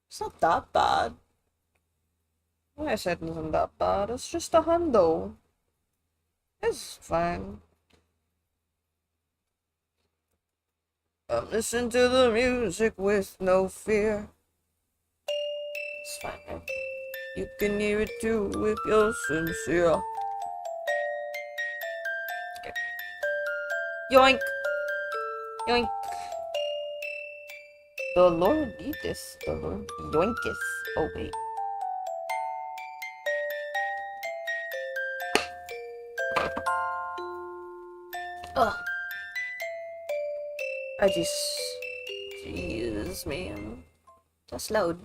It's not that bad. Why I said it wasn't that bad. It's just a hundo. It's fine. Listen to the music with no fear. It's fine, man. You can hear it too if you're sincere. Okay. Yoink! Yoink! The Lord eateth, the Lord yoinketh. Oh, wait. Ugh. I just... Jesus, man. Just load.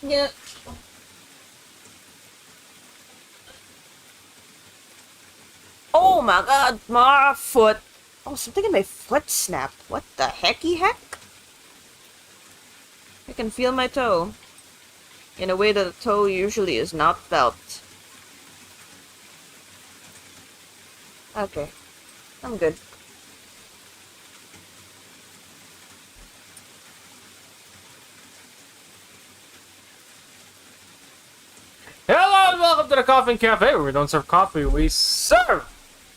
Yeah. Oh my god, my foot. Oh, something in my foot snapped. What the hecky heck? I can feel my toe. In a way that a toe usually is not felt. Okay. I'm good. Hello and welcome to the Coffee Cafe, where we don't serve coffee, we serve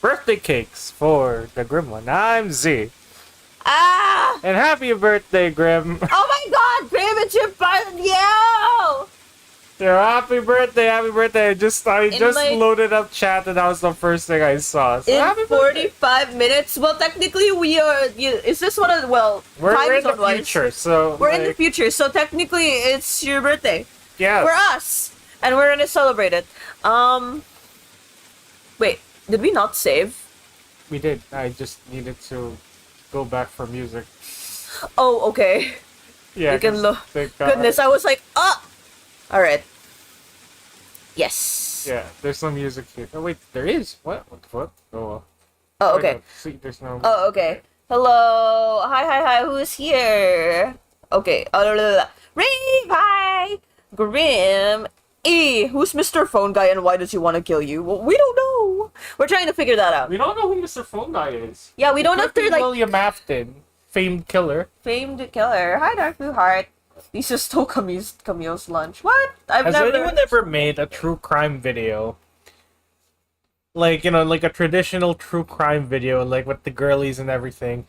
birthday cakes for the Grim one. I'm Z. Ah! And happy birthday, Grim. Oh my god, Grim, it's your birthday! Yo! Yeah, happy birthday. I just like- loaded up chat and that was the first thing I saw. So In happy birthday. 45 minutes? Well, technically we are... Is this one of... Well, We're in the zone-wise, future, so... We're in the future, so technically it's your birthday. Yeah. For us! And we're gonna celebrate it. Wait, did we not save? We did. I just needed to go back for music. Oh, okay. Yeah. You can look. Goodness, I was like, ah! Alright. Yes. Yeah, there's no music here. Oh, wait, there is? What? What the fuck? Oh, well. Oh, okay. See, there's no... Oh, okay. Hello. Hi. Who's here? Okay. Rave, hi. Grim. Who's Mr. Phone Guy and why does he want to kill you? Well, we don't know. We're trying to figure that out. We don't know who Mr. Phone Guy is. Yeah, we don't have to, like... William Afton, famed killer. Famed killer. Hi, Dark Blue Heart. Lisa stole Camille's lunch. What? Has anyone ever made a true crime video? Like, you know, like a traditional true crime video, like with the girlies and everything.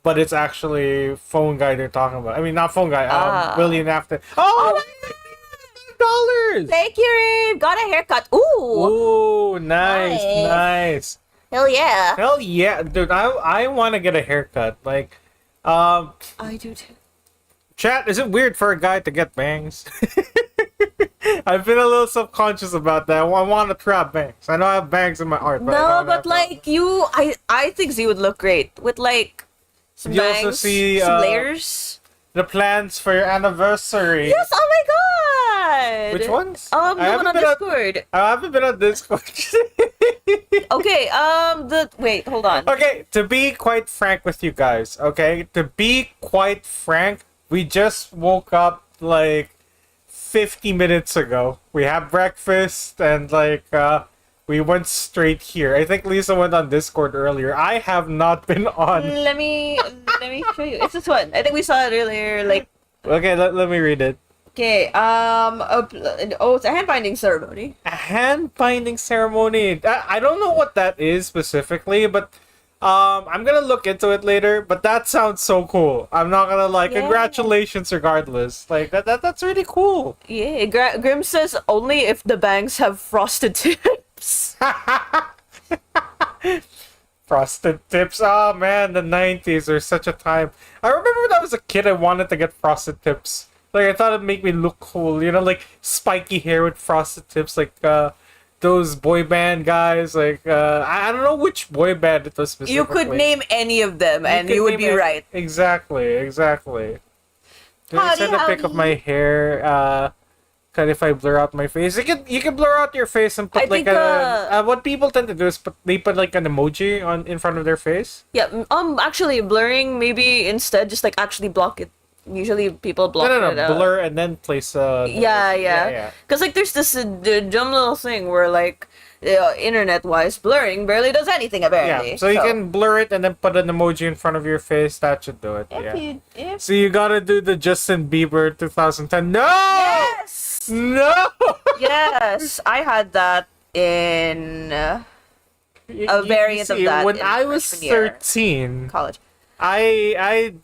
But it's actually Phone Guy they're talking about. I mean, not Phone Guy, William Afton. Oh $5! Thank you, Rave. Got a haircut. Ooh. Ooh, nice. Hell yeah. Hell yeah, dude, I want to get a haircut. Like, I do too. chat, is it weird for a guy to get bangs? I've been a little subconscious about that. I want to try bangs. I know I have bangs in my art, but I No, don't but have like I think Z would look great with like some You bangs, also see, some layers. the plans for your anniversary. Yes, oh my god! Which ones? The one on Discord. I haven't been on Discord. Okay, wait, hold on. Okay, to be quite frank with you guys, we just woke up like 50 minutes ago. We had breakfast and like we went straight here. I think Lisa went on Discord earlier. I have not been on. Let me show you. It's this one. I think we saw it earlier. Like, Okay, let me read it. okay, it's a hand binding ceremony. A hand binding ceremony. I don't know what that is specifically, but I'm gonna look into it later. But that sounds so cool. I'm not gonna lie. Yeah. Congratulations, regardless. Like that's really cool. Yeah, Grim says only if the bangs have frosted tips. Frosted tips. Oh man, the 90s are such a time. I remember when I was a kid, I wanted to get frosted tips. Like I thought it'd make me look cool. You know, like spiky hair with frosted tips, like the those boy band guys. Like I don't know which boy band it was specifically. You could name any of them, and you would be right. Exactly. Can I Howdy, send a pic of my hair? Kind if I blur out my face, you can blur out your face and put what people tend to do is they put like an emoji on in front of their face. Yeah. Actually, blurring maybe instead just like actually block it. Usually people block No, it. blur and then place. Yeah. Because like there's this dumb little thing where like internet-wise blurring barely does anything apparently. Yeah, so you can blur it and then put an emoji in front of your face. That should do it. So you gotta do the Justin Bieber 2010. No. Yes. No. Yes, I had that in a variant of that. When in I was freshman year, 13, college. I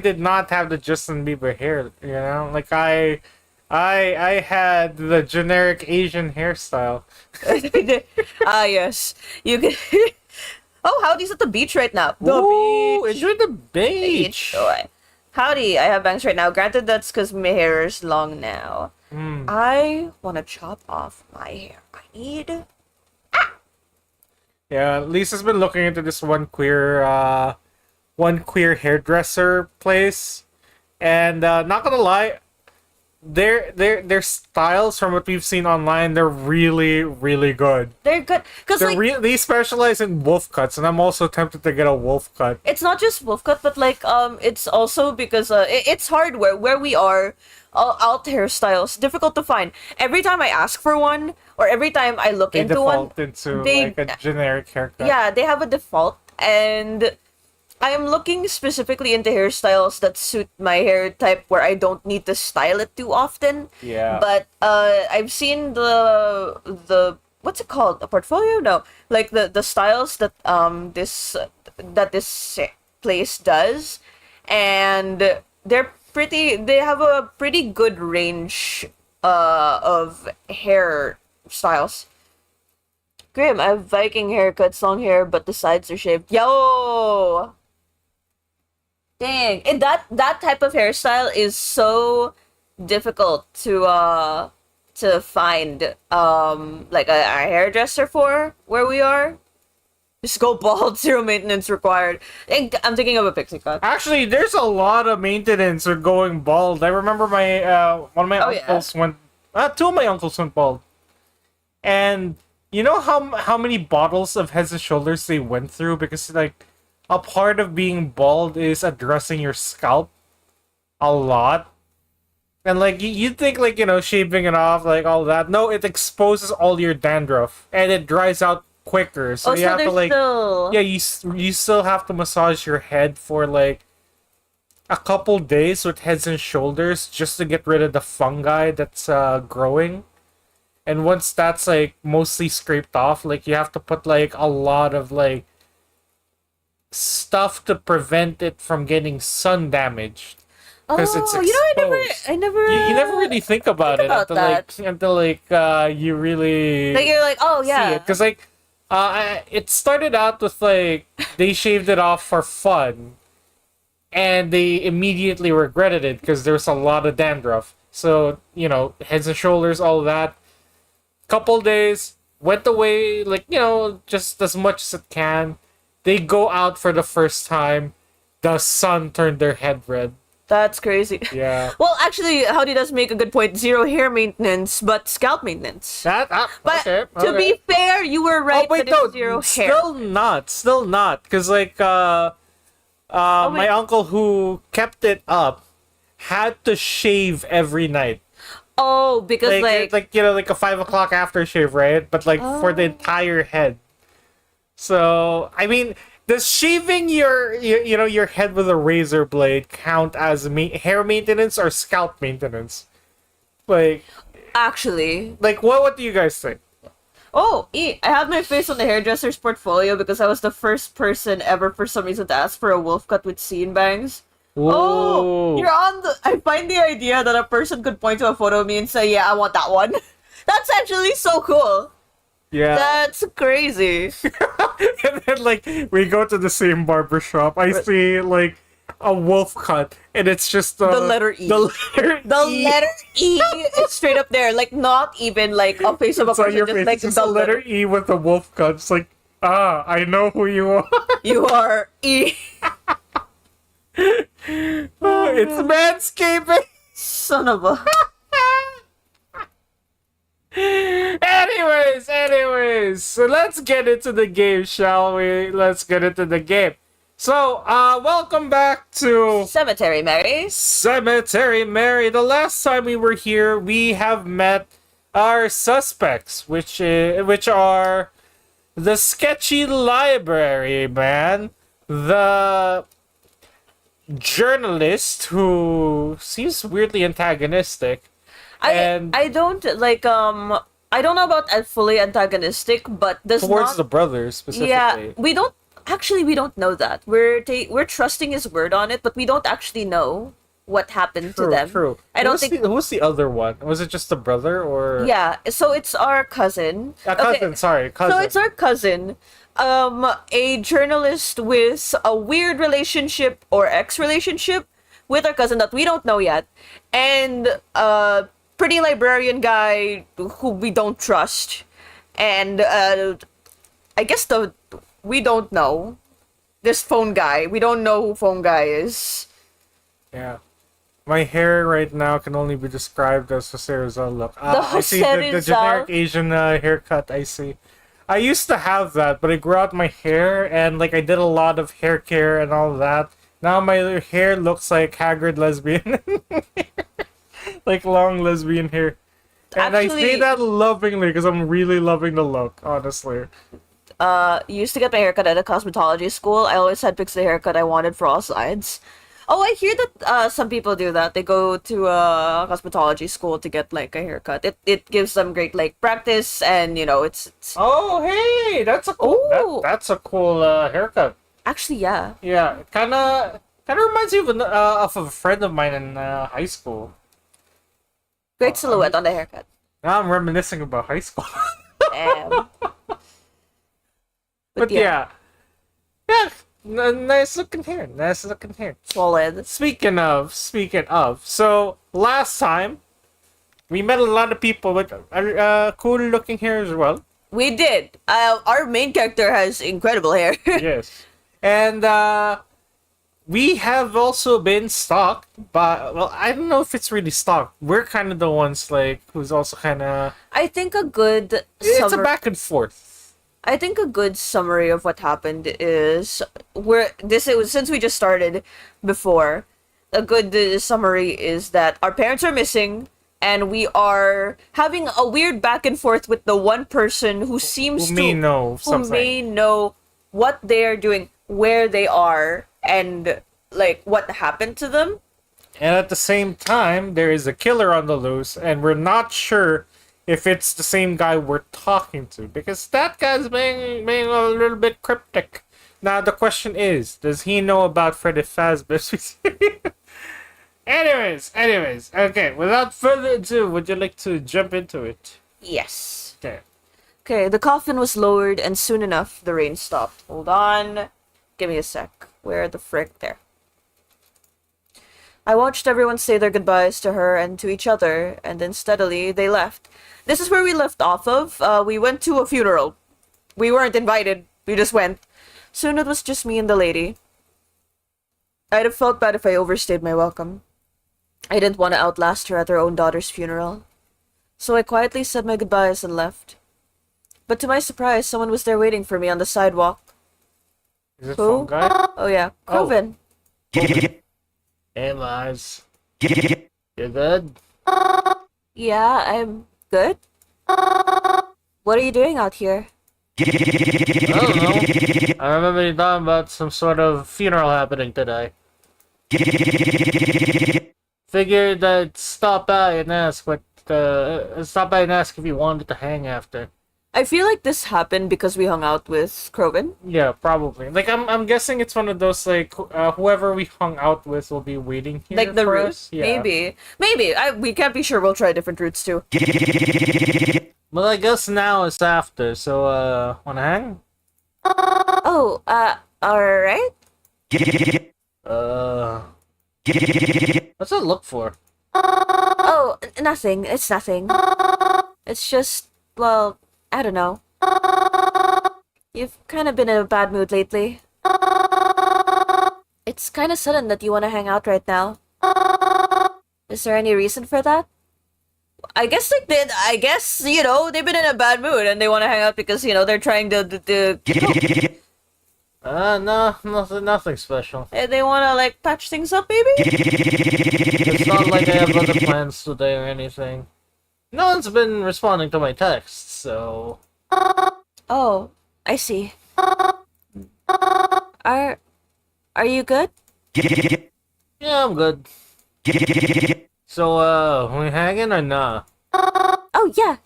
did not have the Justin Bieber hair. You know, like I had the generic Asian hairstyle. Yes. You can. Oh, Howdy's at the beach right now. Ooh, enjoy the beach. Boy. Howdy, I have bangs right now. Granted, that's because my hair is long now. I want to chop off my hair. I need. Yeah, Lisa's been looking into this one queer hairdresser place, and not gonna lie, their styles from what we've seen online, they're really good. They're good because like They specialize in wolf cuts, and I'm also tempted to get a wolf cut. it's not just wolf cut, but like it's also because it's hard where we are. Alt hairstyles difficult to find. Every time I ask for one, or every time I look They into one, default into like a generic haircut. yeah, they have a default, and I am looking specifically into hairstyles that suit my hair type, where I don't need to style it too often. Yeah. But I've seen the what's it called? A portfolio? No, like the styles that this place does, and they have a pretty good range of hair styles. Grim, I have Viking haircuts, long hair, but the sides are shaved. Yo! Dang. And that type of hairstyle is so difficult to find like a hairdresser for where we are. Just go bald, zero maintenance required. I'm thinking of a pixie cut. Actually, there's a lot of maintenance with going bald. I remember my one of my uncles went. Two of my uncles went bald, and you know how many bottles of Heads and Shoulders they went through because like a part of being bald is addressing your scalp a lot, and like you'd think like shaving it off like all that. No, it exposes all your dandruff and it dries out quicker, so you have to like you still have to massage your head for like a couple days with Heads and Shoulders just to get rid of the fungi that's growing. And once that's like mostly scraped off, like you have to put like a lot of like stuff to prevent it from getting sun damaged because it's exposed. I never you never really think about it until you really like you're like, oh see yeah, it because like it started out with like they shaved it off for fun, and they immediately regretted it because there was a lot of dandruff. So Heads and Shoulders, all that. Couple days went away, like just as much as it can. They go out for the first time. The sun turned their head red. That's crazy. Yeah. Well, actually, Howdy does make a good point. Zero hair maintenance, but scalp maintenance. But to be fair, you were right. Oh wait, that no, it's zero hair. Still not, because like my uncle who kept it up had to shave every night. Oh, because like like a 5 o'clock aftershave, right? But like for the entire head. So I mean, does shaving your head with a razor blade count as hair maintenance or scalp maintenance? Like, actually, like what do you guys think? Oh, I have my face on the hairdresser's portfolio because I was the first person ever for some reason to ask for a wolf cut with scene bangs. Ooh. Oh, you're on the. I find the idea that a person could point to a photo of me and say, "Yeah, I want that one." That's actually so cool. Yeah. That's crazy. And then like we go to the same barber shop. I see like a wolf cut, and it's just The letter E. The letter The E. letter E is straight up there, like not even like a face of a It's on person, your just face. like It's just the a letter E with a wolf cut. It's like, I know who you are. You are E. It's manscaping. Son of a. Anyways, so let's get into the game, shall we? Let's get into the game. So, welcome back to Cemetery Mary. Cemetery Mary. The last time we were here, we have met our suspects, which are the sketchy library man, the journalist who seems weirdly antagonistic, and I don't like I don't know about fully antagonistic, but does towards not the brothers specifically. yeah, we don't know that. We're trusting his word on it, but we don't actually know what happened to them. True. I don't think Who's the other one? Was it just the brother or? Yeah, so it's our cousin. Cousin. Sorry, cousin. So it's our cousin, a journalist with a weird relationship or ex-relationship with our cousin that we don't know yet, and a pretty librarian guy who we don't trust, and I guess we don't know this phone guy. We don't know who phone guy is. Yeah. My hair right now can only be described as Jose Rizal look. The I see Jose the generic Asian haircut. I see. I used to have that, but I grew out my hair and like I did a lot of hair care and all that. Now my hair looks like haggard lesbian, like long lesbian hair. And I say that lovingly because I'm really loving the look, honestly. Used to get my haircut at a cosmetology school. I always had picks the haircut I wanted for all sides. Oh, I hear that some people do that. They go to a cosmetology school to get like a haircut. It gives them great like practice, and you know it's Oh, hey, that's a cool. That's a cool haircut. actually yeah. Yeah, kind of reminds me of a friend of mine in high school. Great silhouette on the haircut. Now I'm reminiscing about high school. Um, But yeah, nice looking hair. Nice looking hair. solid. Speaking of, so last time we met a lot of people with cool looking hair as well. We did. Our main character has incredible hair. Yes, and we have also been stalked by. Well, I don't know if it's really stalked. We're kind of the ones like who's also kind of. I think a good It's a back and forth. I think a good summary of what happened is since we just started before, a good summary is that our parents are missing and we are having a weird back and forth with the one person who seems Who may know who something. may know what they are doing, where they are, and like what happened to them. And at the same time, there is a killer on the loose, and we're not sure if it's the same guy we're talking to, because that guy's being a little bit cryptic. Now, the question is, does he know about Freddy Fazbear? anyways, okay, without further ado, would you like to jump into it? Yes. Okay. The coffin was lowered, and soon enough, the rain stopped. Hold on. Give me a sec. Where the frick? There. I watched everyone say their goodbyes to her and to each other, and then steadily they left. This is where we left off of. We went to a funeral. We weren't invited. We just went. Soon it was just me and the lady. I'd have felt bad if I overstayed my welcome. I didn't want to outlast her at her own daughter's funeral. So I quietly said my goodbyes and left. But to my surprise, someone was there waiting for me on the sidewalk. Is it Who? phone guy? Oh yeah, Koffeine. Hey, Mars. You good? Yeah, I'm good. What are you doing out here? I don't know. I remember you talking about some sort of funeral happening today. Figured I'd stop by and ask if you wanted to hang after. I feel like this happened because we hung out with Krobin. Yeah, probably. Like I'm guessing it's one of those like whoever we hung out with will be waiting here. Like the for route? us. Yeah. Maybe. We can't be sure. We'll try different routes too. Well, I guess now it's after. So wanna hang? Oh, alright. What's it look for? Oh, nothing. It's nothing. It's just, well, I don't know. You've kind of been in a bad mood lately. It's kind of sudden that you want to hang out right now. Is there any reason for that? I guess you know, they've been in a bad mood and they want to hang out because, you know, they're trying to No, nothing special. they want to like patch things up, maybe? It's not like I have other plans today or anything. No one's been responding to my texts, so... Oh, I see. Are you good? Yeah, I'm good. So, we hanging or nah? Oh, yeah.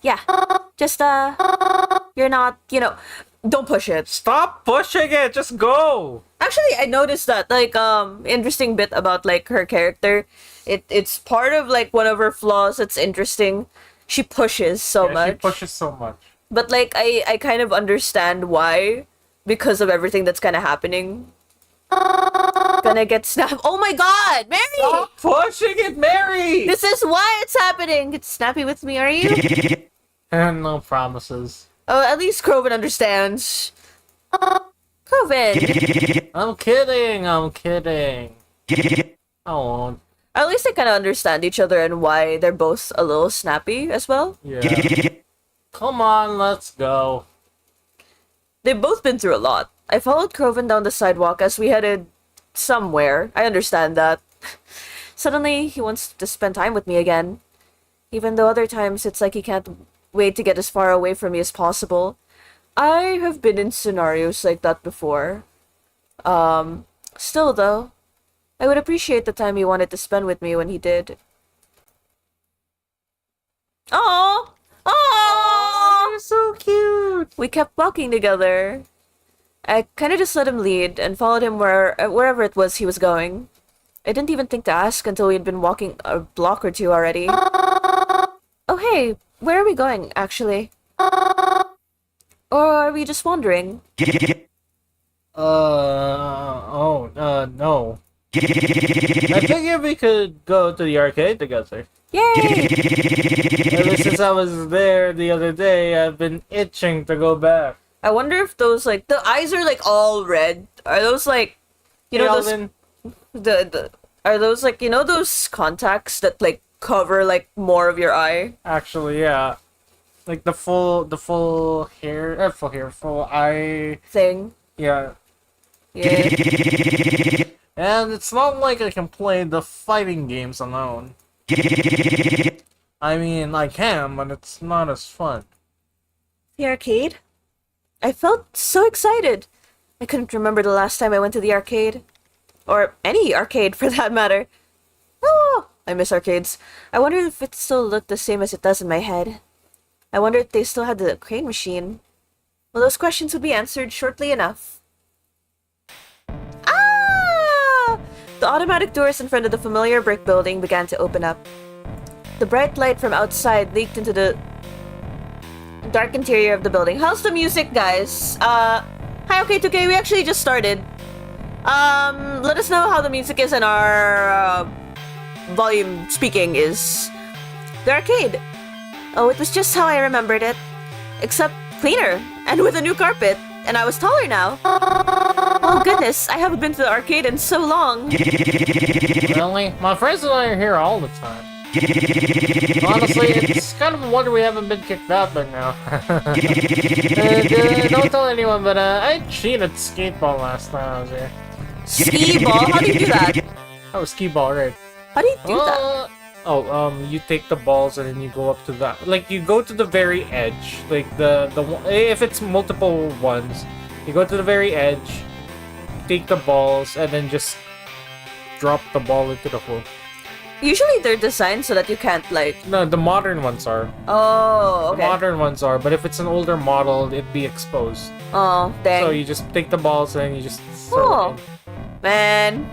Just, you're not, you know, don't push it. Stop pushing it! Just go! Actually, I noticed that, like, interesting bit about, like, her character. It's part of, like, one of her flaws that's interesting. She pushes so much. She pushes so much. But, like, I kind of understand why. Because of everything that's kind of happening. Gonna get snapped. Oh my god, Mary! Stop pushing it, Mary! This is why it's happening. Get snappy with me, are you? And no promises. Oh, at least Kroven understands. Kroven! I'm kidding. I won't. At least they kind of understand each other and why they're both a little snappy as well. Yeah. Come on, let's go. They've both been through a lot. I followed Kroven down the sidewalk as we headed somewhere. I understand that. Suddenly, he wants to spend time with me again. Even though other times it's like he can't wait to get as far away from me as possible. I have been in scenarios like that before. Still though, I would appreciate the time he wanted to spend with me when he did. Aww! Aww! You're so cute! We kept walking together. I kind of just let him lead and followed him wherever it was he was going. I didn't even think to ask until we had been walking a block or two already. Oh hey, where are we going, actually? Or are we just wandering? No. I figured we could go to the arcade together. Yay! Ever since I was there the other day, I've been itching to go back. I wonder if those, like, the eyes are, like, all red. Are those, like, you know, those... Alvin, Are those, like, you know those contacts that, like, cover, like, more of your eye? actually, yeah. Like the full eye. Thing. Yeah. Yeah. And it's not like I can play the fighting games alone. I mean, I can, but it's not as fun. The arcade? I felt so excited. I couldn't remember the last time I went to the arcade. Or any arcade, for that matter. Oh, I miss arcades. I wonder if it still looked the same as it does in my head. I wonder if they still had the crane machine. Well, those questions would be answered shortly enough. Ah! The automatic doors in front of the familiar brick building began to open up. The bright light from outside leaked into the dark interior of the building. How's the music, guys? Hi, okay, 2K, we actually just started. Let us know how the music is and our volume speaking is. The arcade. Oh, it was just how I remembered it. Except cleaner, and with a new carpet. And I was taller now. Oh goodness, I haven't been to the arcade in so long. Really? My friends and I are here all the time. Honestly, it's kind of a wonder we haven't been kicked out by now. Don't tell anyone, but I cheated skateball last time I was here. Skee ball? How do you do that? Oh, skee ball, right? How do you do that? You take the balls and then you go up to that. Like, you go to the very edge. Like, if it's multiple ones, you go to the very edge, take the balls, and then just drop the ball into the hole. Usually they're designed so that you can't, like... No, the modern ones are. Oh, okay. The modern ones are, but if it's an older model, it'd be exposed. Oh, dang. So you just take the balls and you just throw it in. Man.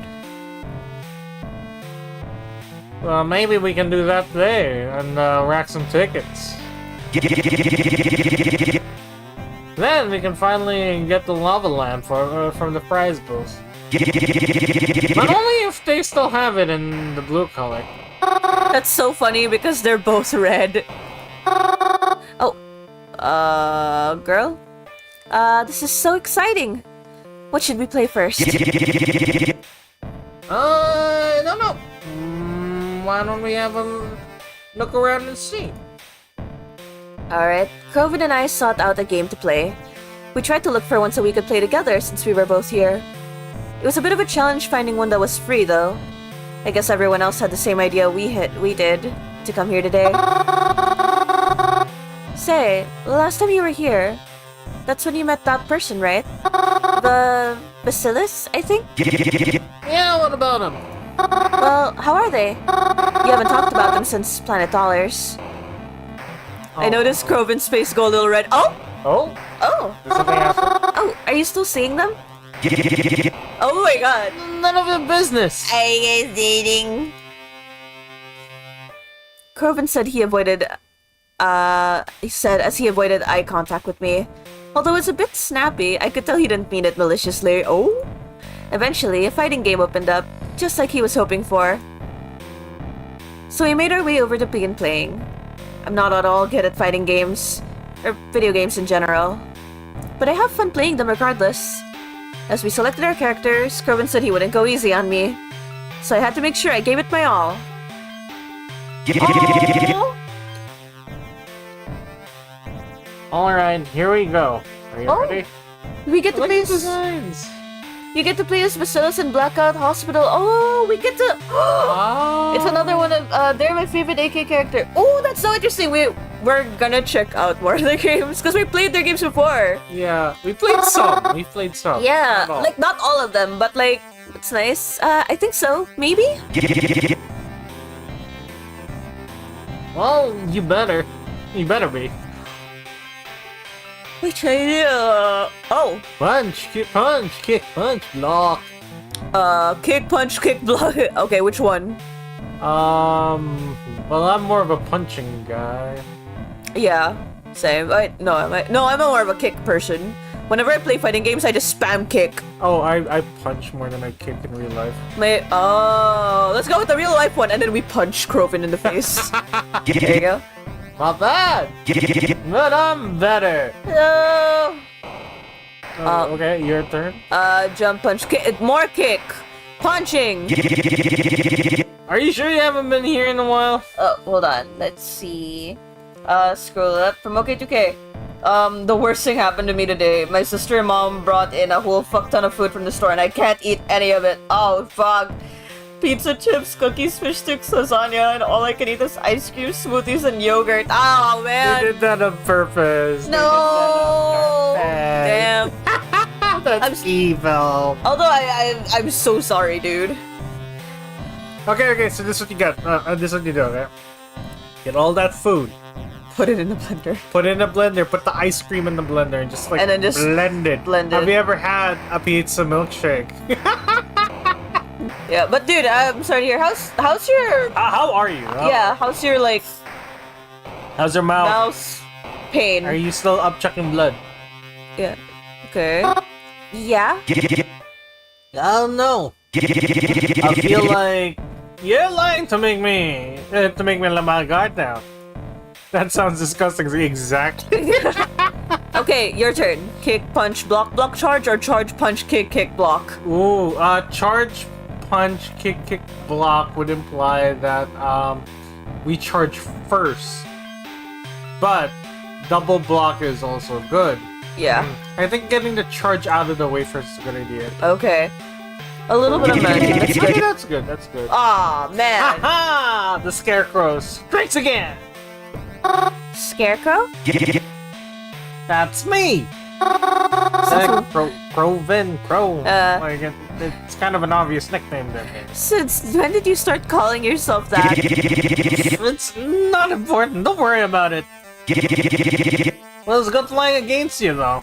Well, maybe we can do that today and rack some tickets. Then we can finally get the lava lamp from the prize booth. Not only if they still have it in the blue color. That's so funny because they're both red. Oh, girl? This is so exciting. What should we play first? I don't know. Why don't we have a look around and see? Alright, Koffeine and I sought out a game to play. We tried to look for one so we could play together since we were both here. It was a bit of a challenge finding one that was free though. I guess everyone else had the same idea we did to come here today. Say, last time you were here, that's when you met that person, right? The Bacillus, I think? Yeah, what about them? Well, how are they? You haven't talked about them since Planet Dollars. I noticed Koffeine's face go a little red. Oh! Oh? Oh! There's something else? Oh, are you still seeing them? Oh my god. None of your business. Are you guys dating? Koffeine said he avoided, as he avoided eye contact with me. Although it's a bit snappy, I could tell he didn't mean it maliciously. Oh? Eventually, a fighting game opened up, just like he was hoping for. So we made our way over to begin playing. I'm not at all good at fighting games, or video games in general. But I have fun playing them regardless. As we selected our characters, Koffeine said he wouldn't go easy on me. So I had to make sure I gave it my all. Aww. Alright, here we go. Are you ready? We get to Look play at the designs. You get to play as Bacillus in Blackout Hospital. Oh, we get to. Oh. It's another one of. They're my favorite AK character. Oh, that's so interesting. We're gonna check out more of their games because we played their games before. Yeah, we played some. We played some. Yeah, Not all. like not all of them, but like it's nice. I think so. Maybe. Well, you better. You better be. Wait, try oh. Punch, kick, block. Kick, punch, kick, block. Okay, which one? Well, I'm more of a punching guy. Yeah, same. I'm more of a kick person. Whenever I play fighting games, I just spam kick. Oh, I punch more than I kick in real life. Let's go with the real life one, and then we punch Koffeine in the face. There you go. Not bad. But I'm better. No. Okay, your turn. Jump, punch, kick, more kick, punching. Are you sure you haven't been here in a while? Hold on. Let's see. Scroll up from OK to K. The worst thing happened to me today. My sister and mom brought in a whole fuck ton of food from the store, and I can't eat any of it. Oh fuck. Pizza, chips, cookies, fish sticks, lasagna, and all I can eat is ice cream, smoothies, and yogurt. Oh man! They did that on purpose. No! Damn. That's evil. Although I'm so sorry, dude. Okay, so this is what you got. This is what you do, okay? Get all that food. Put it in the blender. Put it in a blender, put the ice cream in the blender, and just And then just blend it. blend it. Have you ever had a pizza milkshake? Yeah, but dude, I'm sorry to hear. How's your How are you? how's your like How's your mouth? mouse pain? Are you still up chucking blood? Yeah. Okay. Yeah. I don't know. I feel like you're lying to make me let my guard down. That sounds disgusting. Exactly. Okay, your turn. Kick, punch, block, block, charge, or charge, punch, kick, kick, block. Ooh, charge, punch, kick, block would imply that we charge first, but double block is also good. Yeah. I think getting the charge out of the way first is a good idea. Okay. A little bit of magic. That's Okay, good. that's good. That's good. Aw, man. Ha! The scarecrow strikes again. Scarecrow? That's me. Crow. Like it's kind of an obvious nickname there. Since when did you start calling yourself that? It's not important. Don't worry about it. Well, it's good flying against you, though.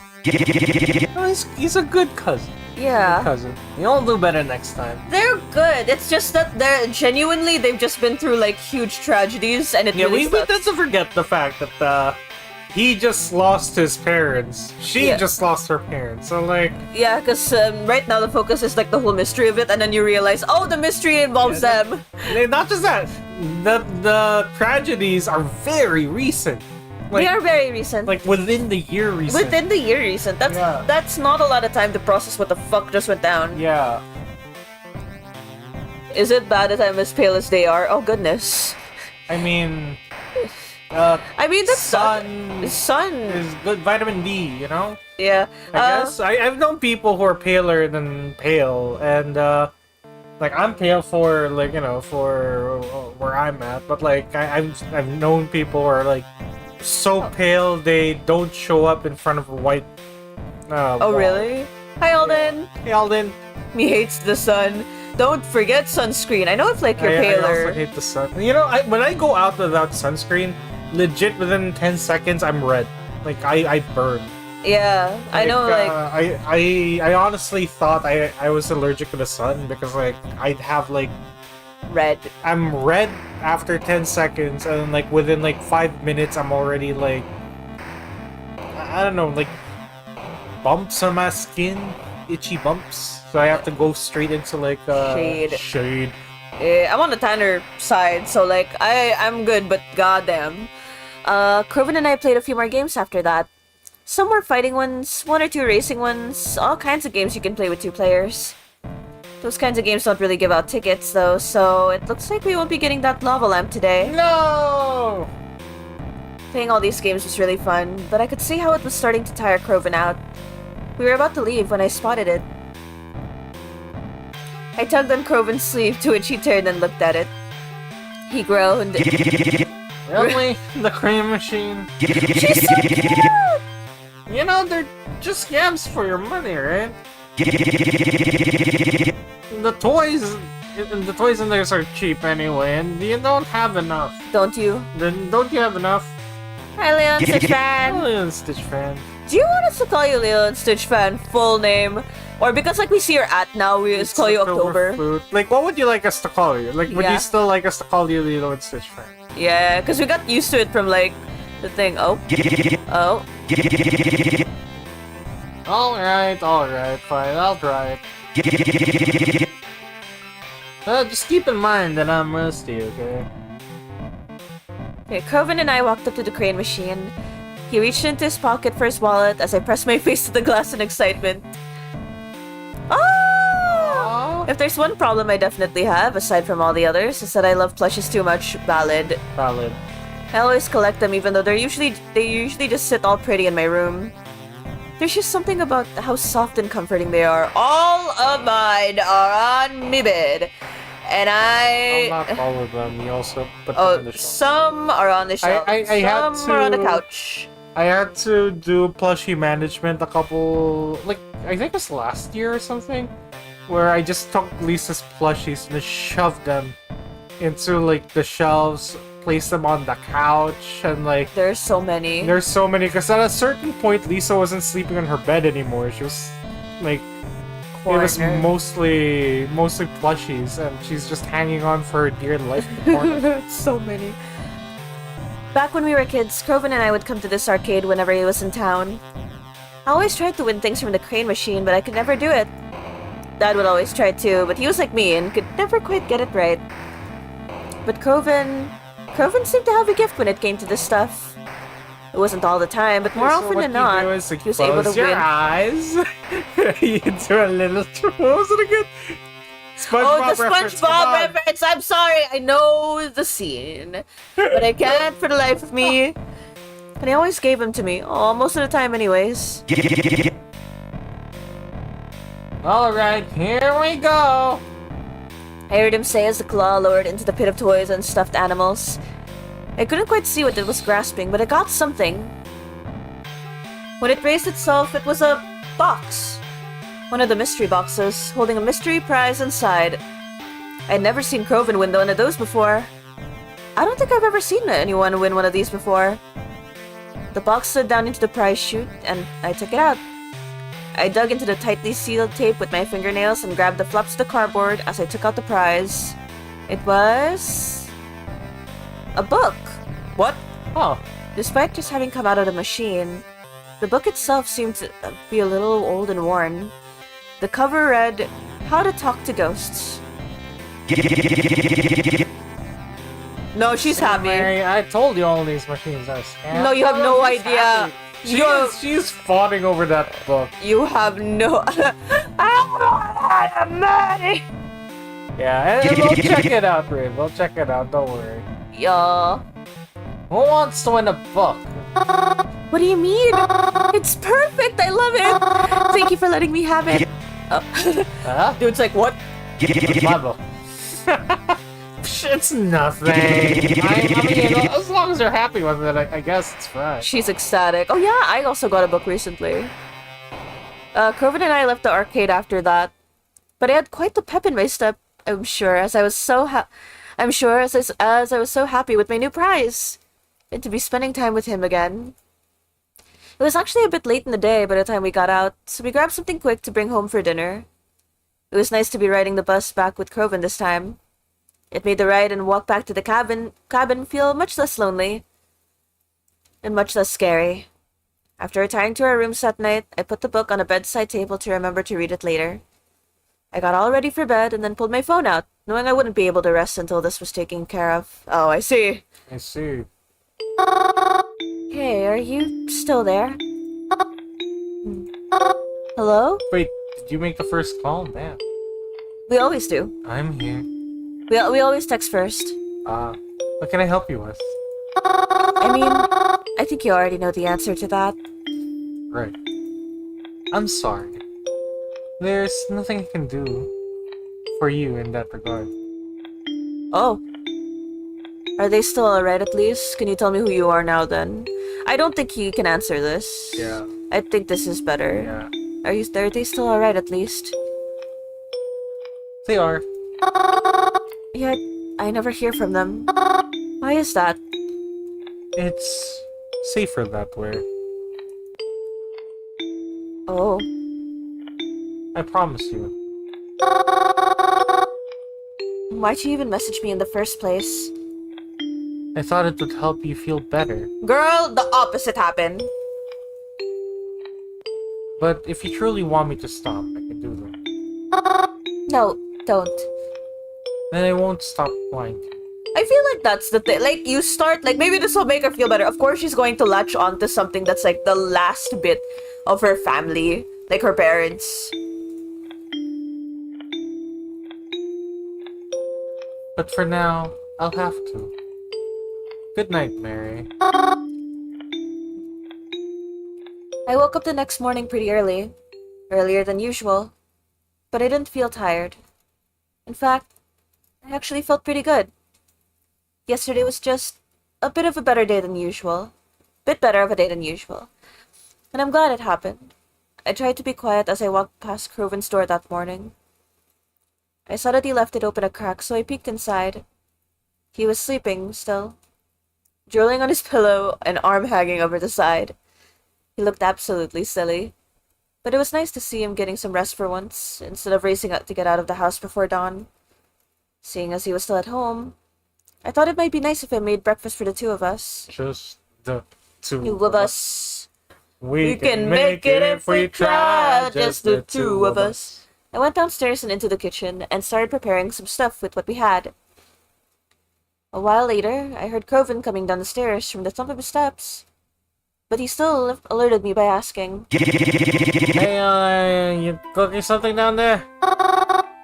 Oh, he's a good cousin. Yeah. Good cousin. You'll do better next time. They're good. It's just that they've just been through like huge tragedies, and it Yeah, really we sucks. tend to forget the fact that he just lost his parents. She Yeah. just lost her parents. So like, Yeah, because right now the focus is like the whole mystery of it, and then you realize, oh, the mystery involves Yeah, them. not just that, the tragedies are very recent. Like, They are very recent. like within the year recent. Within the year recent. Yeah. That's not a lot of time to process what the fuck just went down. Yeah. Is it bad that I'm as pale as they are? Oh goodness. I mean, I mean that's sun sun. is good vitamin D, you know? Yeah. I guess I've known people who are paler than pale, and like I'm pale for like for where I'm at, but like I've known people who are like so pale they don't show up in front of a white. Oh wall. really? Hi Alden. Hey Alden, Me hates the sun. Don't forget sunscreen. I know if like you're I paler. also hate the sun. You know, when I go out without sunscreen, legit within 10 seconds I'm red. Like I burn. Yeah, I know like I honestly thought I was allergic to the sun because like I'd have like red. I'm red after 10 seconds and then, like within like 5 minutes I'm already like I don't know, like bumps on my skin, itchy bumps. So I have to go straight into like shade. I'm on the tanner side, so like I'm good, but goddamn. Kroven and I played a few more games after that. Some more fighting ones, one or two racing ones, all kinds of games you can play with 2 players. Those kinds of games don't really give out tickets though, so it looks like we won't be getting that lava lamp today. No! Playing all these games was really fun, but I could see how it was starting to tire Kroven out. We were about to leave when I spotted it. I tugged on Kroven's sleeve, to which he turned and looked at it. He groaned. Really? The cream machine? She's so cute! You know, they're just scams for your money, right? The toys in there are cheap anyway, and you don't have enough. Don't you? Then don't you have enough? Hi, Leon Stitch fan. Leon Stitch fan. Do you want us to call you Leon Stitch fan full name? Or because like we see your at now, we just call you October? Food. Like, what would you like us to call you? Like, would Yeah. you still like us to call you Leon Stitch fan? Yeah, because we got used to it from like the thing. Oh. Oh. Alright, fine, I'll try it. Just keep in mind that I'm rusty, okay? Okay, Kroven and I walked up to the crane machine. He reached into his pocket for his wallet as I pressed my face to the glass in excitement. Oh! If there's one problem I definitely have, aside from all the others, is that I love plushes too much. Valid. Valid. I always collect them even though they usually just sit all pretty in my room. There's just something about how soft and comforting they are. All of mine are on my bed. And Well, not all of them, you also put them in the shelf. some are on the shelf. I had some are on the to- couch. I had to do plushie management a couple, like, I think it was last year or something, where I just took Lisa's plushies and just shoved them into, like, the shelves, placed them on the couch, and, like, There's so many. there's so many, because at a certain point, Lisa wasn't sleeping on her bed anymore. She was, like, it was Corner. mostly plushies, and she's just hanging on for her dear life in the corner. So many. Back when we were kids, Kroven and I would come to this arcade whenever he was in town. I always tried to win things from the crane machine, but I could never do it. Dad would always try too, but he was like me and could never quite get it right. But Kroven seemed to have a gift when it came to this stuff. It wasn't all the time, but more So often what than you not, do is, like, he was able to close your win. eyes. You do a little. What was it again? SpongeBob Oh, the reference, come on. SpongeBob reference! I'm sorry, I know the scene, but I can't for the life of me. And he always gave them to me. Oh, most of the time anyways. Alright, here we go. I heard him say as the claw lowered into the pit of toys and stuffed animals. I couldn't quite see what it was grasping, but I got something. When it raised itself, it was a box. One of the mystery boxes, holding a mystery prize inside. I'd never seen Kroven win one of those before. I don't think I've ever seen anyone win one of these before. The box slid down into the prize chute, and I took it out. I dug into the tightly sealed tape with my fingernails and grabbed the flaps of the cardboard as I took out the prize. It was... a book. What? Oh, Despite just having come out of the machine, the book itself seemed to be a little old and worn. The cover read, How to Talk to Ghosts. No, she's happy. Mary, I told you all these machines are scams. No, you have no idea. She's fawning over that book. You have no... I don't know money. Yeah, and we'll check it out, Rin. We'll check it out, don't worry. Yeah. Who wants to win a book? What do you mean? It's perfect. I love it. Thank you for letting me have it. Huh? Dude's like, what? My book. It's nothing. I mean, as long as you're happy with it, I guess it's fine. She's ecstatic. Oh yeah, I also got a book recently. Koffeine and I left the arcade after that, but I had quite the pep in my step. I'm sure, as I was so as I was so happy with my new prize, and to be spending time with him again. It was actually a bit late in the day by the time we got out, so we grabbed something quick to bring home for dinner. It was nice to be riding the bus back with Koffeine this time. It made the ride and walk back to the cabin feel much less lonely and much less scary. After retiring to our rooms that night, I put the book on a bedside table to remember to read it later. I got all ready for bed and then pulled my phone out, knowing I wouldn't be able to rest until this was taken care of. Oh, I see. I see. Hey, are you still there? Hello? Wait, did you make the first call? Damn. We always do. I'm here. We always text first. What can I help you with? I mean, I think you already know the answer to that. Right. I'm sorry. There's nothing I can do for you in that regard. Oh. Are they still alright at least? Can you tell me who you are now then? I don't think you can answer this. Yeah. I think this is better. Yeah. Are they still alright at least? They are. Yet, I never hear from them. Why is that? It's safer that way. Oh. I promise you. Why'd you even message me in the first place? I thought it would help you feel better. Girl, the opposite happened. But if you truly want me to stop, I can do that. No, don't. Then I won't stop lying. I feel like that's the thing. Like, you start, like, maybe this will make her feel better. Of course, she's going to latch on to something that's, like, the last bit of her family. Like, her parents. But for now, I'll have to. Good night, Mary. I woke up the next morning pretty early. Earlier than usual. But I didn't feel tired. In fact, I actually felt pretty good. Yesterday was just a bit of a better day than usual. Bit better of a day than usual. And I'm glad it happened. I tried to be quiet as I walked past Crovan's door that morning. I saw that he left it open a crack, so I peeked inside. He was sleeping, still. Drooling on his pillow, an arm hanging over the side. He looked absolutely silly. But it was nice to see him getting some rest for once, instead of racing out to get out of the house before dawn. Seeing as he was still at home, I thought it might be nice if I made breakfast for the two of us. Just the two Of us. We can make it if we try, just the two of us. I went downstairs and into the kitchen, and started preparing some stuff with what we had. A while later, I heard Koffeine coming down the stairs from the top of his steps. But he still alerted me by asking, Hey, you cooking something down there?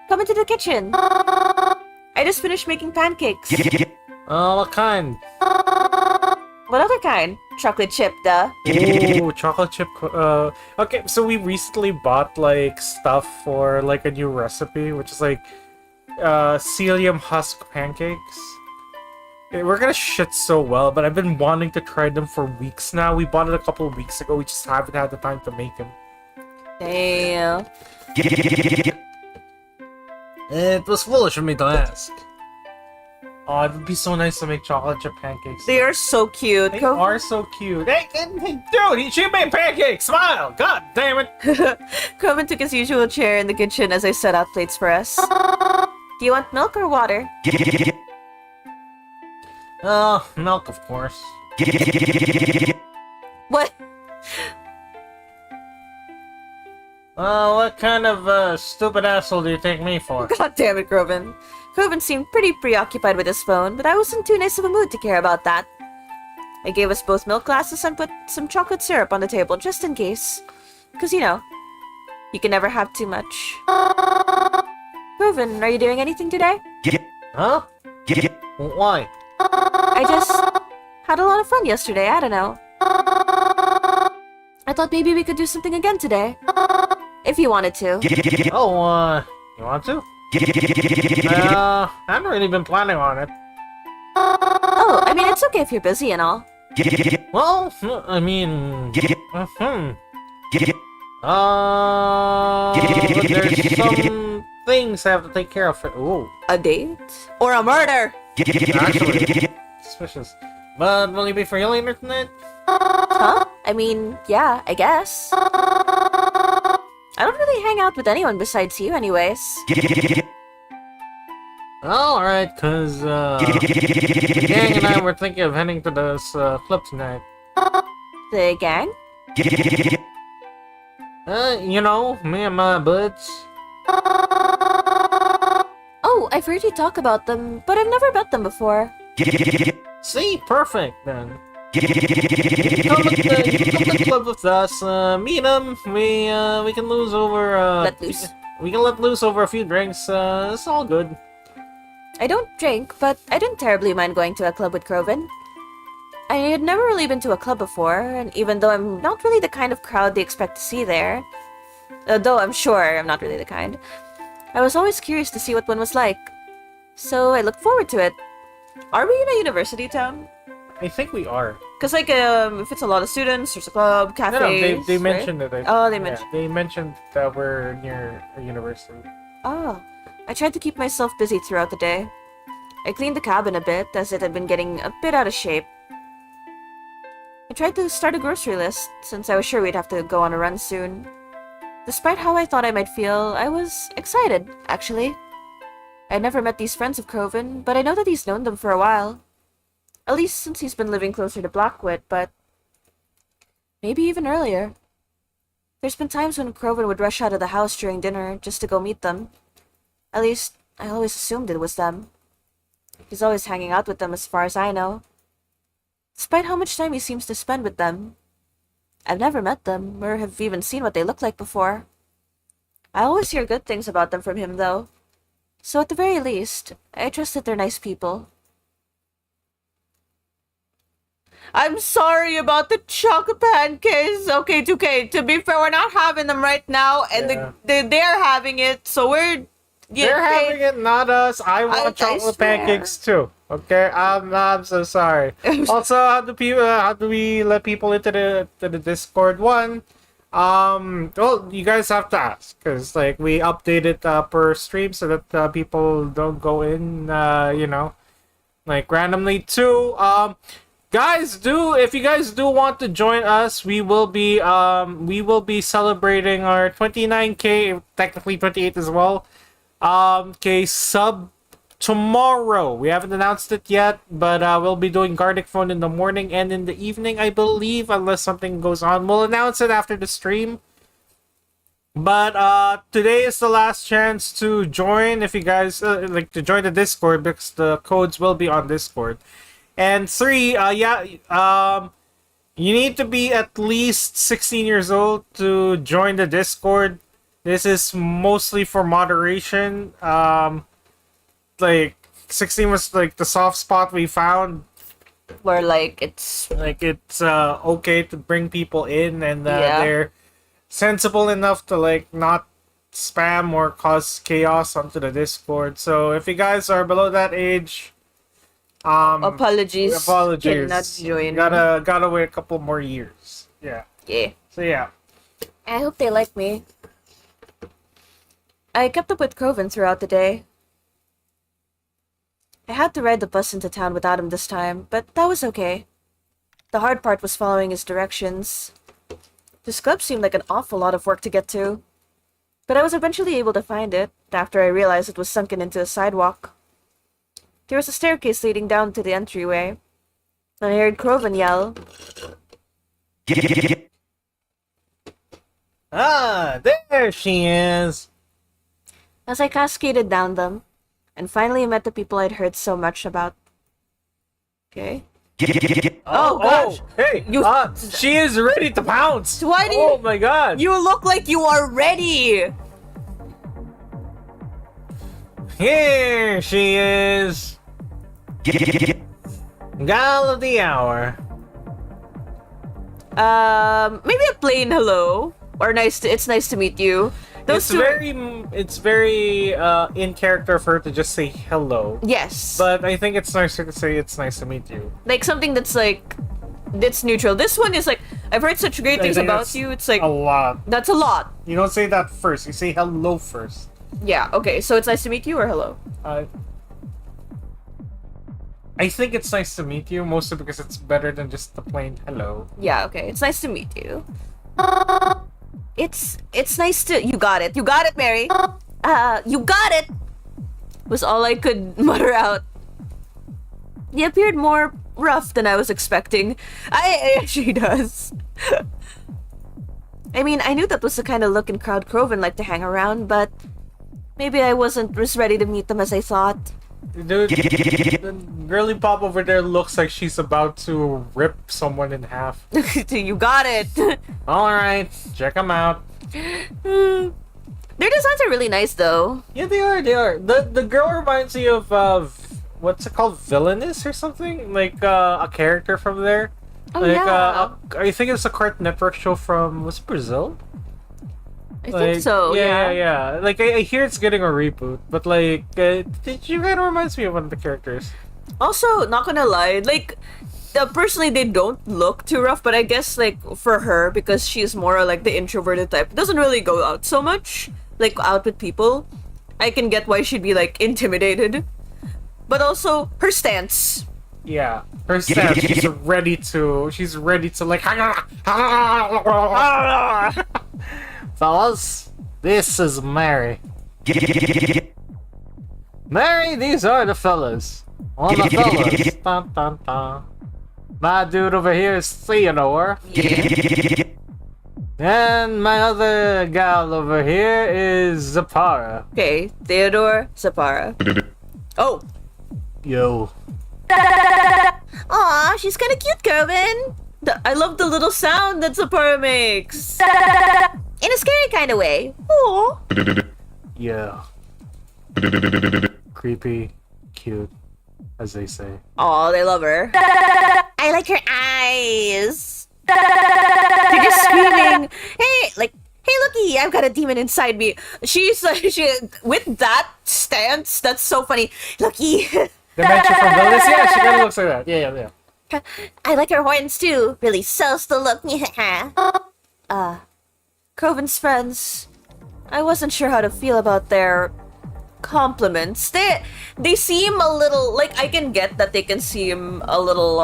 Come into the kitchen. I just finished making pancakes. Oh, what kind? What other kind? Chocolate chip, duh. Ooh, chocolate chip. Okay, so we recently bought like stuff for like a new recipe, which is like psyllium husk pancakes. We're gonna shit so well, but I've been wanting to try them for weeks now. We bought it a couple of weeks ago. We just haven't had the time to make them. Damn. It was foolish of me to ask. Oh, it would be so nice to make chocolate chip pancakes. They are so cute. They are so cute. Hey, dude, she made pancakes. Smile. God damn it. Koffeine took his usual chair in the kitchen as I set out plates for us. Do you want milk or water? Oh, milk, of course. What? What kind of stupid asshole do you take me for? God damn it, Groven. Groven seemed pretty preoccupied with his phone, but I was in too nice of a mood to care about that. I gave us both milk glasses and put some chocolate syrup on the table just in case. Because, you know, you can never have too much. Groven, are you doing anything today? Huh? Why? I just had a lot of fun yesterday, I don't know. I thought maybe we could do something again today. If you wanted to. Oh, you want to? I haven't really been planning on it. Oh, I mean, it's okay if you're busy and all. Well, I mean... There's some things I have to take care of. Ooh. A date? Or a murder? Actually, suspicious. But will you be free later tonight? Huh? I mean, yeah, I guess. I don't really hang out with anyone besides you anyways. Alright, cause, the gang and I were thinking of heading to this, club tonight. The gang? You know, me and my buds. Oh, I've heard you talk about them, but I've never met them before. See? Perfect, then. You come with the club with us, meet them, we can lose over, Let loose. We can let loose over a few drinks, it's all good. I don't drink, but I didn't terribly mind going to a club with Kroven. I had never really been to a club before, and even though I'm not really the kind of crowd they expect to see there, though I'm sure I'm not really the kind, I was always curious to see what one was like. So I looked forward to it. Are we in a university town? I think we are. Because, like, if it's a lot of students, there's a club, cafes, No, they right? mentioned it. Oh, they mentioned They mentioned that we're near a university. Oh, I tried to keep myself busy throughout the day. I cleaned the cabin a bit, as it had been getting a bit out of shape. I tried to start a grocery list, since I was sure we'd have to go on a run soon. Despite how I thought I might feel, I was excited, actually. I'd never met these friends of Kroven, but I know that he's known them for a while. At least since he's been living closer to Blackwit, but maybe even earlier. There's been times when Kroven would rush out of the house during dinner just to go meet them. At least, I always assumed it was them. He's always hanging out with them as far as I know. Despite how much time he seems to spend with them. I've never met them, or have even seen what they look like before. I always hear good things about them from him, though. So at the very least, I trust that they're nice people. I'm sorry about the chocolate pancakes. Okay, 2K, to be fair, we're not having them right now, and they're having it, so we're... They're having it, not us. I want chocolate pancakes too. Okay, I'm so sorry. Also, how do we let people into the Discord? One, well, you guys have to ask, because like we update it per stream so that people don't go in, you know, like randomly. Two, guys, if you guys do want to join us, we will be celebrating our 29K, technically 28 as well. Okay, sub tomorrow. We haven't announced it yet, but we'll be doing Gardic Phone in the morning and in the evening, I believe, unless something goes on. We'll announce it after the stream. But today is the last chance to join if you guys like to join the Discord, because the codes will be on Discord. And three, you need to be at least 16 years old to join the Discord. This is mostly for moderation. Like 16 was like the soft spot we found, where like it's okay to bring people in, and they're sensible enough to like not spam or cause chaos onto the Discord. So if you guys are below that age, apologies. Cannot join. Gotta wait a couple more years. Yeah. So yeah. I hope they like me. I kept up with Kroven throughout the day. I had to ride the bus into town without him this time, but that was okay. The hard part was following his directions. This club seemed like an awful lot of work to get to, but I was eventually able to find it after I realized it was sunken into a sidewalk. There was a staircase leading down to the entryway. I heard Kroven yell. Ah, there she is. As I cascaded down them, and finally met the people I'd heard so much about. Okay. Oh gosh! Hey, she is ready to pounce. Why do Oh my god! you look like you are ready? Here she is. Gal of the hour. Maybe a plain hello or it's nice to meet you. It's very in character for her to just say hello. Yes. But I think it's nicer to say it's nice to meet you. Like something that's like that's neutral. This one is like I've heard such great things about you. It's like a lot. That's a lot. You don't say that first. You say hello first. Yeah. Okay. So it's nice to meet you or hello. I think it's nice to meet you mostly because it's better than just the plain hello. Yeah. Okay. It's nice to meet you. It's nice to you got it, Mary. You got it. Was all I could mutter out. He appeared more rough than I was expecting. I actually does. I mean, I knew that was the kind of look and crowd Kroven liked to hang around, but maybe I wasn't as ready to meet them as I thought. Dude, the girly pop over there looks like she's about to rip someone in half. You got it. Alright, check them out. Their designs are really nice, though. Yeah, they are. The girl reminds me of, what's it called? Villainous or something? Like, a character from there. Oh, like, yeah. I think it's a Cartoon Network show from, was it Brazil? I think so, yeah. Like, I hear it's getting a reboot, but like, she kind of reminds me of one of the characters. Also, not gonna lie, like, personally, they don't look too rough, but I guess, like, for her, because she's more like the introverted type, doesn't really go out so much, like, out with people. I can get why she'd be, like, intimidated. But also, her stance. Yeah, her stance, she's ready to, like, fellas, this is Mary. Mary, these are the fellas. All the fellas. Dun, dun, dun. My dude over here is Theodore. Yeah. And my other gal over here is Zapara. Okay, Theodore, Sapara. Oh! Yo. Aw, she's kinda cute, Kervin! I love the little sound that Sapara makes! In a scary kind of way. Aww. Yeah. Creepy, cute, as they say. Aw, they love her. I like her eyes. They're just screaming. Hey, like, hey, looky, I've got a demon inside me. She's like, with that stance, that's so funny. Looky. The mention from Villas? Yeah, she kind of looks like that. Yeah. I like her horns too. Really sus to look. Kroven's friends. I wasn't sure how to feel about their compliments. They seem a little like I can get that they can seem a little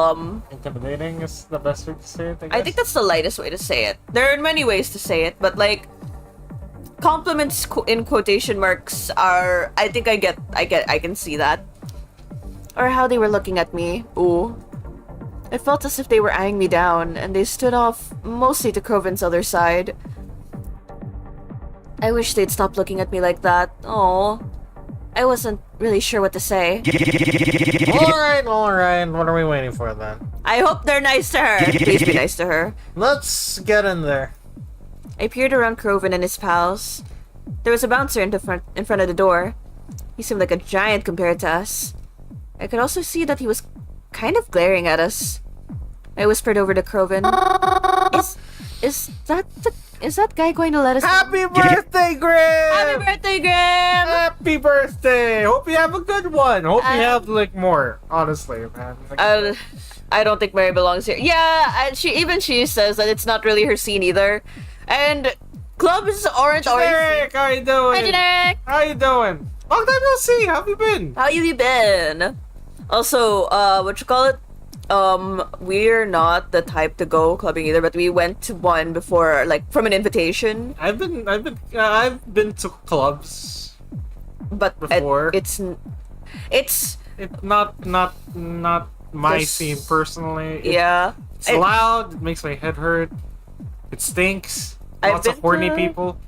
Intimidating is the best way to say it, I guess. I think that's the lightest way to say it. There are many ways to say it, but like compliments in quotation marks are I can see that. Or how they were looking at me. Ooh. It felt as if they were eyeing me down, and they stood off mostly to Kroven's other side. I wish they'd stop looking at me like that. Oh, I wasn't really sure what to say. Alright. What are we waiting for then? I hope they're nice to her. Please be nice to her. Let's get in there. I peered around Kroven and his pals. There was a bouncer in front of the door. He seemed like a giant compared to us. I could also see that he was kind of glaring at us. I whispered over to Kroven. Is that guy going to let us? Happy birthday, Graham! Happy birthday, Graham! Happy birthday! Hope you have a good one. Hope you have like more. Honestly, man. Like, I don't think Mary belongs here. Yeah, and she says that it's not really her scene either. And clubs aren't always. Generic, how you doing? Hi, Generic. How you doing? Long time no see. How have you been? How you been? Also, what you call it? We're not the type to go clubbing either, but we went to one before, like from an invitation. I've been to clubs, but before. It's not my There's- scene personally. Yeah. It's loud. It makes my head hurt. It stinks. I've Lots of been horny to- people.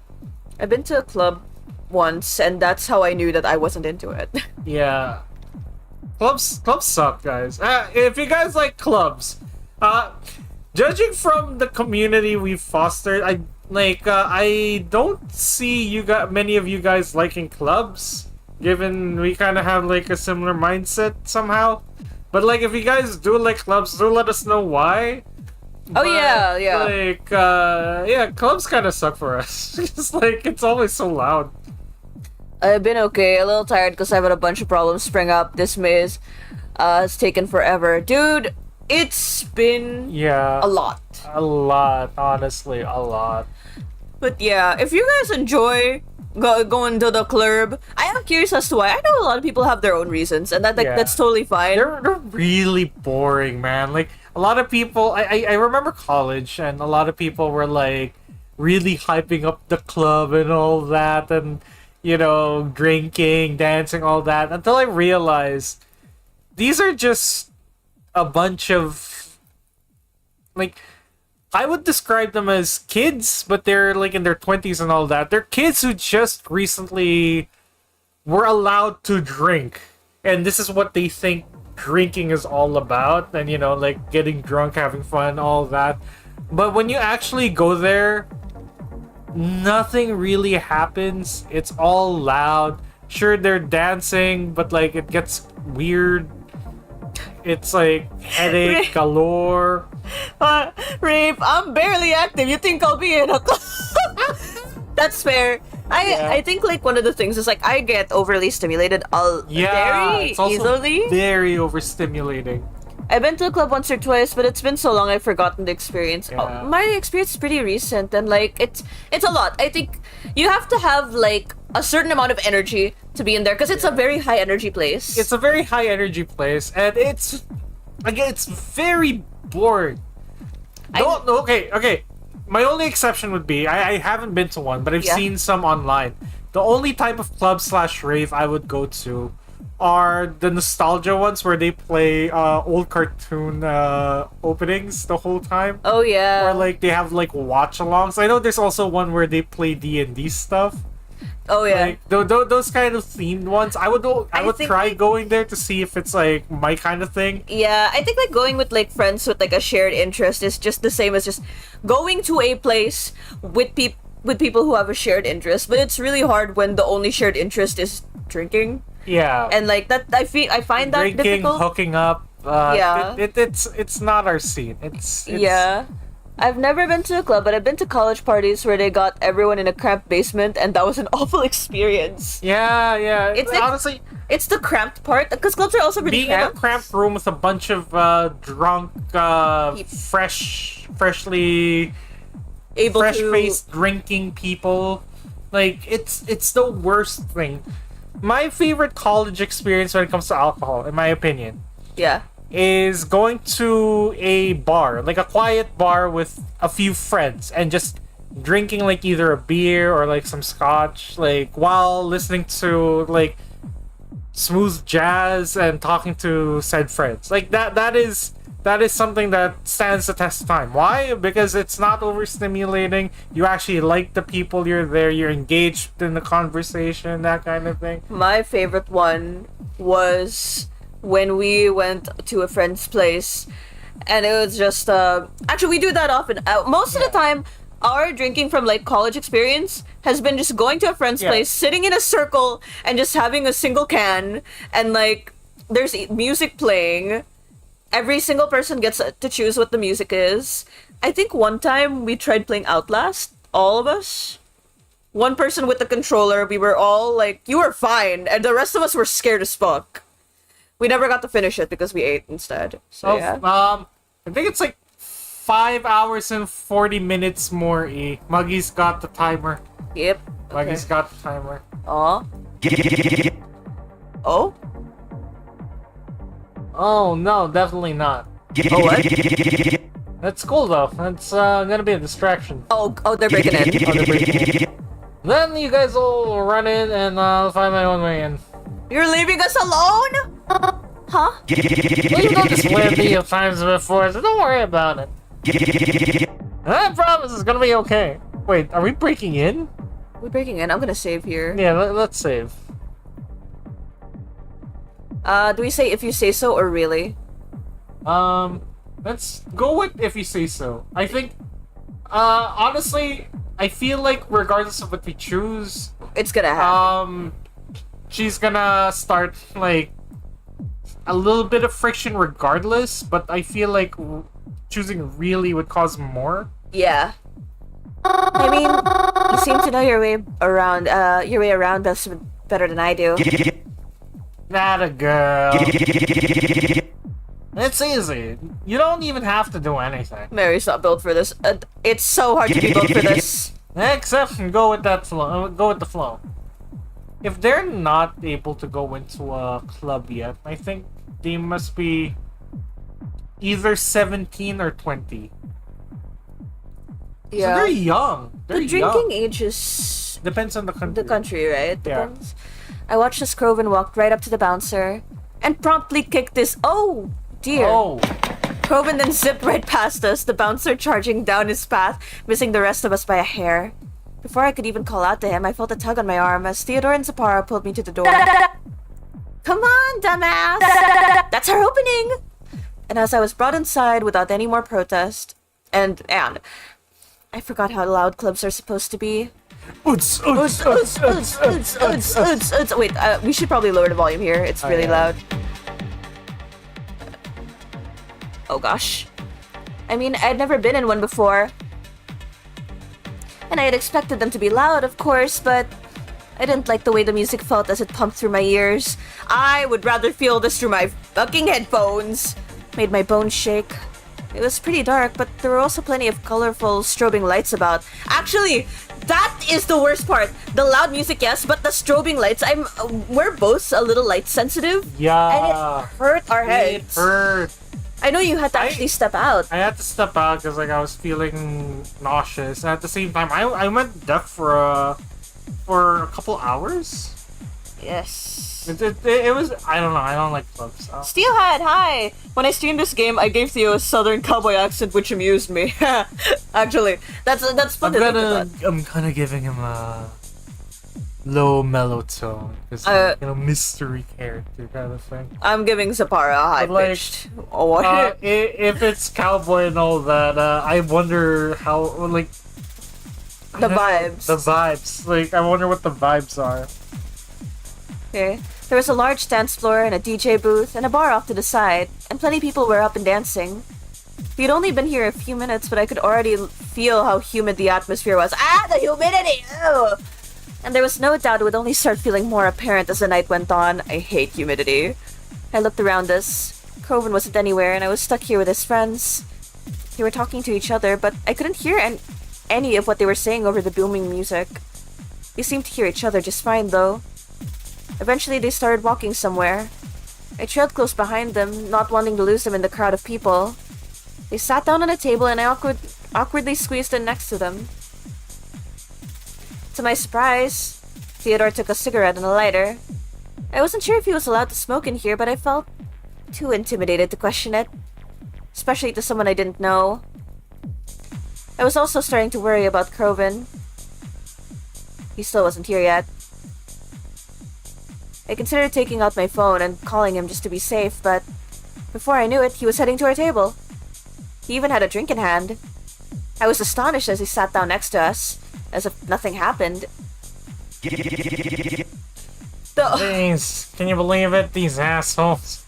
I've been to a club once, and that's how I knew that I wasn't into it. Yeah. Clubs suck, guys. If you guys like clubs, judging from the community we've fostered, I don't see many of you guys liking clubs, given we kind of have like a similar mindset somehow. But like, if you guys do like clubs, do let us know why. Oh, yeah, yeah. Like, yeah, clubs kind of suck for us. It's like, it's always so loud. I've been okay, a little tired because I've had a bunch of problems spring up. This maze has taken forever. Dude, it's been Yeah. a lot. A lot, honestly, a lot. But yeah, if you guys enjoy going to the club, I am curious as to why. I know a lot of people have their own reasons, and Yeah. that's totally fine. They're really boring, man. Like, a lot of people, I remember college, and a lot of people were like really hyping up the club and all that, and you know, drinking, dancing, all that, until I realized these are just a bunch of, like, I would describe them as kids, but they're like in their 20s and all that. They're kids who just recently were allowed to drink, and this is what they think drinking is all about, and you know, like getting drunk, having fun, all that. But when you actually go there, nothing really happens. It's all loud. Sure, they're dancing, but like it gets weird. It's like headache galore. Rape, I'm barely active. You think I'll be in a club? That's fair. I think like one of the things is like I get overly stimulated very it's also easily. very overstimulating. I've been to a club once or twice, but it's been so long I've forgotten the experience. Yeah. My experience is pretty recent, and like it's a lot. I think you have to have like a certain amount of energy to be in there because it's a very high energy place. It's a very high energy place, and it's very boring. Okay. My only exception would be I haven't been to one, but I've Yeah. seen some online. The only type of club/rave I would go to are the nostalgia ones where they play old cartoon openings the whole time. Oh yeah. Or like they have like watch-alongs. I know there's also one where they play D&D stuff. Oh yeah. Like those kind of themed ones. I would think, try like- going there to see if it's like my kind of thing. Yeah, I think like going with like friends with like a shared interest is just the same as just going to a place with people who have a shared interest. But it's really hard when the only shared interest is drinking, Yeah. and like that I find that Drinking, difficult. hooking up. Yeah. It's not our scene. It's Yeah. I've never been to a club, but I've been to college parties where they got everyone in a cramped basement, and that was an awful experience. Yeah. It's like- honestly It's the cramped part, because clubs are also really being in a cramped. cramped room with a bunch of drunk, freshly Able to fresh-faced drinking people. Like it's the worst thing. My favorite college experience when it comes to alcohol, in my opinion, yeah. is going to a bar, like a quiet bar with a few friends, and just drinking like either a beer or like some scotch, like while listening to like smooth jazz and talking to said friends. Like that is something that stands the test of time. Why? Because it's not overstimulating. You actually like the people you're there. You're engaged in the conversation, that kind of thing. My favorite one was when we went to a friend's place, and it was just actually we do that often. Most of the time, our drinking from like college experience has been just going to a friend's place, sitting in a circle, and just having a single can, and like there's music playing. Every single person gets to choose what the music is. I think one time we tried playing Outlast, all of us. One person with the controller, we were all like, you were fine, and the rest of us were scared as fuck. We never got to finish it because we ate instead. So yeah. I think it's like 5 hours and 40 minutes more. Muggy's got the timer. Yep. Muggy's got the timer. Aw. Oh? Oh no, definitely not. Oh, what? That's cool though. That's gonna be a distraction. Oh, they're breaking in. Then you guys will run in and I'll find my own way in. You're leaving us alone? Huh? We've done this plenty of times before, so don't worry about it. I promise it's gonna be okay. Wait, are we breaking in? We're breaking in. I'm gonna save here. Yeah, let's save. Do we say if you say so or really? Let's go with if you say so. I think, honestly, I feel like regardless of what we choose, It's gonna happen. she's gonna start, like, a little bit of friction regardless, but I feel like choosing really would cause more. Yeah. I mean, you seem to know your way around better than I do. Not a girl. It's easy. You don't even have to do anything. Mary's not built for this. It's so hard to be built for this. Except go with that flow. Go with the flow. If they're not able to go into a club yet, I think they must be either 17 or 20. So Yeah. they're young. They're The drinking young. age is Depends on the country. the country, right? Yeah. Depends. I watched as Croven walked right up to the bouncer and promptly kicked this. Oh dear. Oh, Croven then zipped right past us, the bouncer charging down his path, missing the rest of us by a hair. Before I could even call out to him, I felt a tug on my arm as Theodore and Zapara pulled me to the door. Come on, dumbass! That's our opening! And as I was brought inside without any more protest, and I forgot how loud clubs are supposed to be. oots. Wait, we should probably lower the volume here. It's really yeah. loud. Oh gosh. I mean, I'd never been in one before. And I had expected them to be loud, of course, but I didn't like the way the music felt as it pumped through my ears. I would rather feel this through my fucking headphones. Made my bones shake. It was pretty dark, but there were also plenty of colorful strobing lights about. Actually, that is the worst part. The loud music, yes, but the strobing lights, we're both a little light sensitive. Yeah. And it hurt our heads. It hurt. I know you had to actually step out. I had to step out because like I was feeling nauseous. And at the same time, I went deaf for a couple hours. Yes. It was, I don't know. I don't like clubs. Steelhead, hi! When I streamed this game, I gave Theo a southern cowboy accent, which amused me. Actually, that's fun to think about. I'm kind of giving him a low mellow tone because mystery character kind of thing. I'm giving Zapara a high But, pitched. Oh, what? If it's cowboy and all that, I wonder how like The vibes. The vibes. Like I wonder what the vibes are. Okay. There was a large dance floor and a DJ booth and a bar off to the side, and plenty of people were up and dancing. We had only been here a few minutes, but I could already feel how humid the atmosphere was. Ah, the humidity! Ew! And there was no doubt it would only start feeling more apparent as the night went on. I hate humidity. I looked around us. Croven wasn't anywhere, and I was stuck here with his friends. They were talking to each other, but I couldn't hear any of what they were saying over the booming music. They seemed to hear each other just fine, though. Eventually, they started walking somewhere. I trailed close behind them, not wanting to lose them in the crowd of people. They sat down on a table, and I awkwardly squeezed in next to them. To my surprise, Theodore took a cigarette and a lighter. I wasn't sure if he was allowed to smoke in here, but I felt too intimidated to question it, especially to someone I didn't know. I was also starting to worry about Croven. He still wasn't here yet. I considered taking out my phone and calling him just to be safe, but before I knew it, he was heading to our table. He even had a drink in hand. I was astonished as he sat down next to us, as if nothing happened. Jeez, can you believe it? These assholes.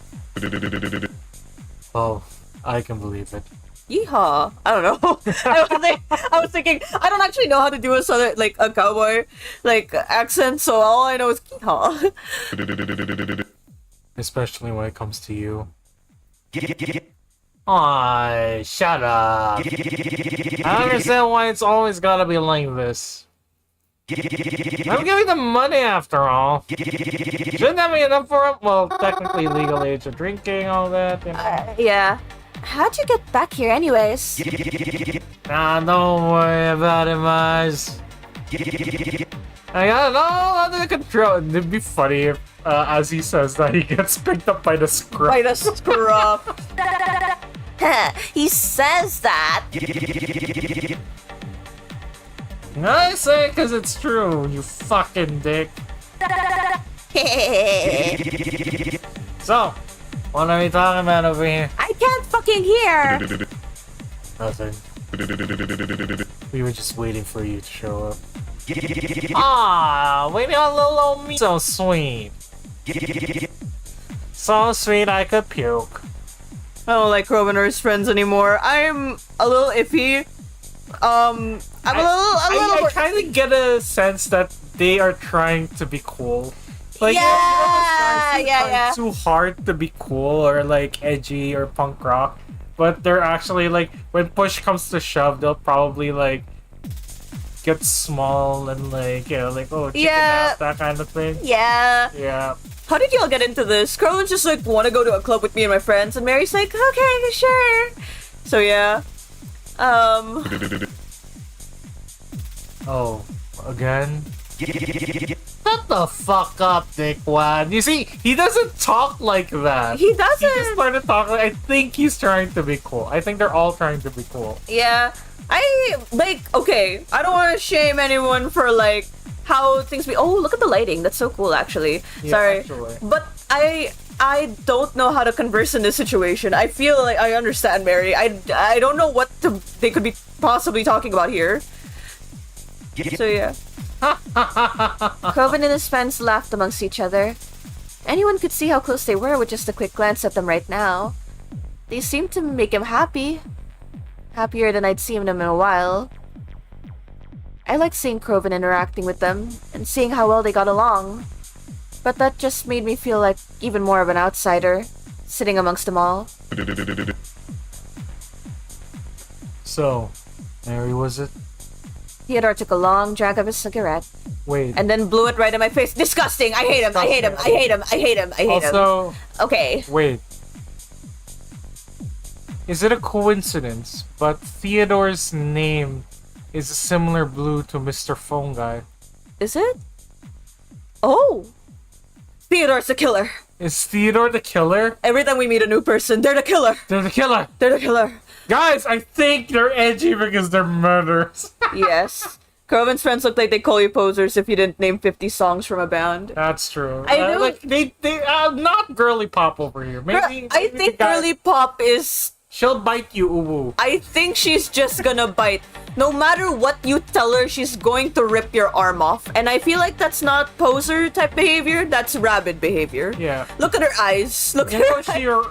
Oh, I can believe it. Yeehaw! I don't know. I was thinking, I don't actually know how to do a southern, like a cowboy, like accent. So all I know is yeehaw. Especially when it comes to you. Aw, shut up. I understand why it's always gotta be like this. I'm giving them money after all. Shouldn't that be enough for them? Well, technically legal age of drinking, all that. You know. Yeah. How'd you get back here anyways? Nah, don't worry about it, Maz. I got it all under control. It'd be funny if, as he says that, he gets picked up by the scruff. By the scruff. He says that. I say because it's true, you fucking dick. So, what are we talking about over here? I can't fucking hear. Nothing. We were just waiting for you to show up. Ah, waiting on little old me. So sweet. So sweet I could puke. I don't like Robin or his friends anymore. I'm a little iffy. I kind of get a sense that they are trying to be cool. Like, yeah. too hard to be cool or like edgy or punk rock, but they're actually like, when push comes to shove, they'll probably like get small and like, you know, like, oh, chicken out, that kind of thing. Yeah. How did y'all get into this? Carlin's just like, want to go to a club with me and my friends, and Mary's like, okay, sure. So yeah. Oh, again? Shut the fuck up, dickwad. You see, he doesn't talk like that. He doesn't. He just started talking. I think he's trying to be cool. I think they're all trying to be cool. Yeah. Okay, I don't want to shame anyone for, like, how things be. Oh, look at the lighting. That's so cool, actually. Yeah, Sorry. actually. But I don't know how to converse in this situation. I feel like I understand Mary. I don't know what they could be possibly talking about here. So, yeah. Coven and his friends laughed amongst each other. Anyone could see how close they were with just a quick glance at them right now. They seemed to make him happy. Happier than I'd seen him in a while. I liked seeing Coven interacting with them and seeing how well they got along. But that just made me feel like even more of an outsider, sitting amongst them all. So, Mary, was it? Theodore took a long drag of his cigarette. Wait. And then blew it right in my face. Disgusting! I hate him! I hate him! I hate him! I hate him! I hate him! Also, okay. Wait. Is it a coincidence, but Theodore's name is a similar blue to Mr. Phone Guy? Is it? Oh! Theodore's the killer! Is Theodore the killer? Every time we meet a new person, they're the killer! They're the killer! They're the killer! Guys, I think they're edgy because they're murderers. Yes. Coven's friends look like they call you posers if you didn't name 50 songs from a band. That's true. I know. Like, they not girly pop over here. Maybe I think girly pop is... She'll bite you, uwu. I think she's just gonna bite. No matter what you tell her, she's going to rip your arm off. And I feel like that's not poser type behavior, that's rabid behavior. Yeah. Look at her eyes. Look at her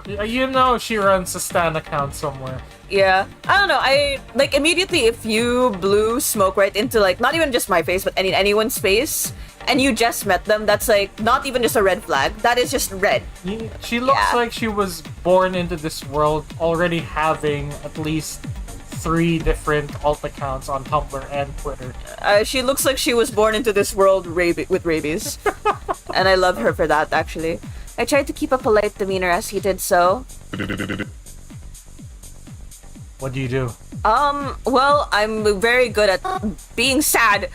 eyes. You know she runs a Stan account somewhere. Yeah. I don't know. I, like, immediately if you blew smoke right into, like, not even just my face, but anyone's face, and you just met them, that's, like, not even just a red flag. That is just red. She looks like she was born into this world already having at least 3 different alt accounts on Tumblr and Twitter. She looks like she was born into this world with rabies. And I love her for that, actually. I tried to keep a polite demeanor as he did so. What do you do? Well, I'm very good at being sad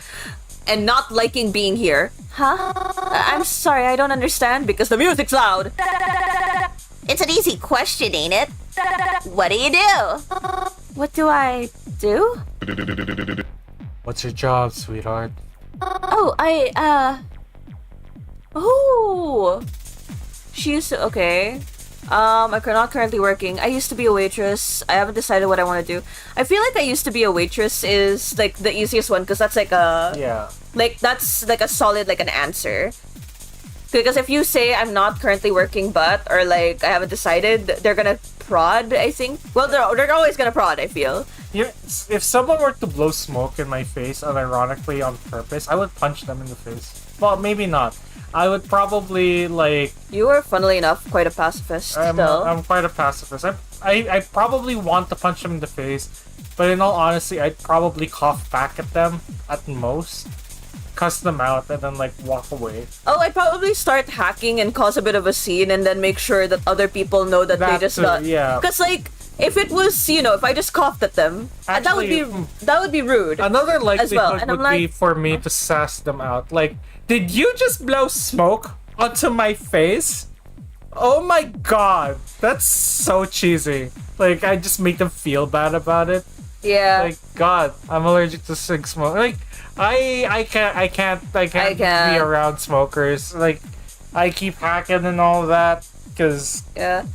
and not liking being here. Huh? I'm sorry, I don't understand because the music's loud. It's an easy question, ain't it? What do you do? What do I do? What's your job, sweetheart? Oh, Oh! She used to... Okay. I'm not currently working. I used to be a waitress. I haven't decided what I want to do. I feel like I used to be a waitress is, like, the easiest one because that's, like, a... Yeah. Like, that's, like, a solid, like, an answer. Because if you say I'm not currently working but, or, like, I haven't decided, they're gonna prod, I think. Well, they're always gonna prod, I feel. Yeah, if someone were to blow smoke in my face, unironically on purpose, I would punch them in the face. Well, maybe not. I would probably, like... You are, funnily enough, quite a pacifist, still. I'm quite a pacifist. I probably want to punch them in the face, but in all honesty, I'd probably cough back at them, at most. Cuss them out, and then, like, walk away. Oh, I'd probably start hacking and cause a bit of a scene, and then make sure that other people know that they just... Yeah. Because, like, If it was, if I just coughed at them, Actually, that would be rude. Another likelihood And I'm would be like- for me to sass them out. Like, did you just blow smoke onto my face? Oh my god, that's so cheesy. Like, I just make them feel bad about it. Yeah. Like, God, I'm allergic to cig smoke. Like, I can't be around smokers. Like, I keep hacking and all that because Yeah.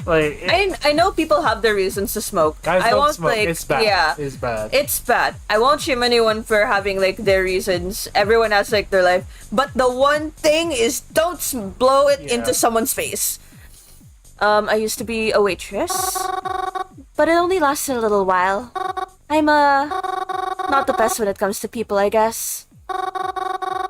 like I know people have their reasons to smoke. guys I don't won't smoke. like It's bad. yeah. It's bad. It's bad. I won't shame anyone for having like their reasons. Everyone has like their life. But the one thing is don't blow it Yeah. into someone's face. I used to be a waitress, but it only lasted a little while. I'm not the best when it comes to people, I guess.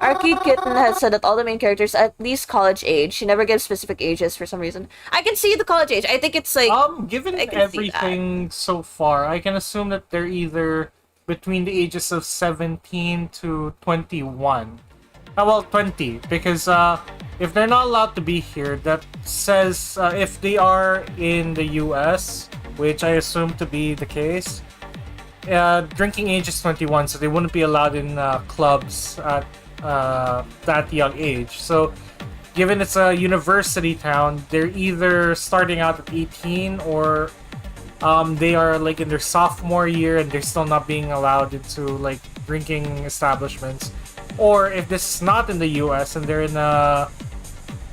Arcade Kitten has said that all the main characters at least college age. She never gives specific ages for some reason. I can see the college age. I think it's like Given I can see that. everything so far, I can assume that they're either between the ages of 17 to 21. Well, 20, because if they're not allowed to be here, that says if they are in the US, which I assume to be the case, drinking age is 21, so they wouldn't be allowed in clubs at that young age. So, given it's a university town, they're either starting out at 18 or they are like in their sophomore year and they're still not being allowed into like drinking establishments. Or if this is not in the US and they're in a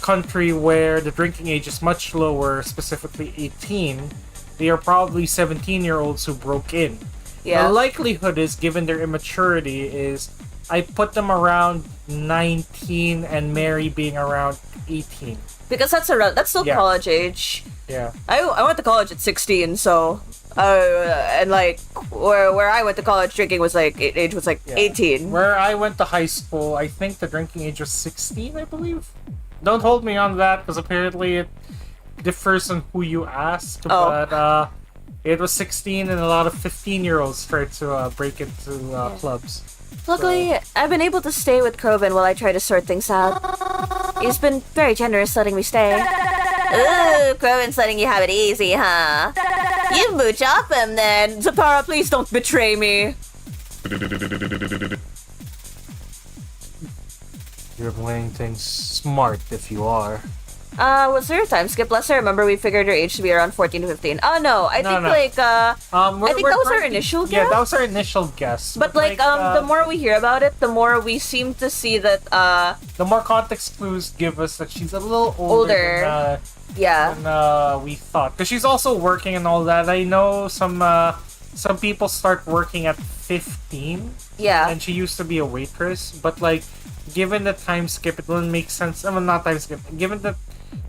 country where the drinking age is much lower, specifically 18, they are probably 17-year-olds who broke in. yeah. The likelihood is, given their immaturity, is I put them around 19 and Mary being around 18. Because that's still Yeah. college age. Yeah. I went to college at 16, so and like where I went to college, drinking was like age was like Yeah. 18. Where I went to high school, I think the drinking age was 16, I believe. Don't hold me on that, because apparently it differs on who you ask. Oh. But it was 16, and a lot of 15-year-olds tried to break into clubs. Luckily, I've been able to stay with Coven while I try to sort things out. He's been very generous letting me stay. Ooh, Coven's letting you have it easy, huh? You mooch off him then. Zapara, please don't betray me. You're playing things smart if you are. Was there a time skip? Last I remember, we figured her age to be around 14 to 15. Oh no, I think No. like I think that was our initial Yeah, guess. that was our initial guess. But like the more we hear about it, the more we seem to see that the more context clues give us that she's a little older yeah. than we thought. Because she's also working and all that. I know some people start working at 15, Yeah. and she used to be a waitress. But like, given the time skip, it wouldn't make sense. I mean, not time skip. Given the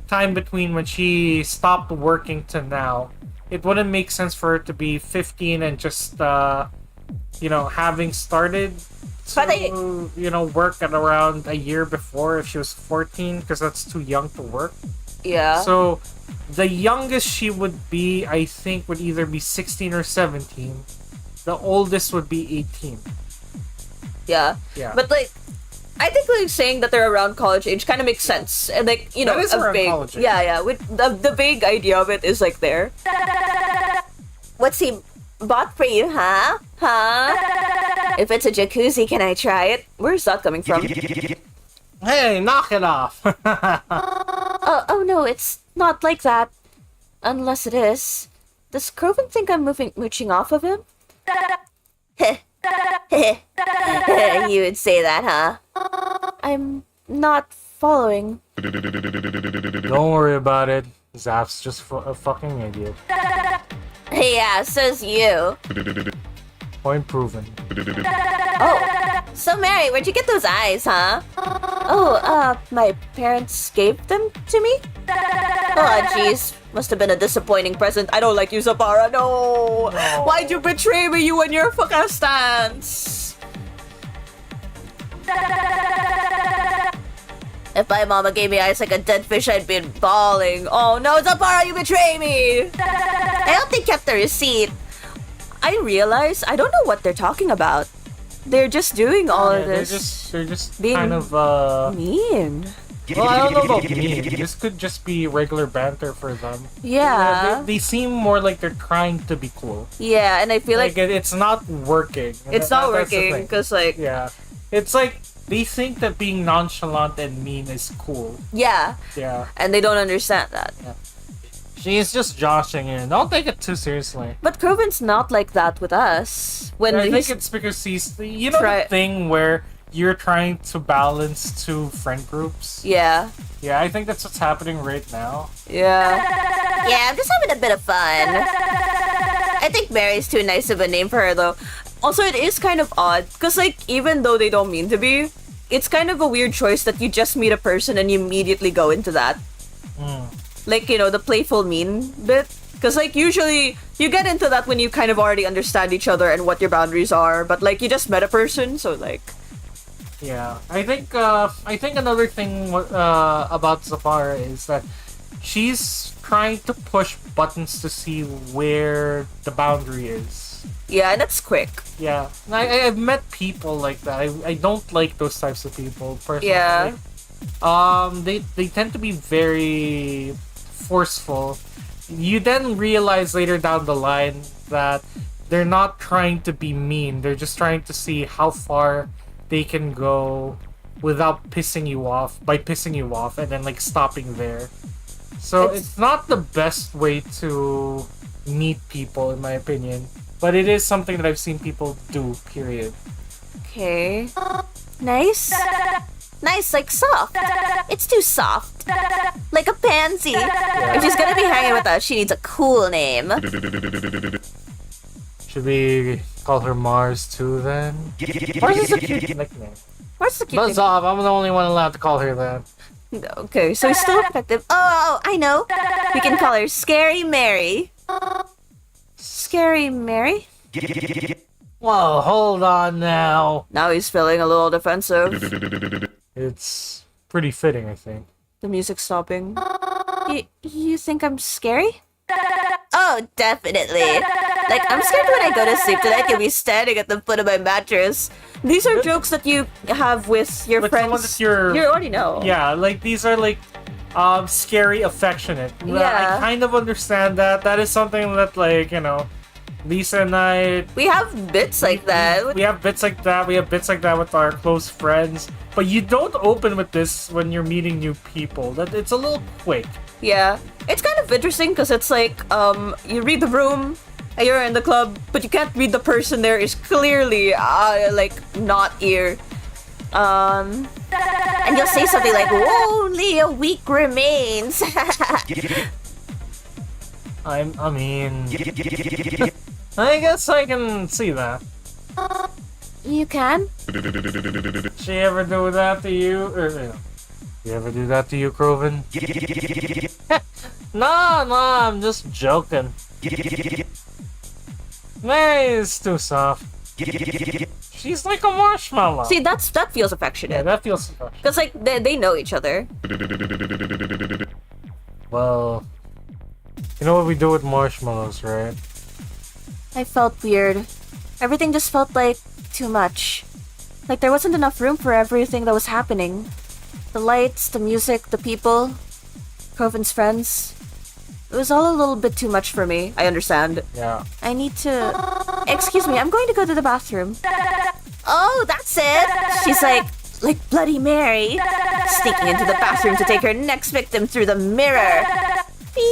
time between when she stopped working to now, it wouldn't make sense for her to be 15 and just having started But to work at around a year before if she was 14, because that's too young to work. Yeah. So the youngest she would be, I think, would either be 16 or 17. The oldest would be 18. Yeah. Yeah. But like, I think like saying that they're around college age kind of makes sense, and like That is a around vague, college age. yeah. With the vague idea of it is like there. What's he bought for you, huh? Huh? If it's a jacuzzi, can I try it? Where's that coming from? Hey, knock it off! Oh no, it's not like that. Unless it is. Does Croven think I'm mooching off of him? You would say that, huh? I'm not following. Don't worry about it. Zap's just a fucking idiot. Yeah, says you. Point proven. Oh, so Mary, where'd you get those eyes, huh? Oh, my parents gave them to me? Oh, jeez. Must have been a disappointing present. I don't like you, Zapara. No! Why'd you betray me, you and your fucking stance? If my mama gave me eyes like a dead fish, I'd be bawling. Oh no, Zapara, you betray me! I hope they kept the receipt. I realize I don't know what they're talking about. They're just doing all of this. They're just being kind of mean. Well, I don't know about me. This could just be regular banter for them. Yeah. They seem more like they're trying to be cool. Yeah, and I feel like it's not working. it's not That's the working thing. because like Yeah. It's like they think that being nonchalant and mean is cool. yeah, Yeah. and they don't understand that. She's just joshing in. Don't take it too seriously. But Kroven's not like that with us. When I think he's it's because he's the Try- thing where you're trying to balance two friend groups. yeah. Yeah, I think that's what's happening right now. Yeah. Yeah, I'm just having a bit of fun. I think Mary's too nice of a name for her, though. Also, it is kind of odd, because, like, even though they don't mean to be, it's kind of a weird choice that you just meet a person and you immediately go into that. Like, you know, the playful mean bit. Because, like, usually you get into that when you kind of already understand each other and what your boundaries are, but, like, you just met a person, so, like... Yeah, I think another thing about Zafara is that she's trying to push buttons to see where the boundary is. Yeah, and that's quick. Yeah, I've met people like that. I don't like those types of people personally. Yeah. They tend to be very forceful. You then realize later down the line that they're not trying to be mean. They're just trying to see how far they can go without pissing you off, and then like stopping there. So it's not the best way to meet people, in my opinion. But it is something that I've seen people do, period. Okay. Nice. Nice, like soft. It's too soft. Like a pansy. If she's gonna be hanging with us, she needs a cool name. Should we call her Mars too then? Mars is a cute nickname. Where's the cute Buzz off, I'm the only one allowed to call her that. name? Okay, so he's still effective. Oh, I know. We can call her Scary Mary. Scary Mary? Whoa, hold on now. Now he's feeling a little defensive. It's pretty fitting, I think. The music's stopping. You think I'm scary? Oh, definitely. Like, I'm scared when I go to sleep tonight you'll be standing at the foot of my mattress. These are jokes that you have with your With friends. someone that you're- You already know. Yeah, like these are like scary affectionate. Yeah. I kind of understand that. That is something that, like, you know, Lisa and I, We have bits like that. we have bits like that. We have bits like that with our close friends. But you don't open with this when you're meeting new people. That it's a little quick. Yeah. It's kind of interesting because it's like, you read the room, and you're in the club, but you can't read the person there is clearly, like, not here. And you'll say something like, only a week remains. I mean, I guess I can see that. You can? She ever do that to you? Or, you ever do that to you, Kroven? No, I'm just joking. Mary's too soft. She's like a marshmallow. See, that feels Yeah, affectionate. that feels special. Because, like, they know each other. Well, you know what we do with marshmallows, right? I felt weird. Everything just felt like too much. Like there wasn't enough room for everything that was happening. The lights, the music, the people, Kroven's friends. It was all a little bit too much for me. I understand. Yeah. I need to... Excuse me, I'm going to go to the bathroom. Oh, that's it! She's like Bloody Mary, sneaking into the bathroom to take her next victim through the mirror.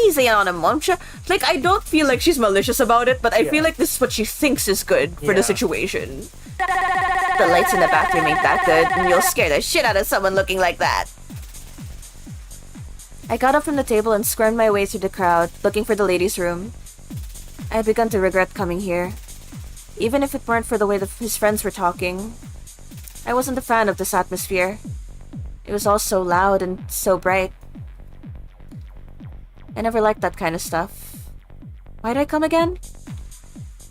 Easy on him, won't you? Like, I don't feel like she's malicious about it, but I feel like this is what she thinks is good for the situation. The lights in the bathroom ain't that good, and you'll scare the shit out of someone looking like that. I got up from the table and squirmed my way through the crowd, looking for the ladies' room. I had begun to regret coming here. Even if it weren't for the way his friends were talking, I wasn't a fan of this atmosphere. It was all so loud and so bright. I never liked that kind of stuff. Why'd I come again?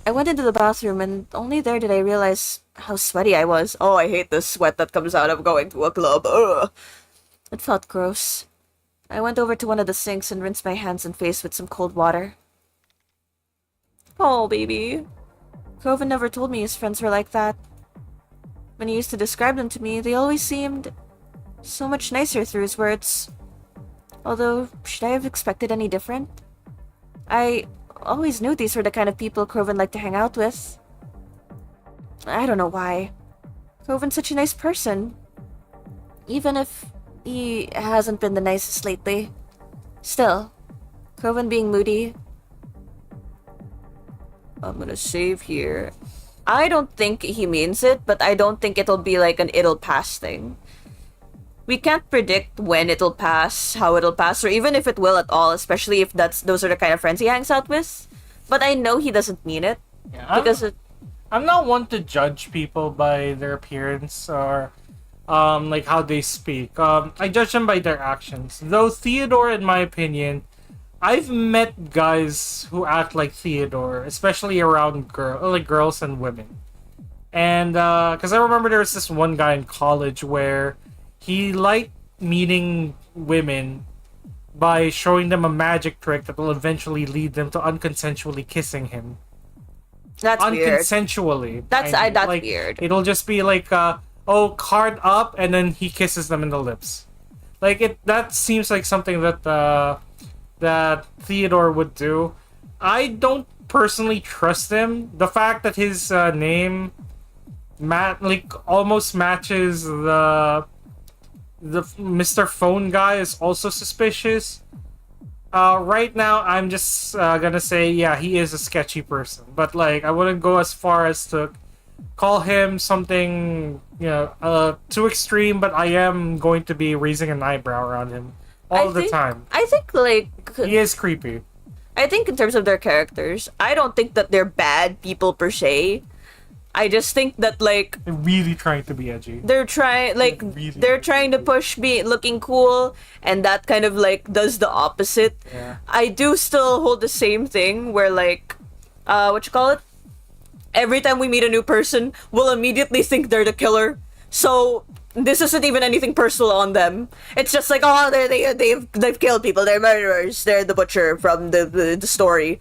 I went into the bathroom and only there did I realize how sweaty I was. Oh, I hate the sweat that comes out of going to a club. Ugh. It felt gross. I went over to one of the sinks and rinsed my hands and face with some cold water. Oh, baby. Kroven never told me his friends were like that. When he used to describe them to me, they always seemed so much nicer through his words. Although, should I have expected any different? I always knew these were the kind of people Krovan liked to hang out with. I don't know why. Krovan's such a nice person. Even if he hasn't been the nicest lately. Still, Krovan being moody. I'm gonna save here. I don't think he means it, but I don't think it'll be like an it'll pass thing. We can't predict when it'll pass, how it'll pass, or even if it will at all, especially if those are the kind of friends he hangs out with. But I know he doesn't mean it. Yeah, Because I'm not one to judge people by their appearance or like how they speak. I judge them by their actions. Though Theodore, in my opinion, I've met guys who act like Theodore, especially around girls and women. And because I remember there was this one guy in college where he liked meeting women by showing them a magic trick that will eventually lead them to unconsensually kissing him. that's weird. Unconsensually. That's like, weird. It'll just be like, card up, and then he kisses them in the lips. Like that seems like something that that Theodore would do. I don't personally trust him. The fact that his name, almost matches the Mr. Phone guy is also suspicious. Right now, I'm just gonna say, yeah, he is a sketchy person. But, like, I wouldn't go as far as to call him something, too extreme, but I am going to be raising an eyebrow around him all the time. I think, like... He is creepy. I think in terms of their characters, I don't think that they're bad people per se. I just think that, like... They're really trying to be edgy. They're trying, like, they're trying to push looking cool, and that kind of, like, does the opposite. Yeah. I do still hold the same thing, where, like, every time we meet a new person, we'll immediately think they're the killer. So, this isn't even anything personal on them. It's just like, oh, they've killed people, they're murderers, they're the butcher from the story.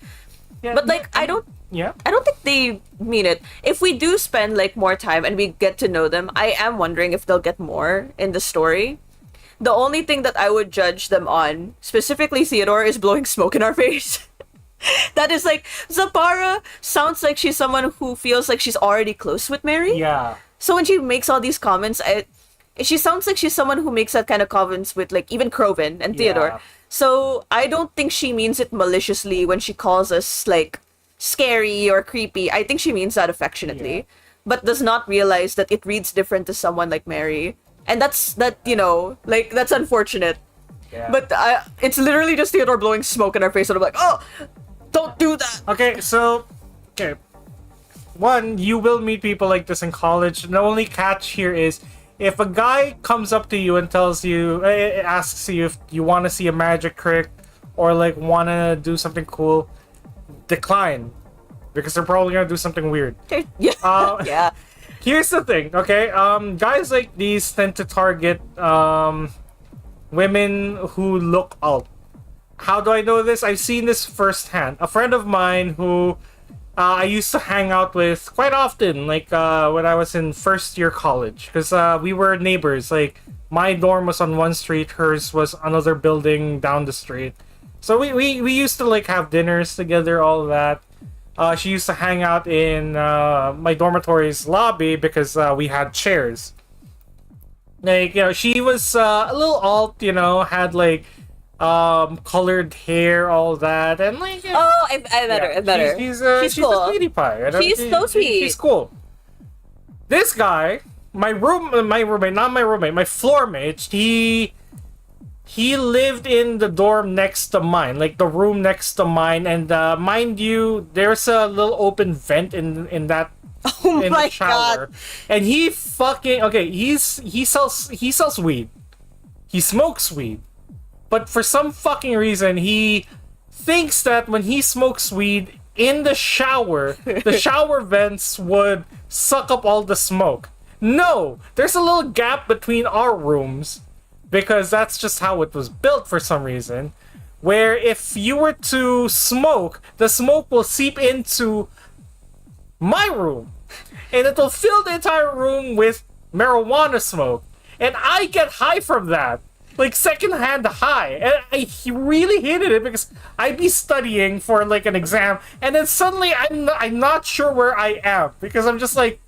Yeah, But, like, I don't think they mean it. If we do spend, like, more time and we get to know them, I am wondering if they'll get more in the story. The only thing that I would judge them on, specifically Theodore, is blowing smoke in our face. That is like, Zapara sounds like she's someone who feels like she's already close with Mary. Yeah. So when she makes all these comments, she sounds like she's someone who makes that kind of comments with, like, even Krovan and Theodore. Yeah. So I don't think she means it maliciously when she calls us, like, scary or creepy. I think she means that affectionately, but does not realize that it reads different to someone like Mary. And that's unfortunate. Yeah. But it's literally just Theodore blowing smoke in our face, and I'm like, oh, don't do that. Okay. One, you will meet people like this in college. The only catch here is if a guy comes up to you and asks you if you want to see a magic trick or like want to do something cool, decline, because they're probably gonna do something weird. Yeah. Yeah. Here's the thing, okay? Guys like these tend to target women who look alt. How do I know this? I've seen this firsthand. A friend of mine who I used to hang out with quite often, like when I was in first year college, because we were neighbors. Like my dorm was on one street, hers was another building down the street. So we used to like have dinners together, all of that. She used to hang out in my dormitory's lobby because we had chairs. Like, she was a little alt, had like colored hair, all that, and like. Oh, I met her. She's cool. a sweetie pie. She's so sweet. She's cool. This guy, my floor mate, he lived in the dorm next to mine, like the room next to mine, and mind you, there's a little open vent in that Oh in my the shower. God. And he sells weed. He smokes weed. But for some fucking reason he thinks that when he smokes weed in the shower vents would suck up all the smoke. No, there's a little gap between our rooms, because that's just how it was built for some reason, where if you were to smoke, the smoke will seep into my room, and it will fill the entire room with marijuana smoke. and I get high from that, like secondhand high, and I really hated it because I'd be studying for like an exam, and then suddenly I'm not sure where I am because I'm just like,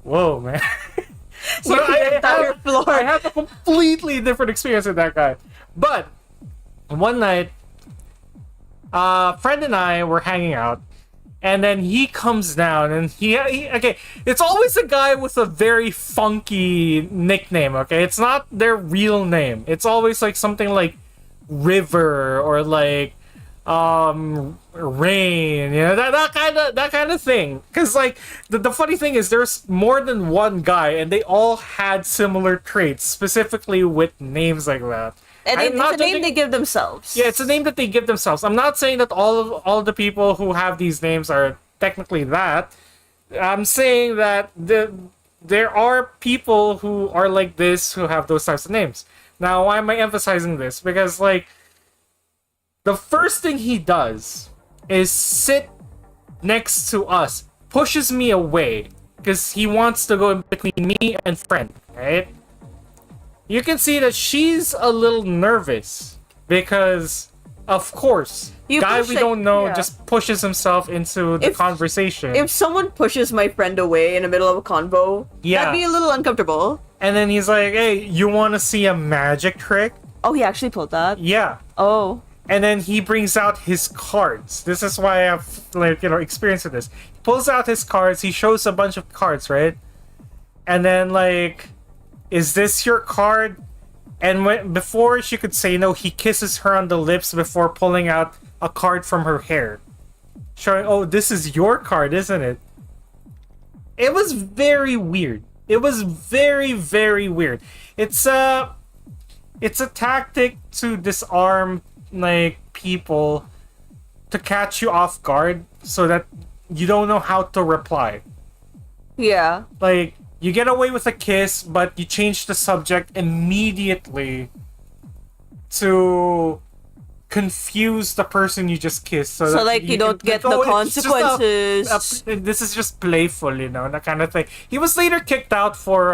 whoa, man. So I have a completely different experience with that guy. But one night, a friend and I were hanging out, and then he comes down, and he okay, it's always a guy with a very funky nickname, okay? It's not their real name. It's always like something like River or like Rain, you know, that kind of thing. Because like the funny thing is there's more than one guy, and they all had similar traits, specifically with names like that. And it's a name they give themselves. Yeah, it's a name that they give themselves. I'm not saying that all of the people who have these names are technically that. I'm saying that there are people who are like this who have those types of names. Now, why am I emphasizing this? Because like the first thing he does is sit next to us, pushes me away because he wants to go in between me and friend, right? You can see that she's a little nervous because, of course, guy we don't know just pushes himself into the conversation. If someone pushes my friend away in the middle of a convo, that'd be a little uncomfortable. And then he's like, hey, you want to see a magic trick? Oh, he actually pulled that? Yeah. Oh. And then he brings out his cards. This is why I have, like, you know, experience with this. He pulls out his cards. He shows a bunch of cards, right? And then, like, is this your card? And before she could say no, he kisses her on the lips before pulling out a card from her hair, showing, oh, this is your card, isn't it? It was very weird. It was very, very weird. It's a tactic to disarm like people, to catch you off guard so that you don't know how to reply. Yeah. Like, you get away with a kiss, but you change the subject immediately to confuse the person you just kissed. So like you don't get the consequences. This is just playful, you know, that kind of thing. He was later kicked out for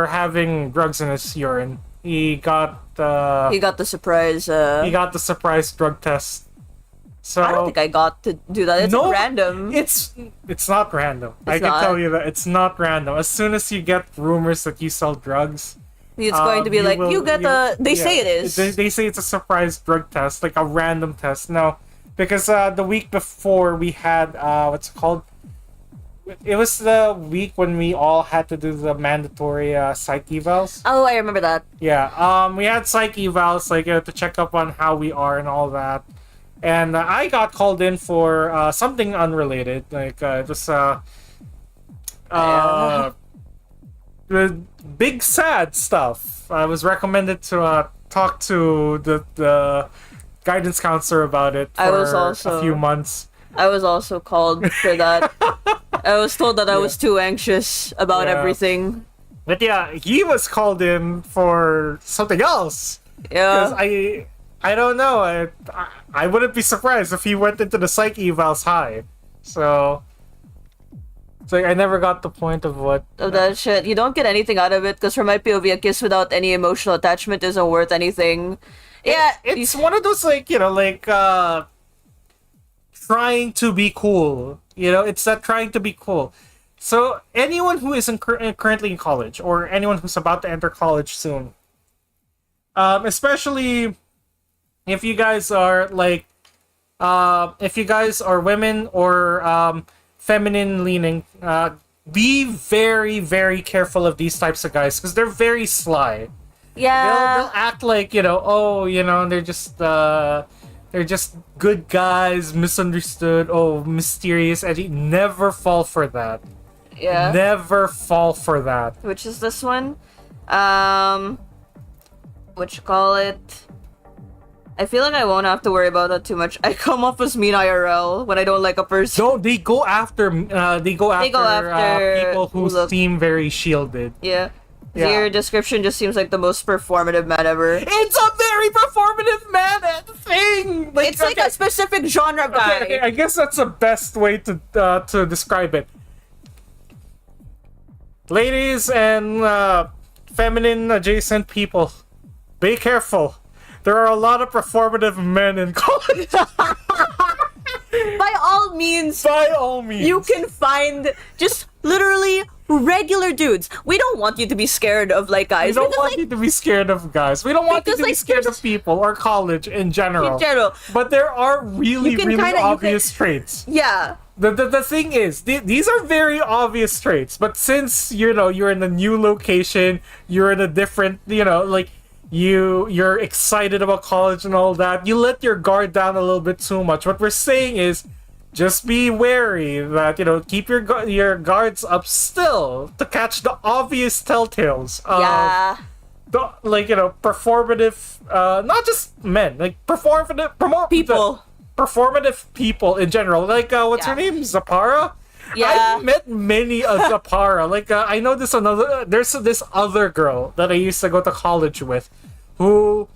having drugs in his urine. He got the surprise. He got the surprise drug test. So I don't think I got to do that. It's random. It's not random. I can tell you that it's not random. As soon as you get rumors that you sell drugs, it's going to be like, they say it is. They say it's a surprise drug test, like a random test. No, because the week before we had what's it called? It was the week when we all had to do the mandatory psych evals. Oh, I remember that. Yeah. We had psych evals, like to check up on how we are and all that. And I got called in for something unrelated. Like, it was the big sad stuff. I was recommended to talk to the guidance counselor about it for a few months. I was also called for that. I was told that I was too anxious about everything. But yeah, he was called in for something else. Yeah. Because I don't know. I wouldn't be surprised if he went into the psych evals high. So it's like I never got the point of that shit. You don't get anything out of it because from my POV, a kiss without any emotional attachment isn't worth anything. It's one of those like, you know, like trying to be cool. You know, it's that trying to be cool. So anyone who is currently in college or anyone who's about to enter college soon, especially if you guys are like, if you guys are women or feminine leaning, be very, very careful of these types of guys because they're very sly. Yeah. They'll act like, you know, oh, you know, they're just good guys, misunderstood, oh, mysterious, edgy. Never fall for that. Yeah. Never fall for that. Which is this one? What you call it? I feel like I won't have to worry about that too much. I come off as mean IRL when I don't like a person. No, they go after people who seem very shielded. Yeah. Your description just seems like the most performative man ever. It's a very performative man thing. Like, it's like a specific genre guy. Okay, I guess that's the best way to describe it. Ladies and feminine adjacent people, be careful. There are a lot of performative men in college. By all means, By all means. you can find just literally regular dudes. We don't want you to be scared of like We guys. don't because, want like, you to be scared of guys. We don't want you Because, to be like, scared of there's- people or college in general. in general. But there are really, You can really kinda- you obvious traits. Yeah. The thing is, these are very obvious traits, but since, you're in a new location, you're in a different, like, you're excited about college and all that, you let your guard down a little bit too much. What we're saying is, just be wary that, keep your guards up still to catch the obvious telltales of, Yeah. performative, not just men, like, People. performative people in general. Like, what's her Yeah. name? Zapara? Yeah. I've met many a Zapara. Like, I know there's this other girl that I used to go to college with who,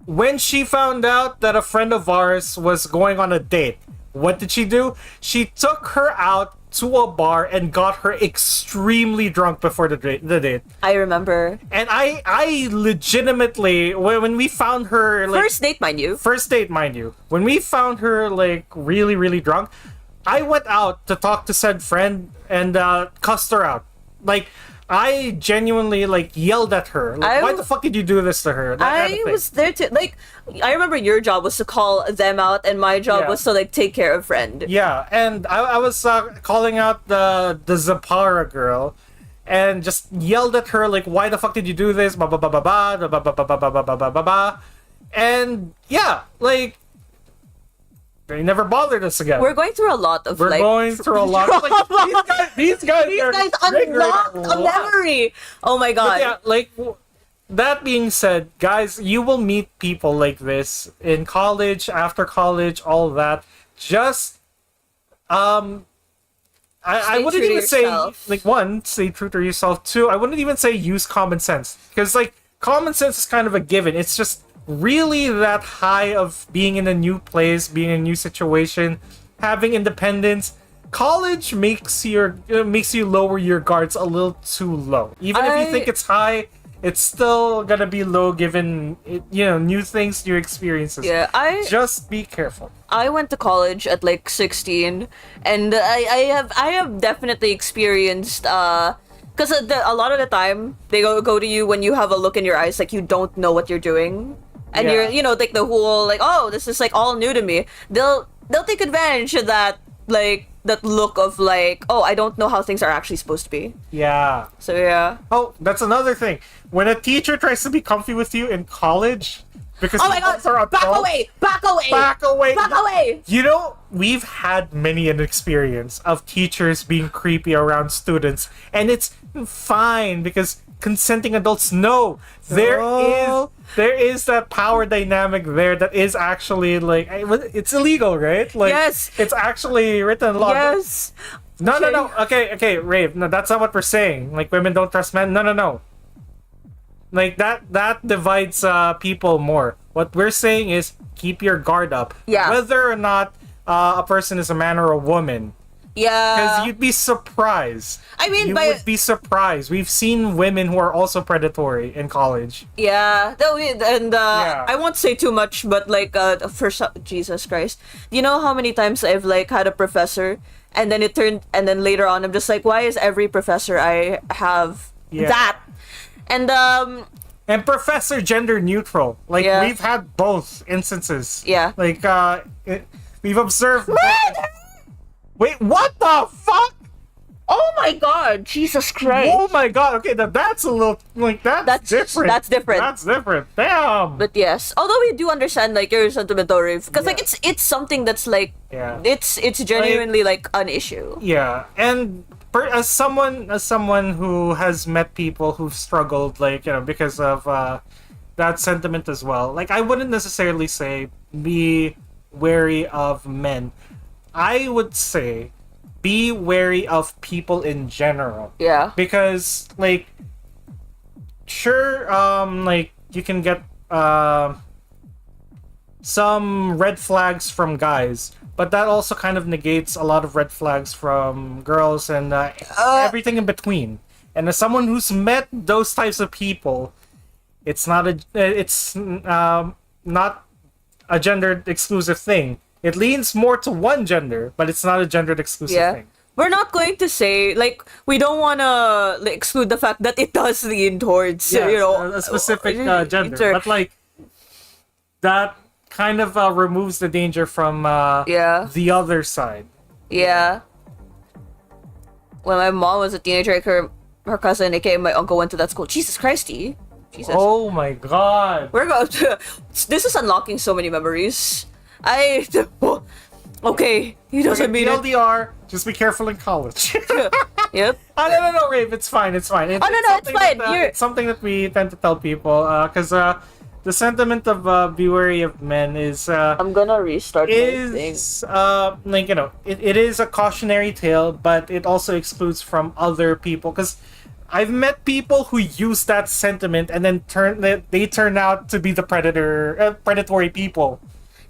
when she found out that a friend of ours was going on a date, what did she do? She took her out to a bar and got her extremely drunk before the date. I remember. And I legitimately, when we found her, like, First date, mind you. when we found her, like, really, really drunk, I went out to talk to said friend and cussed her out. Like, I genuinely, like, yelled at her. Like, why the fuck did you do this to her? That kind of I thing. was there to like. I remember your job was to call them out, and my job Yeah. was to like take care of friend. Yeah, and I was calling out the Zapara girl, and just yelled at her, like, why the fuck did you do this? Ba ba ba ba ba ba ba ba ba ba ba ba ba ba ba. And yeah, like, they never bothered us again. We're going through a lot of We're like. going through a lot. Like, these guys are triggering unlocked a lot. memory. Oh my god. Yeah, like, that being said, guys, you will meet people like this in college, after college, all that. Just, I Stay wouldn't true to even say, yourself. like, one, stay true to yourself. Two, I wouldn't even say use common sense. Because, like, common sense is kind of a given. It's just really that high of being in a new place, being in a new situation, having independence. College makes you lower your guards a little too low. Even if you think it's high, it's still gonna be low given new things, new experiences. Yeah, Just be careful. I went to college at like 16, and I have definitely experienced because a lot of the time they go to you when you have a look in your eyes like you don't know what you're doing, and Yeah. you're like the whole like, oh, this is like all new to me. They'll take advantage of that, like that look of like, oh, I don't know how things are actually supposed to be. Yeah. So yeah. Oh, that's another thing. When a teacher tries to be comfy with you in college, because Oh my god! are Back adults, away! Back away! Back away! Back away! We've had many an experience of teachers being creepy around students, and it's fine because consenting adults know there is that power dynamic there that is actually like it's illegal, right? Like, Yes. it's actually written law. Yes. No, no. Okay, Rave. No, that's not what we're saying. Like, women don't trust men. No. Like, that divides people more. What we're saying is keep your guard up. Yeah. Whether or not a person is a man or a woman. Yeah. Because you'd be surprised. I mean, you by- would be surprised. We've seen women who are also predatory in college. Yeah, and Yeah. I won't say too much, but like Jesus Christ, you know how many times I've like had a professor, and then later on I'm just like, why is every professor I have Yeah. that? And And professor gender neutral. Like, Yeah. we've had both instances. Yeah. Like, we've observed. Wait, what the fuck? oh my god, Jesus Christ! Oh my god, okay, that's a little, like, that's different. That's different. That's different. Damn! But yes, although we do understand like your sentimental rave, because like Yeah. it's something that's like Yeah. it's genuinely like an issue. Yeah, and as someone who has met people who've struggled, like, because of that sentiment as well, like, I wouldn't necessarily say be wary of men. I would say be wary of people in general. Yeah. Because, like, sure, like, you can get some red flags from guys, but that also kind of negates a lot of red flags from girls and everything in between. And as someone who's met those types of people, it's not not a gendered exclusive thing. It leans more to one gender, but it's not a gendered exclusive thing. We're not going to say, like, we don't want to exclude the fact that it does lean towards, Yes, you know, a specific gender. But, like, that kind of removes the danger from the other side. Yeah. When my mom was a teenager, like her cousin, aka my uncle, went to that school. Jesus Christy. Jesus. Oh my god. We're going to... This is unlocking so many memories. Okay, he doesn't mean it. LDR, just be careful in college. Yep. Oh, no, Rafe, it's fine. It's fine. No, it's fine. It's something that we tend to tell people, because the sentiment of be wary of men is I'm gonna restart my thing. like, you know, it is a cautionary tale, but it also excludes from other people, because I've met people who use that sentiment and then they turn out to be the predatory people.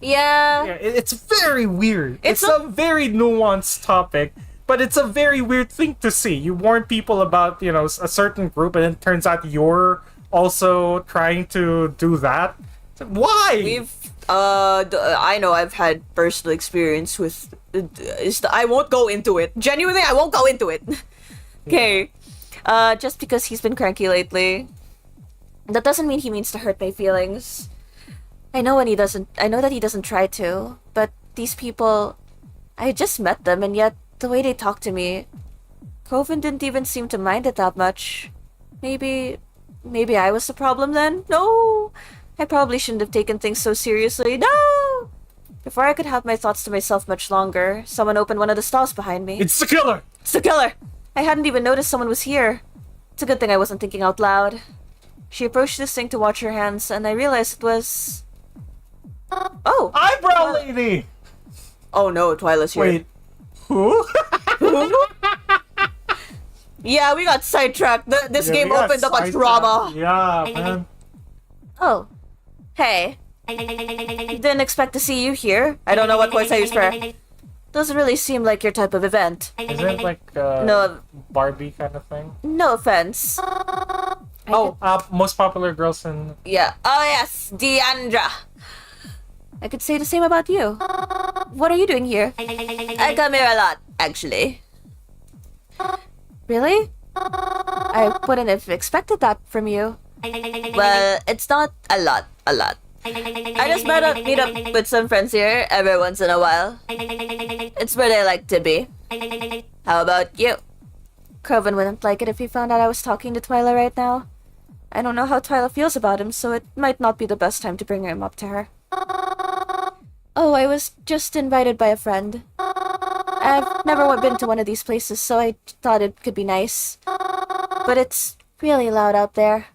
Yeah. It's very weird. It's a very nuanced topic, but it's a very weird thing to see. You warn people about, you know, a certain group, and it turns out you're also trying to do that. Why? I know I've had personal experience with. I won't go into it. Genuinely, I won't go into it. Okay. Just because he's been cranky lately, that doesn't mean he means to hurt my feelings. I know that he doesn't try to, but these people, I just met them, and yet the way they talk to me, Koffeine didn't even seem to mind it that much. Maybe I was the problem then? No! I probably shouldn't have taken things so seriously. No! Before I could have my thoughts to myself much longer, someone opened one of the stalls behind me. It's the killer! It's the killer! I hadn't even noticed someone was here. It's a good thing I wasn't thinking out loud. She approached this thing to watch her hands, and I realized it was... Oh! Eyebrow lady! Oh no, Twyla's here. Wait, who? Yeah, we got sidetracked. This game opened up a drama. Yeah, man. Oh. Hey. Didn't expect to see you here. I don't know what voice I used for her. Doesn't really seem like your type of event. Is it like No. Barbie kind of thing? No offense. Most popular girls in... Yeah. Oh yes, Deandra. I could say the same about you. What are you doing here? I come here a lot, actually. Really? I wouldn't have expected that from you. Well, it's not a lot. I just meet up with some friends here every once in a while. It's where they like to be. How about you? Koffeine wouldn't like it if he found out I was talking to Twyla right now. I don't know how Twyla feels about him, so it might not be the best time to bring him up to her. Oh, I was just invited by a friend. I've never been to one of these places, so I thought it could be nice. But it's really loud out there.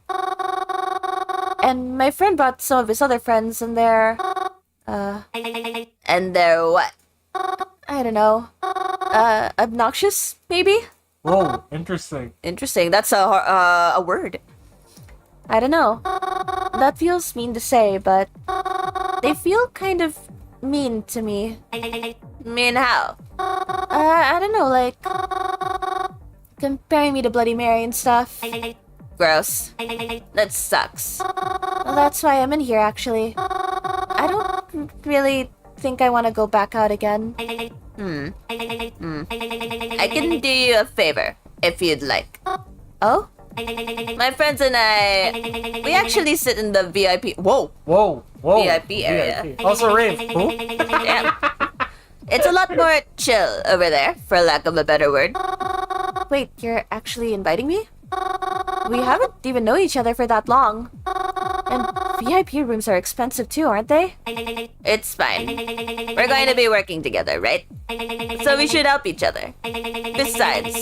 And my friend brought some of his other friends, and they're... And they're what? I don't know. Obnoxious, maybe? Whoa, interesting. Interesting. That's a word. I don't know. That feels mean to say, but... They feel kind of mean to me. Mean how? I don't know, like... Comparing me to Bloody Mary and stuff. Gross. That sucks. Well, that's why I'm in here, actually. I don't really think I want to go back out again. I can do you a favor, if you'd like. Oh? My friends and I... We actually sit in the VIP... Whoa! VIP area. VIP. Also Rave. Who? Yeah. It's a lot more chill over there, for lack of a better word. Wait, you're actually inviting me? We haven't even known each other for that long. And VIP rooms are expensive too, aren't they? It's fine. We're going to be working together, right? So we should help each other. Besides,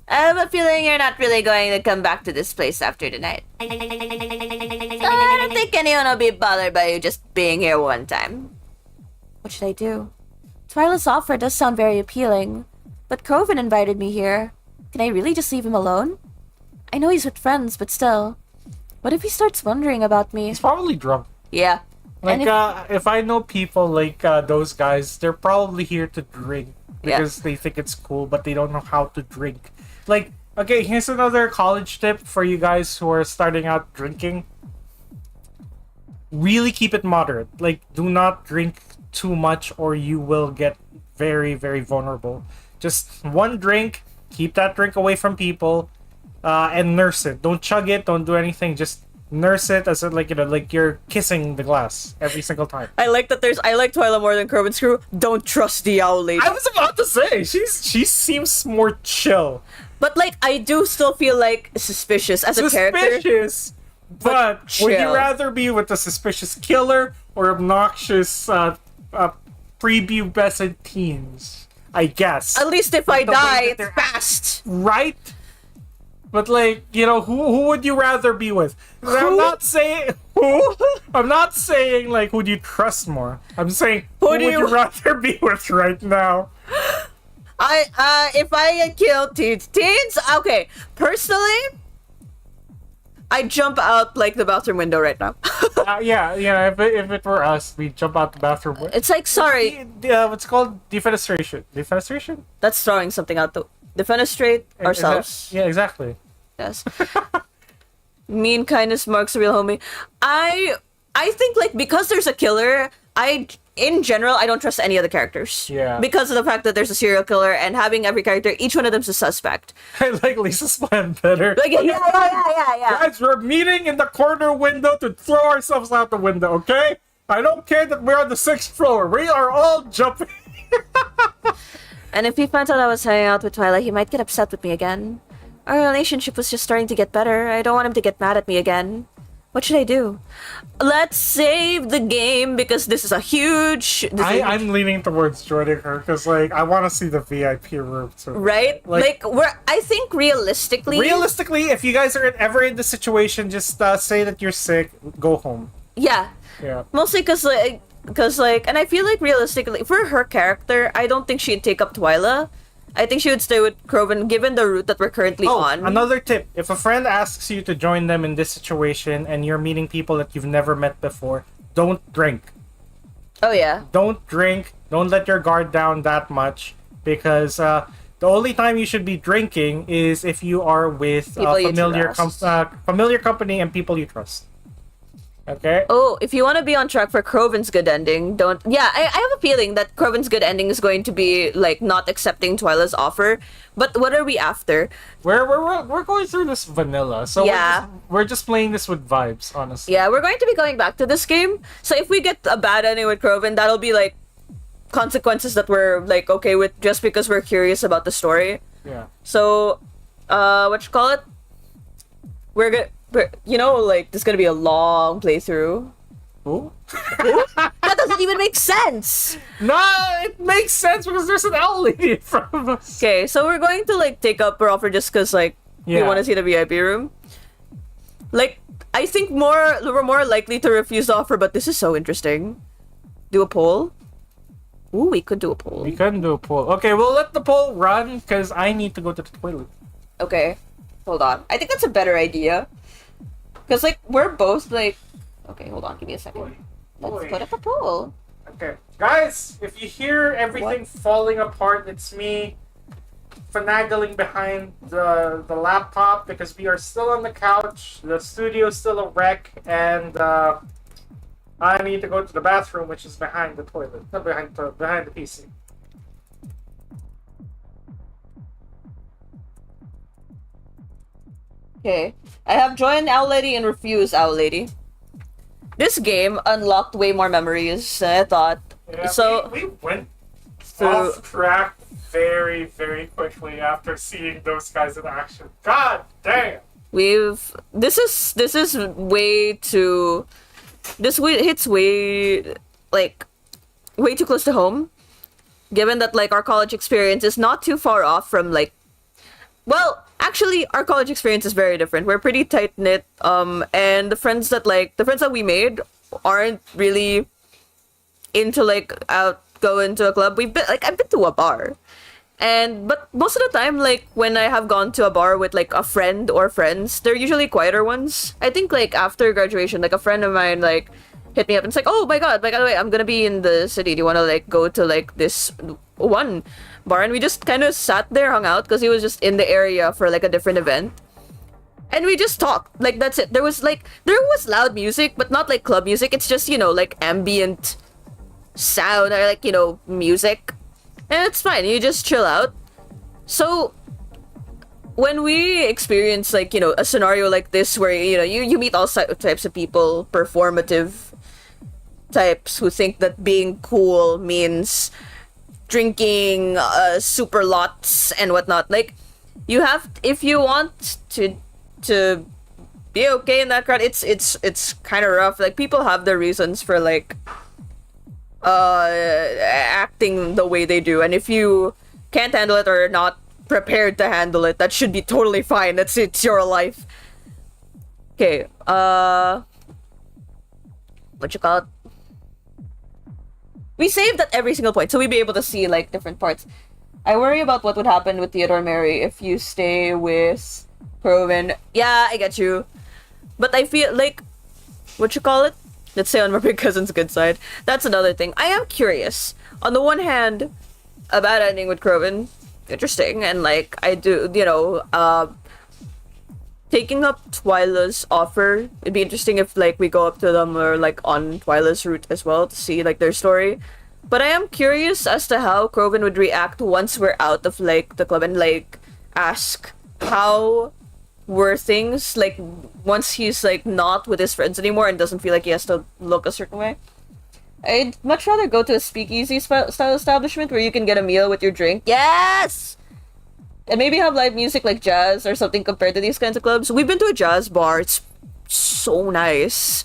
I have a feeling you're not really going to come back to this place after tonight. So I don't think anyone will be bothered by you just being here one time. What should I do? Twyla's offer does sound very appealing, but Koffeine invited me here. Can I really just leave him alone? I know he's with friends, but still. What if he starts wondering about me? He's probably drunk. Yeah. Like, if I know people like those guys, they're probably here to drink because they think it's cool, but they don't know how to drink. Like, Okay, here's another college tip for you guys who are starting out drinking. Really keep it moderate. Like, do not drink too much or you will get very, very vulnerable. Just one drink, keep that drink away from people, and nurse it. Don't chug it, don't do anything, just nurse it as like, you know, like you're kissing the glass every single time. I like Twyla more than Corbin's crew. Don't trust the owl lady. I was about to say, she seems more chill. But like, I do still feel like suspicious as a character. Suspicious! But would you chill. rather be with a suspicious killer or obnoxious prepubescent teens? I guess. At least if I The way die, that it's they're fast. Right? But like, you know, who would you rather be with? I'm not saying who. I'm not saying like who do you trust more. I'm saying who would you rather be with right now? If I kill teens, okay. Personally, I jump out like the bathroom window right now. Yeah. If it were us, we'd jump out the bathroom. It's like, sorry. What's it called? Defenestration. Defenestration? That's throwing something out. Defenestrate ourselves. Yeah, exactly. Yes. Mean kindness marks a real homie. I think like because there's a killer, in general I don't trust any other characters. Yeah. Because of the fact that there's a serial killer and having every character, each one of them's a suspect. I like Lisa's plan better. Like yeah. Guys, we're meeting in the corner window to throw ourselves out the window, okay? I don't care that we're on the 6th floor. We are all jumping. And if he finds out I was hanging out with Twilight, he might get upset with me again. Our relationship was just starting to get better. I don't want him to get mad at me again. What should I do? Let's save the game because this is a huge... I'm leaning towards joining her because, like, I want to see the VIP room too. Right? Like I think realistically... Realistically, if you guys are ever in the situation, just say that you're sick, go home. Yeah. Yeah. Mostly because, and I feel like realistically, for her character, I don't think she'd take up Twyla. I think she would stay with Kroven, given the route that we're currently on. Another tip. If a friend asks you to join them in this situation and you're meeting people that you've never met before, don't drink. Oh, yeah. Don't drink. Don't let your guard down that much. Because the only time you should be drinking is if you are with familiar company and people you trust. Okay. Oh, if you want to be on track for Kroven's good ending, don't... Yeah, I have a feeling that Kroven's good ending is going to be, like, not accepting Twyla's offer. But what are we after? We're going through this vanilla, so yeah. we're just playing this with vibes, honestly. Yeah, we're going to be going back to this game. So if we get a bad ending with Kroven, that'll be, like, consequences that we're, like, okay with just because we're curious about the story. Yeah. So, what you call it? You know, like, this is gonna be a long playthrough. Ooh? That doesn't even make sense! No, it makes sense because there's an owl lady in front of us. Okay, so we're going to, like, take up her offer just because, like, we want to see the VIP room. Like, I think we're more likely to refuse the offer, but this is so interesting. Do a poll? Ooh, we could do a poll. We couldn't do a poll. Okay, we'll let the poll run because I need to go to the toilet. Okay, hold on. I think that's a better idea. Because, like, we're both, like... Okay, hold on. Give me a second. Let's put up a poll. Okay. Guys, if you hear everything falling apart, it's me finagling behind the laptop because we are still on the couch. The studio's still a wreck, and I need to go to the bathroom, which is behind the toilet. Not behind the PC. Okay. I have joined Owl Lady and refused Owl Lady. This game unlocked way more memories than I thought. Yeah, so we went off track very, very quickly after seeing those guys in action. God damn! This is way too... hits way, like, way too close to home. Given that, like, our college experience is not too far off from, like... Well, actually, our college experience is very different. We're pretty tight-knit, and the friends that we made aren't really into, like, going to a club. I've been to a bar. But most of the time, like, when I have gone to a bar with, like, a friend or friends, they're usually quieter ones. I think, like, after graduation, like, a friend of mine, like, hit me up and it's like, oh my god, by the way, I'm gonna be in the city. Do you want to, like, go to, like, this one bar, and we just kind of sat there, hung out, because he was just in the area for like a different event. And we just talked. Like, that's it. There was loud music, but not like club music. It's just, like ambient sound or like, music. And it's fine. You just chill out. So, when we experience like, a scenario like this where, you meet all types of people, performative types who think that being cool means drinking super lots and whatnot. Like, if you want to be okay in that crowd, it's kind of rough. Like, people have their reasons for like acting the way they do, and if you can't handle it or are not prepared to handle it, that should be totally fine. It's your life. Okay, what you call it? We saved at every single point, so we'd be able to see like different parts. I worry about what would happen with Theodore Mary if you stay with Proven. Yeah, I get you. But I feel like, what you call it? Let's say on my big cousin's good side. That's another thing. I am curious. On the one hand, a bad ending with Croven, interesting, and like I do, taking up Twyla's offer, it'd be interesting if like we go up to them or like on Twyla's route as well to see like their story. But I am curious as to how Croven would react once we're out of like the club and like ask how were things like once he's like not with his friends anymore and doesn't feel like he has to look a certain way. I'd much rather go to a speakeasy style establishment where you can get a meal with your drink. Yes! And maybe have live music like jazz or something compared to these kinds of clubs. We've been to a jazz bar. It's so nice.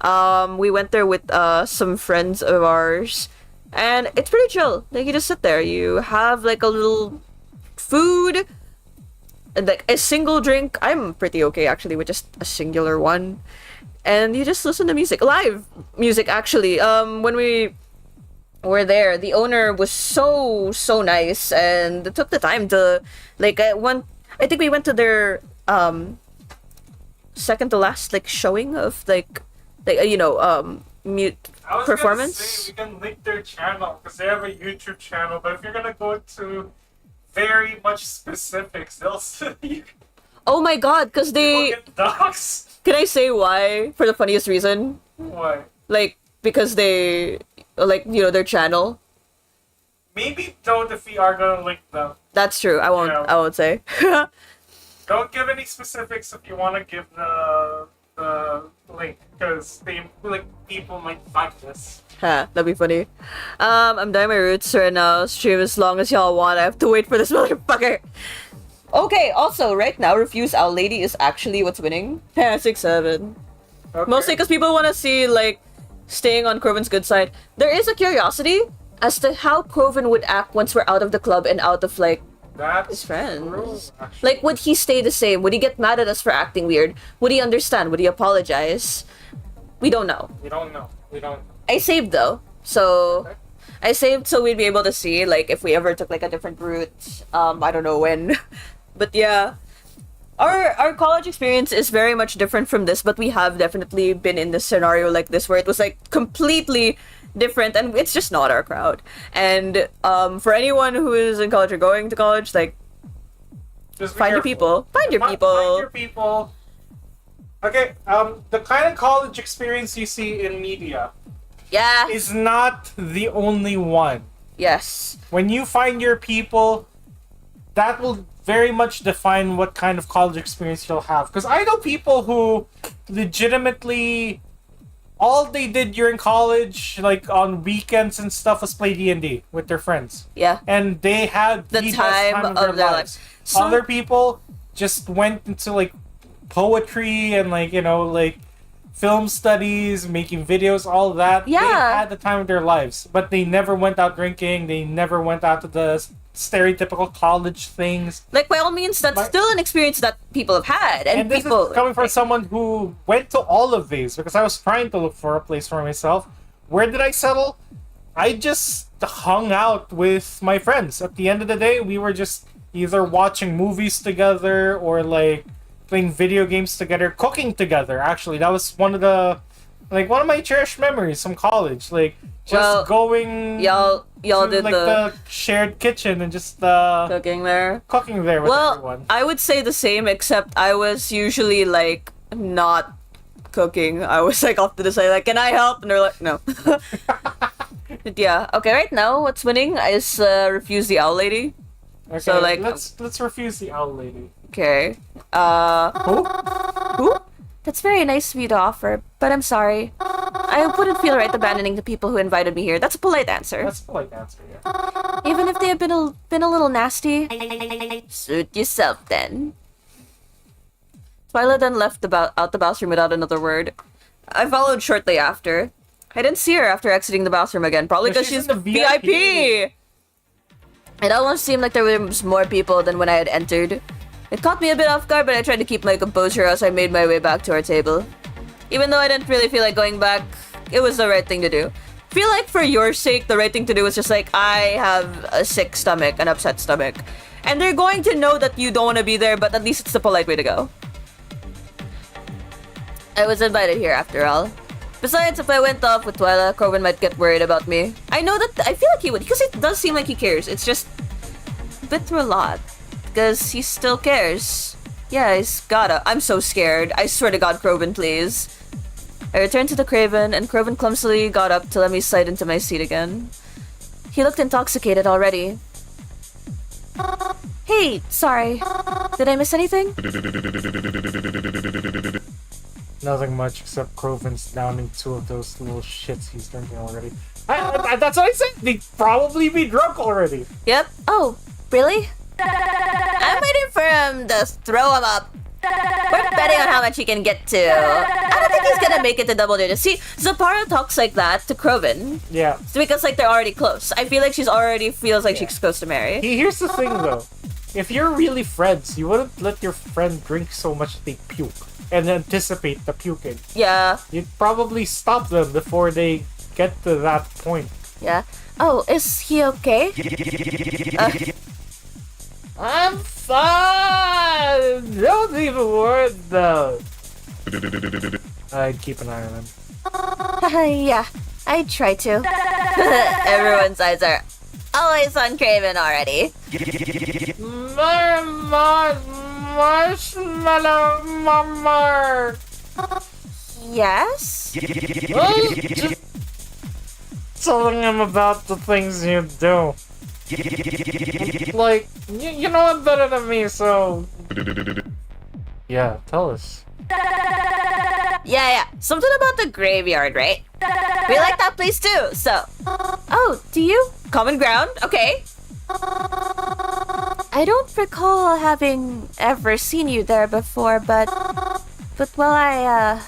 We went there with some friends of ours. And it's pretty chill. Like, you just sit there. You have like a little food and like a single drink. I'm pretty okay actually with just a singular one. And you just listen to music. Live music actually. When we were there, the owner was so nice and took the time to like I think we went to their second to last like showing of like mute I was performance. gonna say we can link their channel because they have a YouTube channel, but if you're gonna go to very much specifics, they'll you Oh my god, because they get docs. can I say why? For the funniest reason. Why? Like because they like their channel. Maybe don't if we are gonna link them. That's true. I won't. Yeah. I won't say. Don't give any specifics if you want to give the link because people might find this. Ha, that'd be funny. I'm dyeing my roots right now. Stream as long as y'all want. I have to wait for this motherfucker. Okay, also, right now, Refuse Our Lady is actually what's winning. 6-7. Okay. Mostly because people want to see, like, staying on Croven's good side. There is a curiosity as to how Croven would act once we're out of the club and out of, like, That's his friends. true, actually. Like, would he stay the same? Would he get mad at us for acting weird? Would he understand? Would he apologize? We don't know. We don't know. I saved, though. So... Okay. I saved so we'd be able to see, like, if we ever took, like, a different route. I don't know when. But yeah. Our college experience is very much different from this, but we have definitely been in this scenario like this where it was, like, completely different, and it's just not our crowd. And, for anyone who is in college or going to college, like, Just be find your careful. people. Find your people. Find your people. Okay, the kind of college experience you see in media Yeah. is not the only one. Yes. When you find your people, that will very much define what kind of college experience you'll have. Because I know people who legitimately all they did during college, like on weekends and stuff, was play D&D with their friends. Yeah. And they had The best time time of their lives. life. So- Other people just went into like poetry and like film studies, making videos, all that. Yeah. They had the time of their lives, but they never went out drinking. They never went out to the stereotypical college things. Like, by all means, that's But- still an experience that people have had. And this people... is coming from someone who went to all of these because I was trying to look for a place for myself. Where did I settle? I just hung out with my friends. At the end of the day, we were just either watching movies together or like playing video games together, cooking together. Actually, that was one of the Like one of my cherished memories from college. Like just going. Y'all to, did like the shared kitchen and just cooking there. Cooking there with everyone. I would say the same, except I was usually like not cooking. I was like off to the side, like, can I help? And they're like, no. But yeah. Okay. Right now, what's winning is refuse the owl lady. Okay, so like, let's refuse the owl lady. Okay. Who? That's very nice of you to offer, but I'm sorry. I wouldn't feel right abandoning the people who invited me here. That's a polite answer. That's a polite answer, yeah. Even if they have been a little nasty. Suit yourself then. Twyla then left out the bathroom without another word. I followed shortly after. I didn't see her after exiting the bathroom again, probably because she's in the VIP. It almost seemed like there was more people than when I had entered. It caught me a bit off guard, but I tried to keep my composure as I made my way back to our table. Even though I didn't really feel like going back, it was the right thing to do. Feel like for your sake, the right thing to do was just like, I have a sick stomach, an upset stomach. And they're going to know that you don't want to be there, but at least it's the polite way to go. I was invited here after all. Besides, if I went off with Twyla, Corbin might get worried about me. I feel like he would, because it does seem like he cares. It's just a bit through a lot. Because he still cares. Yeah, he's gotta. I'm so scared. I swear to God, Craven, please. I returned to the Craven, and Craven clumsily got up to let me slide into my seat again. He looked intoxicated already. Hey, sorry. Did I miss anything? Nothing much except Croven's downing 2 of those little shits he's drinking already. That's what I said! They'd probably be drunk already! Yep. Oh, really? I'm waiting for him to throw him up. We're betting on how much he can get to. I don't think he's gonna make it to double digits. See, Zapara talks like that to Craven. Yeah. It's because like they're already close. I feel like she's already feels like she's supposed to marry. Here's the thing though. If you're really friends, you wouldn't let your friend drink so much that they puke and anticipate the puking. Yeah. You'd probably stop them before they get to that point. Yeah. Oh, is he okay? I'm fine! Don't even worry though. I'd keep an eye on him. Yeah, I try to. Everyone's eyes are always on Craven already. Marshmallow mama. Yes? Just telling him about the things you do. Like, you know it better than me, so... Yeah, tell us. Yeah. Something about the graveyard, right? We like that place too, so... Oh, do you? Common ground? Okay. I don't recall having ever seen you there before, but well,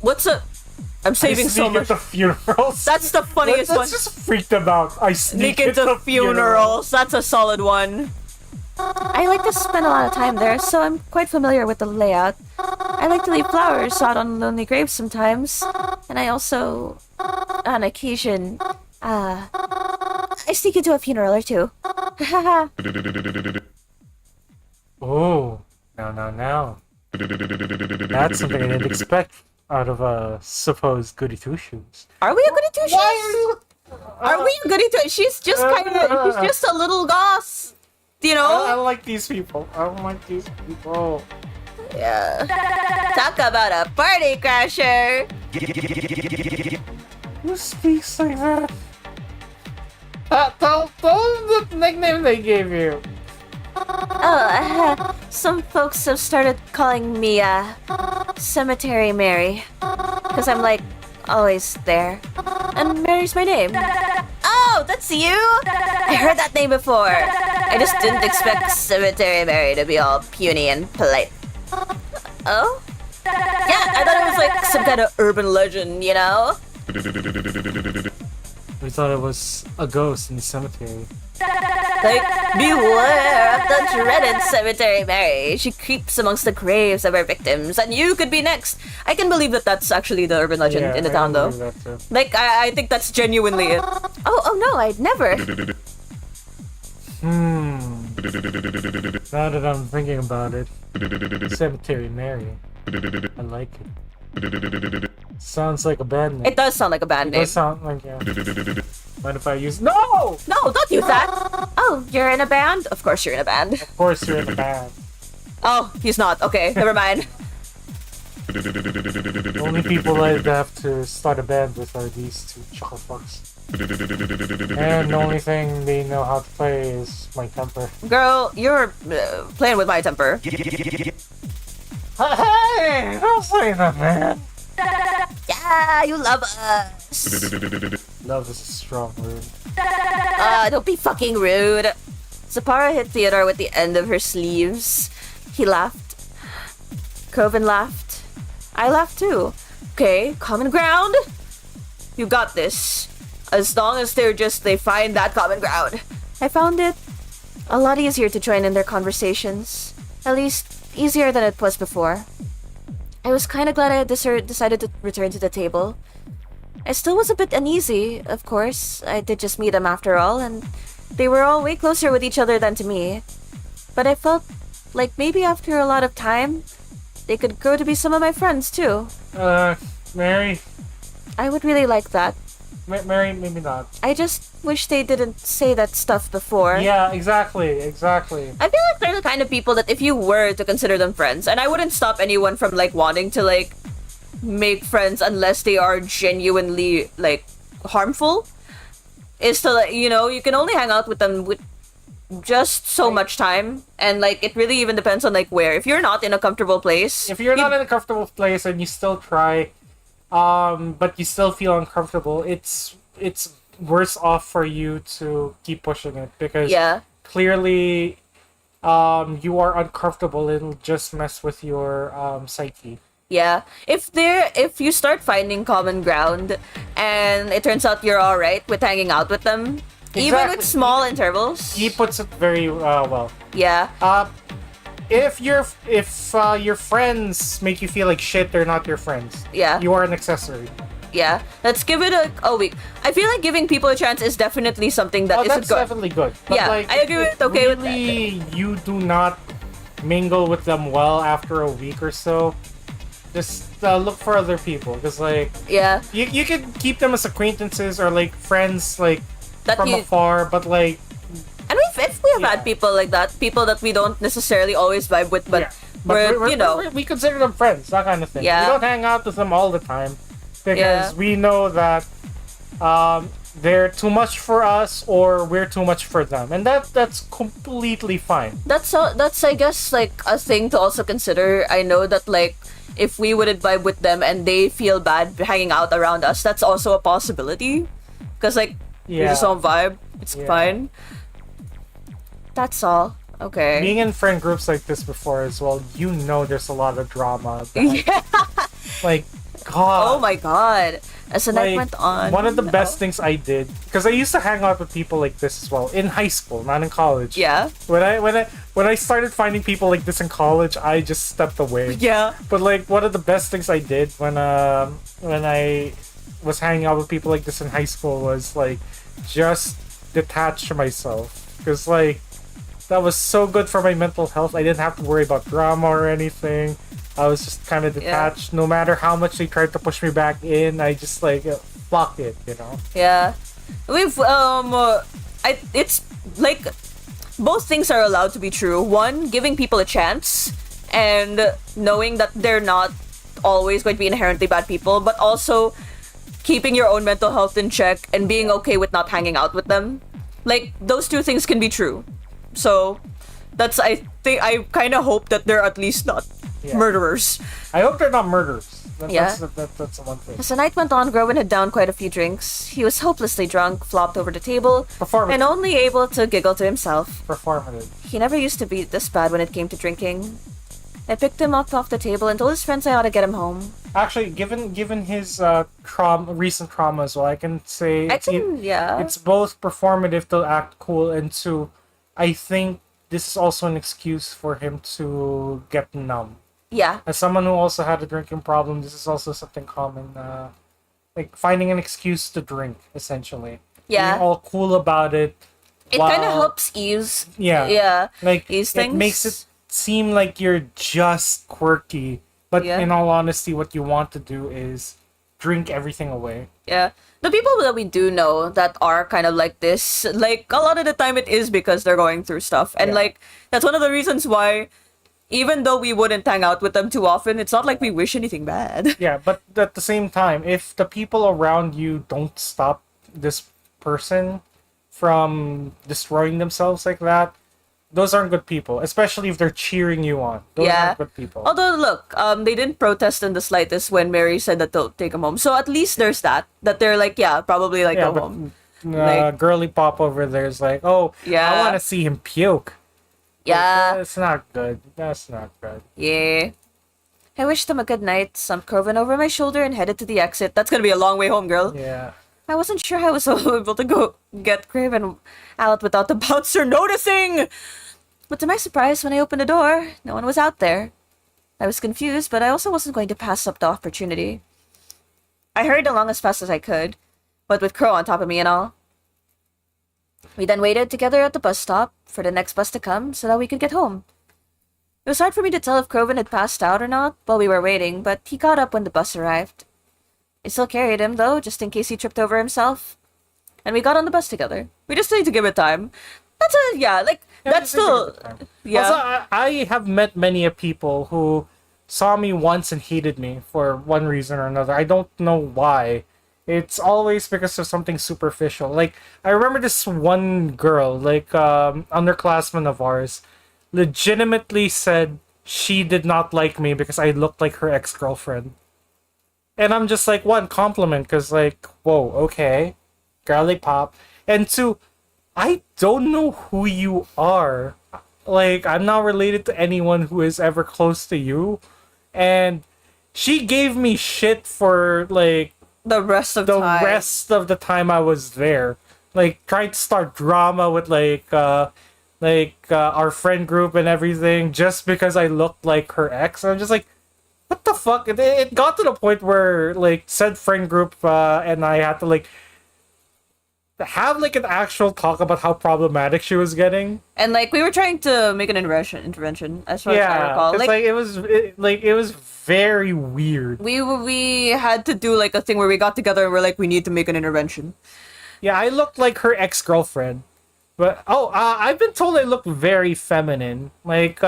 what's up? I'm saving so much. At the funerals. That's the funniest one. That's just freaked about. I sneak into funerals. That's a solid one. I like to spend a lot of time there, so I'm quite familiar with the layout. I like to leave flowers out on lonely graves sometimes, and I also, on occasion, I sneak into a funeral or two. Oh, now. That's something I didn't expect out of a supposed goody two-shoes. Are we a goody two-shoes? Are we a goody two-shoes? She's just she's just a little goss. You know? I like these people. I don't like these people. Yeah. Talk about a party crasher. Who speaks like that? Tell them the nickname they gave you. Oh, some folks have started calling me, Cemetery Mary. Because I'm, like, always there. And Mary's my name. Oh, that's you? I heard that name before. I just didn't expect Cemetery Mary to be all puny and polite. Oh? Yeah, I thought it was, like, some kind of urban legend, you know? We thought it was a ghost in the cemetery. Like, beware of the dreaded Cemetery Mary. She creeps amongst the graves of her victims, and you could be next. I can believe that that's actually the urban legend in the town, though. Like, I think that's genuinely it. Oh no, I'd never. Now that I'm thinking about it, Cemetery Mary. I like it. Sounds like a band name. It does sound like a band It name. does sound like, yeah. Mind if I use... No! No, don't use that. Oh, you're in a band? Of course you're in a band. Of course you're in a band. Oh, he's not. Okay, never mind. The only people I'd have to start a band with are these two chucklefucks. And the only thing they know how to play is my temper. Girl, you're playing with my temper. Hey! Don't say that, man! Yeah, you love us. Love is a strong word. Don't be fucking rude. Sapara hit Theodore with the end of her sleeves. He laughed. Coven laughed. I laughed too. Okay, common ground. You got this. As long as they find that common ground. I found it a lot easier to join in their conversations. At least, easier than it was before. I was kinda glad I had decided to return to the table. I still was a bit uneasy, of course. I did just meet them after all, and they were all way closer with each other than to me. But I felt like maybe after a lot of time, they could grow to be some of my friends too. Mary? I would really like that. Mary, maybe not. I just wish they didn't say that stuff before. Yeah, exactly. I feel like they're the kind of people that if you were to consider them friends, and I wouldn't stop anyone from like wanting to like make friends unless they are genuinely like harmful, is to like, you know, you can only hang out with them with just so much time, and like it really even depends on like where. If you're not in a comfortable place, if you're not in a comfortable place and you still try, but you still feel uncomfortable, it's worse off for you to keep pushing it, because clearly you are uncomfortable. It'll just mess with your psyche. Yeah. If you start finding common ground and it turns out you're alright with hanging out with them, even with small intervals. He puts it very well. Yeah. If your friends make you feel like shit, they're not your friends. Yeah. You are an accessory. Yeah. Let's give it a week. I feel like giving people a chance is definitely something that that's good. definitely good. But yeah, like, I agree with okay with that. You do not mingle with them well after a week or so. Just look for other people, because like you can keep them as acquaintances or like friends like that from afar, but like. And if we have had people like that, people that we don't necessarily always vibe with, but we consider them friends, that kind of thing. Yeah. We don't hang out with them all the time because we know that they're too much for us or we're too much for them, and that's completely fine. That's I guess like a thing to also consider. I know that like if we wouldn't vibe with them and they feel bad hanging out around us, that's also a possibility. Because like we just don't vibe. It's fine. That's all. Okay. Being in friend groups like this before as well, you know there's a lot of drama. Like, God. Oh my God. As the night went on. One of the best things I did, because I used to hang out with people like this as well in high school, not in college. Yeah. When I started finding people like this in college, I just stepped away. Yeah. But like one of the best things I did when I was hanging out with people like this in high school was like just detach myself, because like that was so good for my mental health. I didn't have to worry about drama or anything. I was just kind of detached. No matter how much they tried to push me back in, I just like fuck it, you know. Yeah, we've it's like both things are allowed to be true. One, giving people a chance and knowing that they're not always going to be inherently bad people, but also keeping your own mental health in check and being okay with not hanging out with them. Like those two things can be true. So that's I kind of hope that they're at least not murderers. I hope they're not murderers. That's the one thing. As the night went on, Groven had downed quite a few drinks. He was hopelessly drunk, flopped over the table, and only able to giggle to himself. Performative. He never used to be this bad when it came to drinking. I picked him up off the table and told his friends I ought to get him home. Actually, given his recent trauma as well, I can say it's both performative to act cool, and to, I think this is also an excuse for him to get numb. Yeah. As someone who also had a drinking problem, this is also something common. Like finding an excuse to drink, essentially. Yeah. Being all cool about it It kind of helps ease. Yeah. Like, ease it things. makes it seem like you're just quirky. But Yeah. in all honesty, what you want to do is drink everything away. Yeah. The people that we do know that are kind of like this, like, a lot of the time it is because they're going through stuff. And, Yeah. like, that's one of the reasons why, even though we wouldn't hang out with them too often, it's not like we wish anything bad. Yeah, but at the same time, if the people around you don't stop this person from destroying themselves like that, those aren't good people. Especially if they're cheering you on. Those Yeah. aren't good people. Although, look, they didn't protest in the slightest when Mary said that they'll take him home. So at least there's that. That they're like, yeah, probably, like, Yeah, go but home. Like- girly pop over there is like, oh, Yeah. I want to see him puke. Yeah. That's not good. That's not good. Yeah. I wished them a good night, slumped Coven over my shoulder, and headed to the exit. That's gonna be a long way home, girl. Yeah. I wasn't sure I was able to go get Craven out without the bouncer noticing! But to my surprise, when I opened the door, no one was out there. I was confused, but I also wasn't going to pass up the opportunity. I hurried along as fast as I could, but with Crow on top of me and all. We then waited together at the bus stop for the next bus to come so that we could get home. It was hard for me to tell if Croven had passed out or not while we were waiting, but he got up when the bus arrived. I still carried him, though, just in case he tripped over himself. And we got on the bus together. We just need to give it time. That's Yeah, that's just take still... it at a time. Yeah. Also, I have met many a people who saw me once and hated me for one reason or another. I don't know why. It's always because of something superficial. Like, I remember this one girl, like, underclassman of ours, legitimately said she did not like me because I looked like her ex-girlfriend. And I'm just like, one, compliment, because, like, whoa, okay, girly pop. And two, I don't know who you are. Like, I'm not related to anyone who is ever close to you. And she gave me shit for, like, the rest of the time. rest of the time I was there. Like, tried to start drama with, our friend group and everything just because I looked like her ex. I'm just like, what the fuck? It got to the point where, like, said friend group and I had to, like, have, like, an actual talk about how problematic she was getting. And, like, we were trying to make an intervention, as far as I recall. It's like, it was very weird. We had to do, like, a thing where we got together and we're like, we need to make an intervention. Yeah, I looked like her ex-girlfriend. But, I've been told I look very feminine. Like,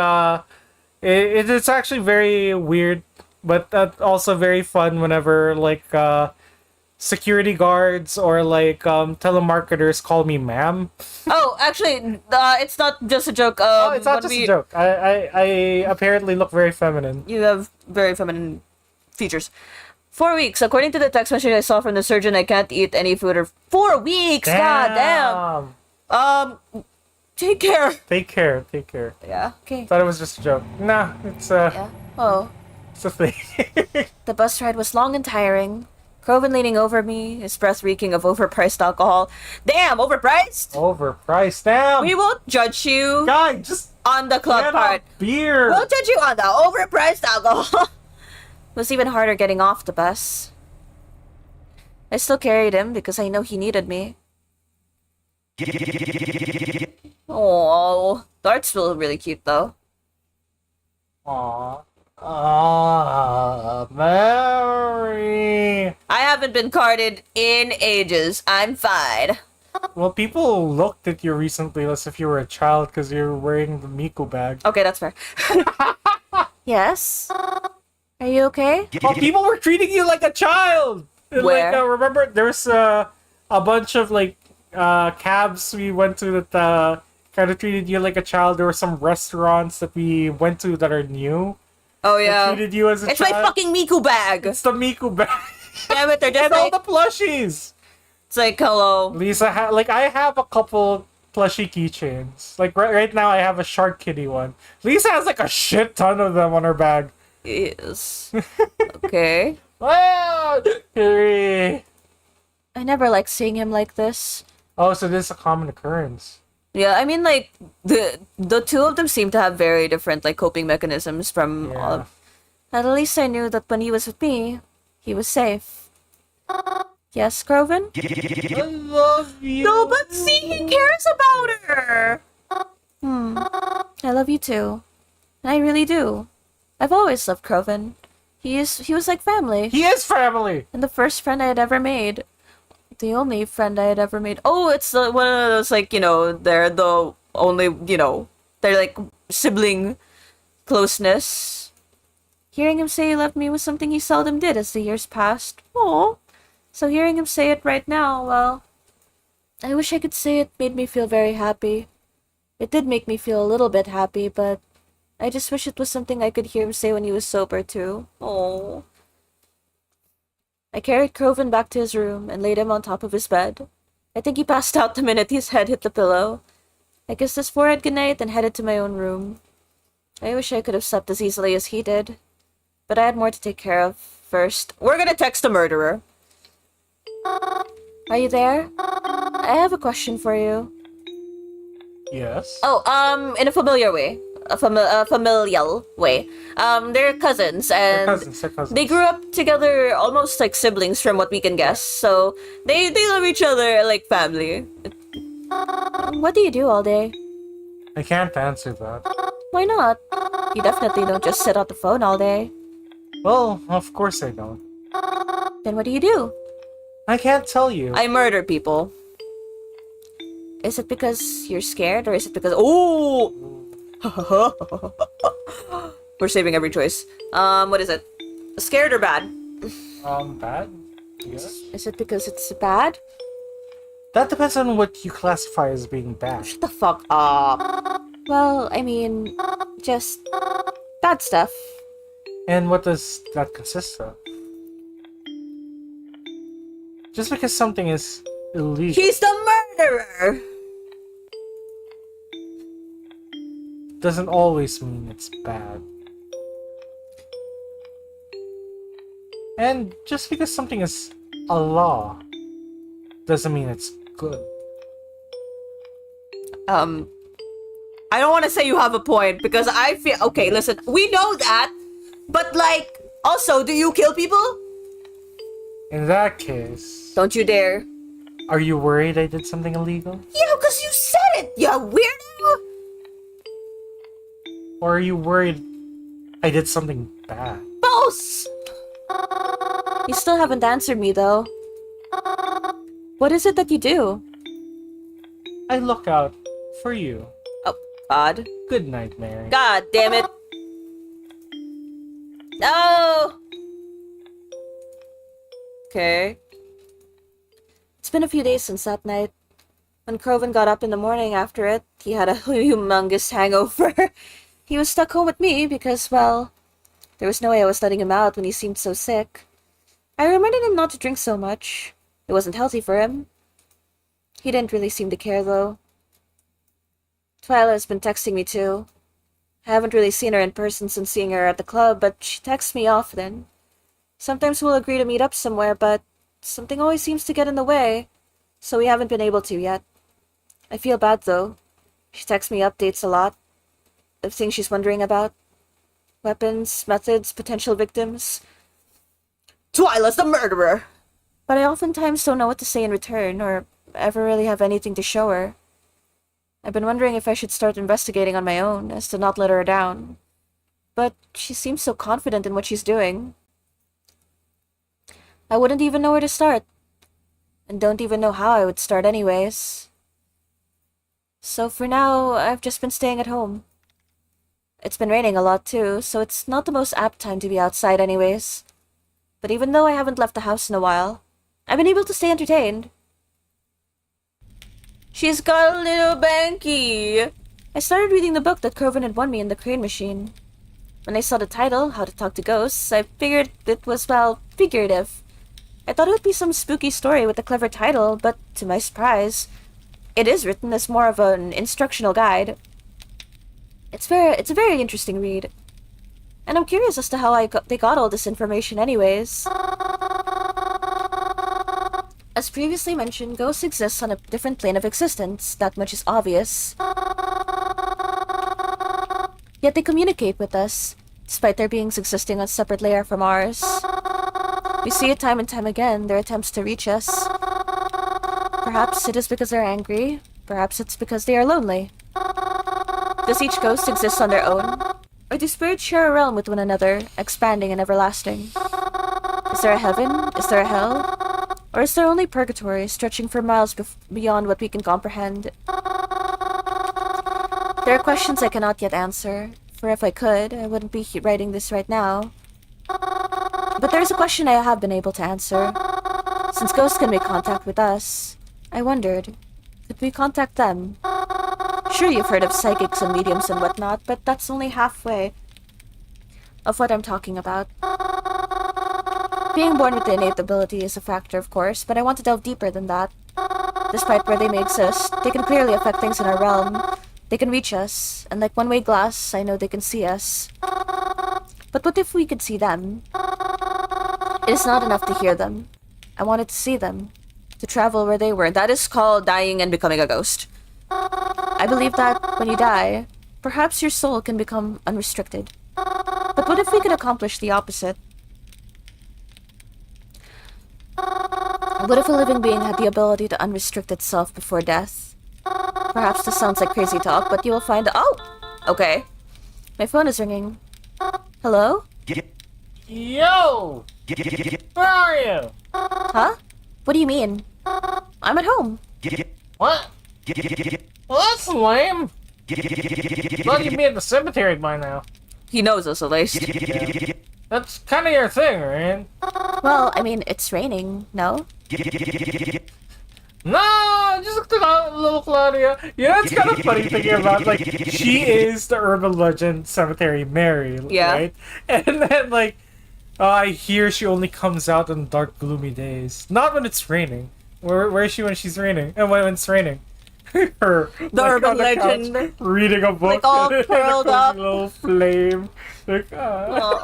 it's actually very weird, but also very fun whenever, like, security guards or, like, telemarketers call me ma'am. Oh, actually, it's not just a joke. It's not just a joke. I apparently look very feminine. You have very feminine features. 4 weeks. According to the text message I saw from the surgeon, I can't eat any food or 4 weeks. God damn. Take care. Take care. Yeah. Okay. Thought it was just a joke. Nah, it's Yeah. Oh. it's a thing. The bus ride was long and tiring. Croven leaning over me, his breath reeking of overpriced alcohol. Damn, overpriced? Overpriced now. We won't judge you Guy, just on the club get part. a beer. We'll judge you on the overpriced alcohol. It was even harder getting off the bus. I still carried him because I know he needed me. Oh, the art's still really cute though. Aww. Mary. I haven't been carded in ages. I'm fine. Well, people looked at you recently as if you were a child because you were wearing the Miku bag. Okay, that's fair. Yes? Are you okay? Well, people were treating you like a child. Where? Like, remember, there's a bunch of, like, cabs we went to that kind of treated you like a child. There were some restaurants that we went to that are new. Oh That yeah. treated you as a It's child. my fucking Miku bag. It's the Miku bag. Damn it, they're just And all like, the plushies. it's like, hello. Lisa, I have a couple plushie keychains. Like, right now I have a Shark Kitty one. Lisa has, like, a shit ton of them on her bag. Yes. Okay. Wow! I never liked seeing him like this. Oh, so this is a common occurrence. Yeah, I mean, like, the two of them seem to have very different, like, coping mechanisms from all Yeah. of... At least I knew that when he was with me, he was safe. Yes, Groven? I love you. No, but see, he cares about her! I love you too. And I really do. I've always loved Groven. He was like family. He is family! And the first friend I had ever made. The only friend I had ever made. Oh, it's one of those, like, you know, they're the only, you know, they're like sibling closeness. Hearing him say he loved me was something he seldom did as the years passed. Oh, so hearing him say it right now, well, I wish I could say it made me feel very happy. It did make me feel a little bit happy, but I just wish it was something I could hear him say when he was sober too. Oh. I carried Groven back to his room and laid him on top of his bed. I think he passed out the minute his head hit the pillow. I kissed his forehead goodnight and headed to my own room. I wish I could have slept as easily as he did. But I had more to take care of. First, we're gonna text the murderer. Are you there? I have a question for you. Yes. Oh, in a familiar way. A familial way. They're cousins, and They're cousins. they grew up together almost like siblings from what we can guess. So they love each other like family. What do you do all day? I can't answer that. Why not? You definitely don't just sit on the phone all day. Well, of course I don't. Then what do you do? I can't tell you. I murder people. Is it because you're scared, or is it because... Oh! We're saving every choice. What is it? Scared or bad? Bad? Yes. Is it because it's bad? That depends on what you classify as being bad. Shut the fuck up. Well, I mean, just bad stuff. And what does that consist of? Just because something is illegal He's the murderer! doesn't always mean it's bad. And just because something is a law doesn't mean it's good. I don't want to say you have a point, because I feel... Okay, listen, we know that, but, like, also, do you kill people? In that case, Don't you dare. are you worried I did something illegal? Yeah, because you said it, you weirdo! Or are you worried I did something bad? Both! You still haven't answered me, though. What is it that you do? I look out for you. Oh, God. Good night, Mary. God damn it. No! Okay. It's been a few days since that night. When Groven got up in the morning after it, he had a humongous hangover. He was stuck home with me because, well, there was no way I was letting him out when he seemed so sick. I reminded him not to drink so much. It wasn't healthy for him. He didn't really seem to care, though. Twyla's been texting me, too. I haven't really seen her in person since seeing her at the club, but she texts me often. Sometimes we'll agree to meet up somewhere, but something always seems to get in the way, so we haven't been able to yet. I feel bad, though. She texts me updates a lot of things she's wondering about. Weapons, methods, potential victims. Twyla's the murderer! But I oftentimes don't know what to say in return, or ever really have anything to show her. I've been wondering if I should start investigating on my own, as to not let her down. But she seems so confident in what she's doing. I wouldn't even know where to start. And don't even know how I would start anyways. So for now, I've just been staying at home. It's been raining a lot too, so it's not the most apt time to be outside anyways. But even though I haven't left the house in a while, I've been able to stay entertained. She's got a little banky! I started reading the book that Groven had won me in the crane machine. When I saw the title, How to Talk to Ghosts, I figured it was, well, figurative. I thought it would be some spooky story with a clever title, but to my surprise, it is written as more of an instructional guide. It's a very interesting read. And I'm curious as to how they got all this information anyways. As previously mentioned, ghosts exist on a different plane of existence, that much is obvious. Yet they communicate with us, despite their beings existing on a separate layer from ours. We see it time and time again, their attempts to reach us. Perhaps it is because they're angry. Perhaps it's because they are lonely. Does each ghost exist on their own? Or do spirits share a realm with one another, expanding and everlasting? Is there a heaven? Is there a hell? Or is there only purgatory, stretching for miles beyond what we can comprehend? There are questions I cannot yet answer, for if I could, I wouldn't be writing this right now. But there's a question I have been able to answer. Since ghosts can make contact with us, I wondered, could we contact them? Sure, you've heard of psychics and mediums and whatnot, but that's only halfway of what I'm talking about. Being born with the innate ability is a factor, of course, but I want to delve deeper than that. Despite where they may exist, they can clearly affect things in our realm. They can reach us, and like one-way glass, I know they can see us. But what if we could see them? It is not enough to hear them. I wanted to see them, to travel where they were. That is called dying and becoming a ghost. I believe that when you die, perhaps your soul can become unrestricted. But what if we could accomplish the opposite? What if a living being had the ability to unrestrict itself before death? Perhaps this sounds like crazy talk, but you will find— Oh! Okay. My phone is ringing. Hello? Yo! Where are you? Huh? What do you mean? I'm at home. What? Well, that's lame. Thought you'd be at the cemetery by now. He knows us, at least. Yeah. That's kind of your thing, right? Well, I mean, it's raining, no? No, just looked at little Claudia. You know, it's kind of funny thinking about, like, she is the urban legend Cemetery Mary, Yeah. right? And then, like, I hear she only comes out on dark, gloomy days. Not when it's raining. Where is she when she's raining? And when it's raining? Her, The like, urban on the legend. couch, reading a book. Like, all and curled a cozy up. little flame. Like, Oh.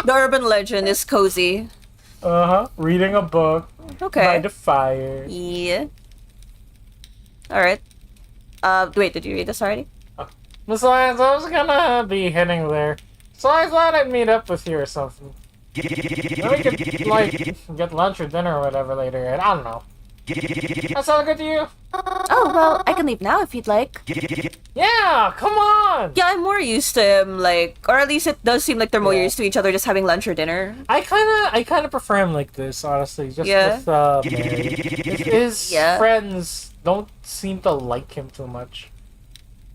The urban legend is cozy. reading a book by Okay. the fire. Yeah. Alright. Wait, did you read this already? Besides, I was gonna be heading there, so I thought I'd meet up with you or something. Then we could, like, get lunch or dinner or whatever later, and I don't know. That sound good to you? Oh, well, I can leave now if you'd like. Yeah, come on! Yeah, I'm more used to him, like, or at least it does seem like they're more Yeah. used to each other just having lunch or dinner. I kind of prefer him like this, honestly. Just Yeah. with Mary. His Yeah. friends don't seem to like him too much.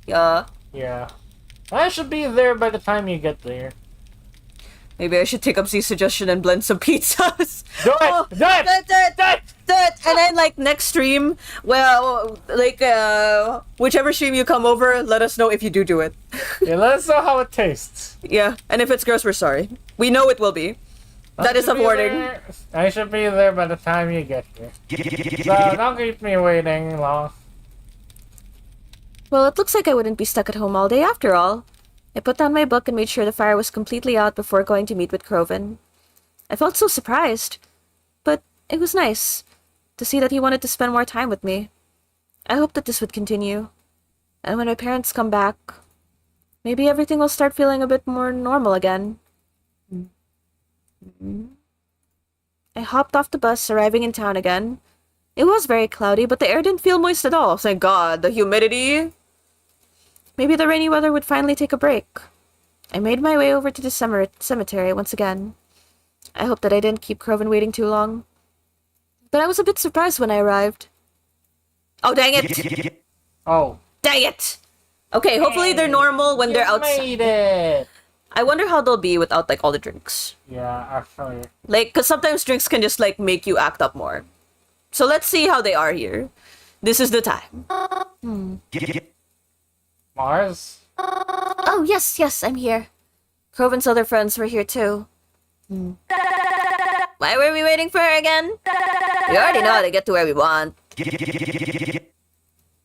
Yeah. Yeah. I should be there by the time you get there. Maybe I should take up Z's suggestion and blend some pizzas. Do it! Oh, Do it! Do it! And then, like, next stream, well, like, whichever stream you come over, let us know if you do it. Yeah, let us know how it tastes. Yeah, and if it's gross, we're sorry. We know it will be. That is a warning. I should be there by the time you get here. So don't keep me waiting long. Well, it looks like I wouldn't be stuck at home all day after all. I put down my book and made sure the fire was completely out before going to meet with Kroven. I felt so surprised, but it was nice to see that he wanted to spend more time with me. I hope that this would continue. And when my parents come back, maybe everything will start feeling a bit more normal again. I hopped off the bus, arriving in town again. It was very cloudy, but the air didn't feel moist at all. Thank God. The humidity. Maybe the rainy weather would finally take a break. I made my way over to the cemetery once again. I hope that I didn't keep Kroven waiting too long. But I was a bit surprised when I arrived. Oh, dang it! Oh. Dang it! Okay, hopefully they're normal when they're outside. Made it! I wonder how they'll be without, like, all the drinks. Yeah, actually. Like, because sometimes drinks can just, like, make you act up more. So let's see how they are here. This is the time. Mars? Oh, yes, I'm here. Kroven's other friends were here too. Why were we waiting for her again? We already know how to get to where we want.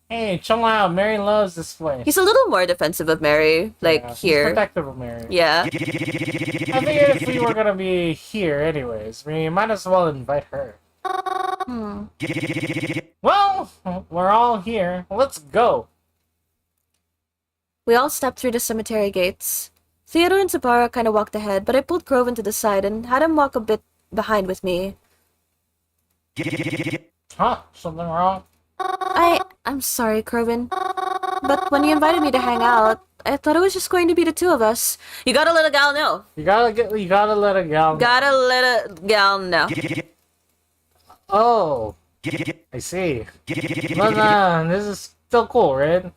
Hey, chill out. Mary loves this place. He's a little more defensive of Mary, like, Yeah, he's here. protective of Mary. Yeah. I figured if we were gonna be here anyways, we might as well invite her. Well, we're all here. Let's go. We all stepped through the cemetery gates. Theodore and Sabara kind of walked ahead, but I pulled Kroven to the side and had him walk a bit behind with me. Huh? Something wrong? I'm sorry, Kerwin. But when you invited me to hang out, I thought it was just going to be the two of us. You gotta let a gal know. You gotta let a gal know. Gotta let a gal know. Oh. I see. But this is still cool, right?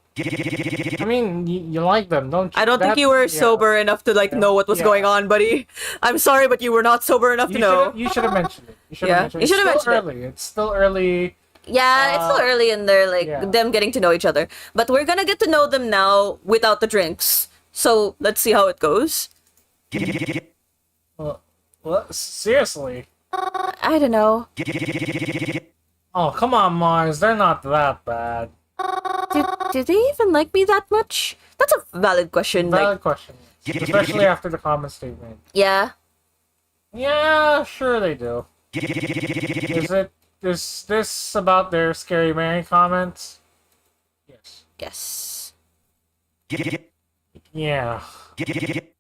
I mean, you like them, don't you? I don't think you were sober enough to like know what was going on, buddy. I'm sorry, but you were not sober enough to know. You should have mentioned it. You should Yeah, have mentioned you it. should have It's still mentioned early. It's still early. Yeah, it's still early in their like yeah. them getting to know each other. But we're gonna get to know them now without the drinks. So let's see how it goes. Well, seriously. I don't know. Oh, come on, Mars. They're not that bad. Do they even like me that much? That's a valid question. Valid question. Especially after the comment statement. Yeah. Yeah, sure they do. Is this about their Scary Mary comments? Yes. Yes. Yeah.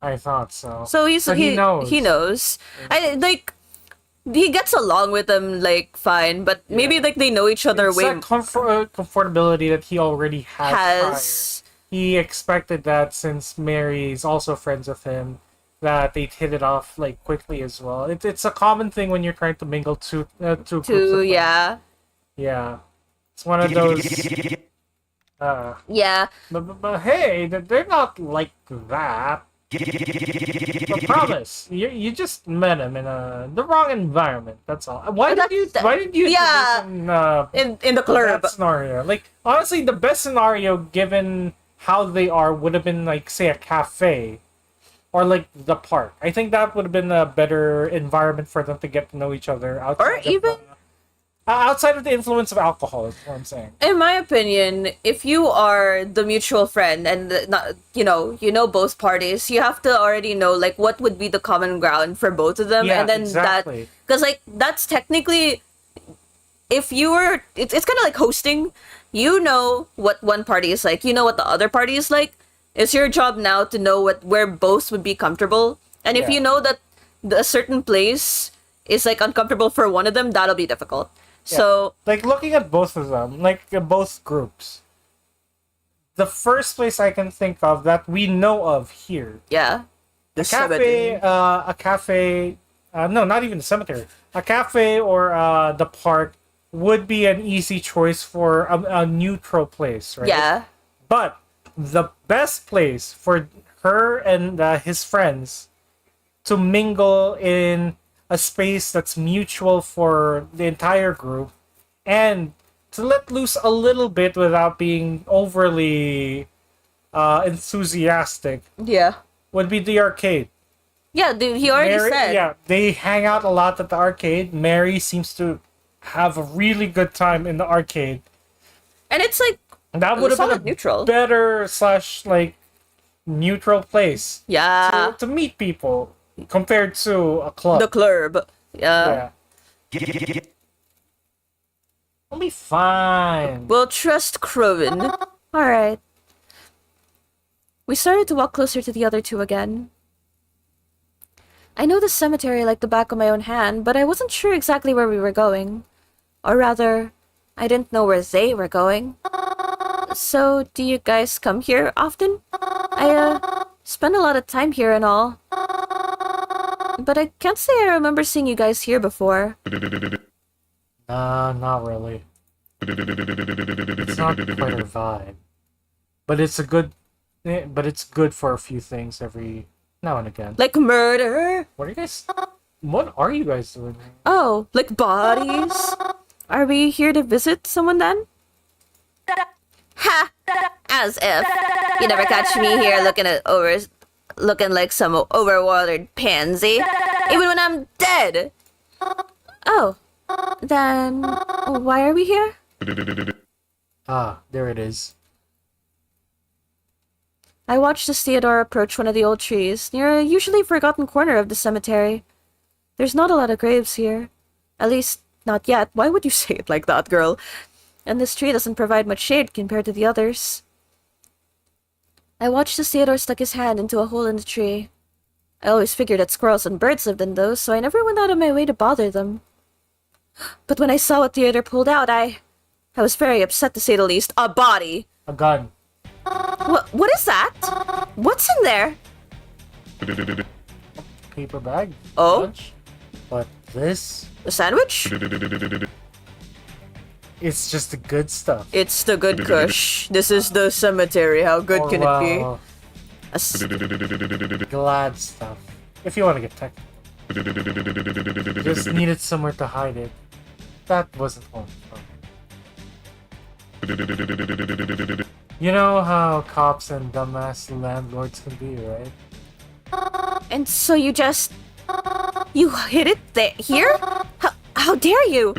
I thought so. So he knows. He knows. I like. He gets along with them like fine, but maybe like they know each other it's way. That comfortability that he already has. Prior. He expected that since Mary's also friends with him, that they'd hit it off like quickly as well. It's a common thing when you're trying to mingle two groups of friends. Yeah. It's one of those. Yeah. But hey, they're not like that. But promise, you just met him in the wrong environment. That's all. Why did you Yeah. In the club that scenario? Like honestly, the best scenario given how they are would have been like say a cafe, or like the park. I think that would have been a better environment for them to get to know each other outside of the influence of alcohol. Is what I'm saying. In my opinion, if you are the mutual friend and not, you know both parties, you have to already know like what would be the common ground for both of them, Yeah, and then exactly. because like that's technically, if you were, it's kind of like hosting. You know what one party is like. You know what the other party is like. It's your job now to know where both would be comfortable, and if you know that a certain place is like uncomfortable for one of them, that'll be difficult. Yeah. So, like looking at both of them, like both groups, the first place I can think of that we know of here, the cafe, no, not even the cemetery, a cafe or the park would be an easy choice for a neutral place, right? Yeah. But the best place for her and his friends to mingle in a space that's mutual for the entire group and to let loose a little bit without being overly enthusiastic would be the arcade. Yeah, dude, he already said. Yeah, they hang out a lot at the arcade. Mary seems to have a really good time in the arcade. And it's like that would have been a neutral. better / like neutral place. Yeah. To meet people. Compared to a club. The club. Yeah. I'll be fine. We'll trust Kroven. Alright. We started to walk closer to the other two again. I know the cemetery like the back of my own hand, but I wasn't sure exactly where we were going. Or rather, I didn't know where they were going. So, do you guys come here often? I spend a lot of time here and all. But I can't say I remember seeing you guys here before. Not really. It's not quite a vibe. But it's good for a few things every now and again. Like murder? What are you guys doing? Oh, like bodies? Are we here to visit someone then? Ha! As if. You never catch me here looking like some overwatered pansy. Even when I'm dead! Oh. Then, why are we here? There it is. I watched as Theodore approach one of the old trees, near a usually forgotten corner of the cemetery. There's not a lot of graves here. At least, not yet. Why would you say it like that, girl? And this tree doesn't provide much shade compared to the others. I watched as Theodore stuck his hand into a hole in the tree. I always figured that squirrels and birds lived in those, so I never went out of my way to bother them. But when I saw what the other pulled out, I was very upset to say the least. A body! A gun. What is that? What's in there? Paper bag. Oh? Lunch. But this? A sandwich? It's just the good stuff. It's the good kush. This is the cemetery. How good can it be? Wow. A Glad stuff. If you want to get technical. Just needed somewhere to hide it. That wasn't home. You know how cops and dumbass landlords can be, right? And so you just... You hid it here? How dare you?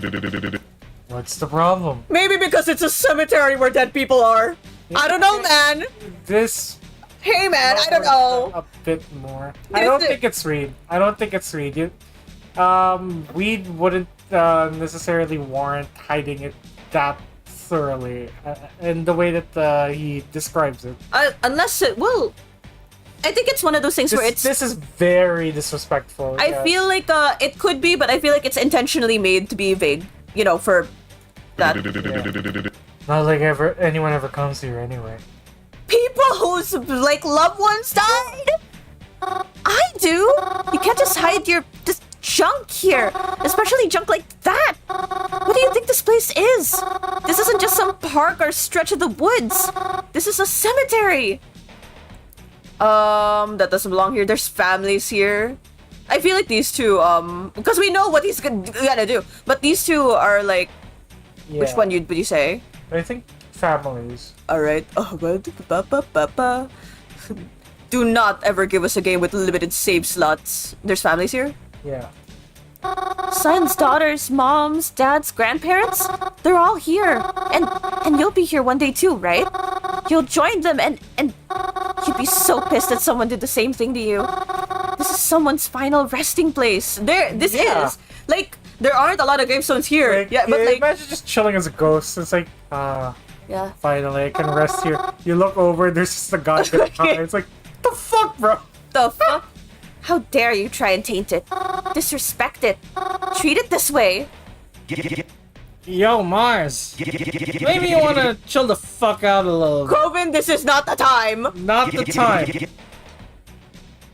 What's the problem? Maybe because it's a cemetery where dead people are. I don't know, man. This... Hey, man, I don't know. A bit more. I don't think it's Reed. I don't think it's Reed. Weed wouldn't necessarily warrant hiding it that thoroughly in the way that he describes it. Unless it will. I think it's one of those things where it's... This is very disrespectful. I feel like it could be, but I feel like it's intentionally made to be vague. You know, for that. Yeah. Not like anyone ever comes here anyway. People whose, like, loved ones died? I do! You can't just hide your junk here, especially junk like that. What do you think this place is? This isn't just some park or stretch of the woods. This is a cemetery. That doesn't belong here. There's families here. I feel like these two, because we know what he's gonna do, but these two are like, which one would you say? I think families. Alright. Oh, do not ever give us a game with limited save slots. There's families here? Yeah. Sons, daughters, moms, dads, grandparents? They're all here. And you'll be here one day too, right? You'll join them and you'd be so pissed that someone did the same thing to you. This is someone's final resting place. This is. Like, there aren't a lot of gravestones here. Like, but like... Imagine just chilling as a ghost. It's like, yeah. Finally, I can rest here. You look over, there's just a goddamn car. It's like, the fuck, bro? The fuck? How dare you try and taint it? Disrespect it. Treat it this way. Yo, Mars. Maybe you wanna chill the fuck out a little bit. Coven, this is not the time. Not the time.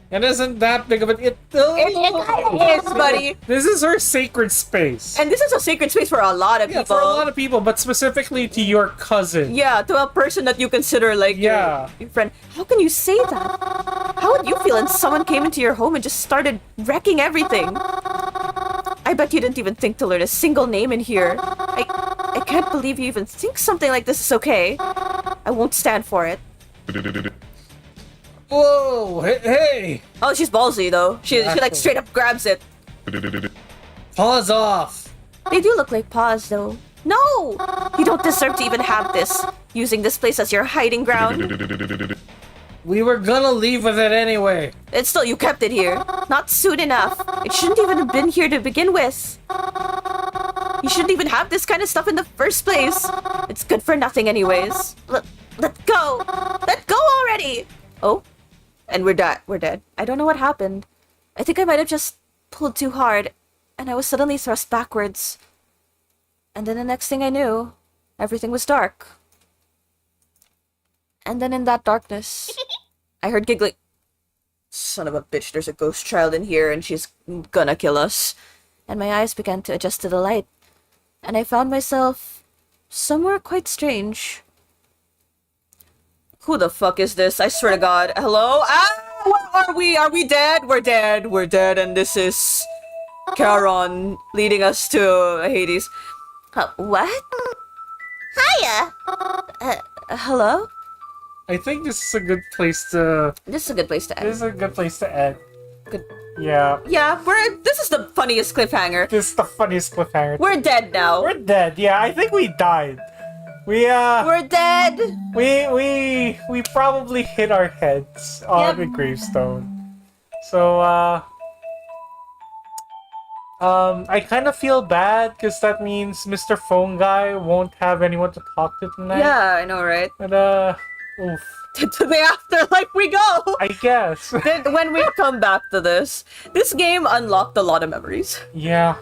It isn't that big of an... It is, buddy. This is her sacred space. And this is a sacred space for a lot of people. For a lot of people, but specifically to your cousin. Yeah, to a person that you consider like your friend. How can you say that? How would you feel if someone came into your home and just started wrecking everything? I bet you didn't even think to learn a single name in here. I can't believe you even think something like this is okay. I won't stand for it. Whoa, hey! Oh, she's ballsy though. She like straight up grabs it. Paws off! They do look like paws though. No! You don't deserve to even have this. Using this place as your hiding ground. We were gonna leave with it anyway. It's still, you kept it here. Not soon enough. It shouldn't even have been here to begin with. You shouldn't even have this kind of stuff in the first place. It's good for nothing anyways. Let go! Let go already! Oh? And we're dead. I don't know what happened. I think I might have just pulled too hard, and I was suddenly thrust backwards. And then the next thing I knew, everything was dark. And then in that darkness, I heard giggling. Son of a bitch, there's a ghost child in here, and she's gonna kill us. And my eyes began to adjust to the light, and I found myself somewhere quite strange. Who the fuck is this? I swear to God. Hello? Where are we? Are we dead? We're dead. We're dead, and this is Charon leading us to Hades. What? Hiya! Hello? I think this is a good place to... This is a good place to end. This is a good place to end. Good. Yeah. Yeah, this is the funniest cliffhanger. This is the funniest cliffhanger. We're dead now. We're dead. Yeah, I think we died. We're dead. We probably hit our heads on the gravestone. So I kind of feel bad because that means Mr. Phone Guy won't have anyone to talk to tonight. Yeah, I know, right? But Oof. to the afterlife we go. I guess. Then when we come back to this game unlocked a lot of memories. Yeah.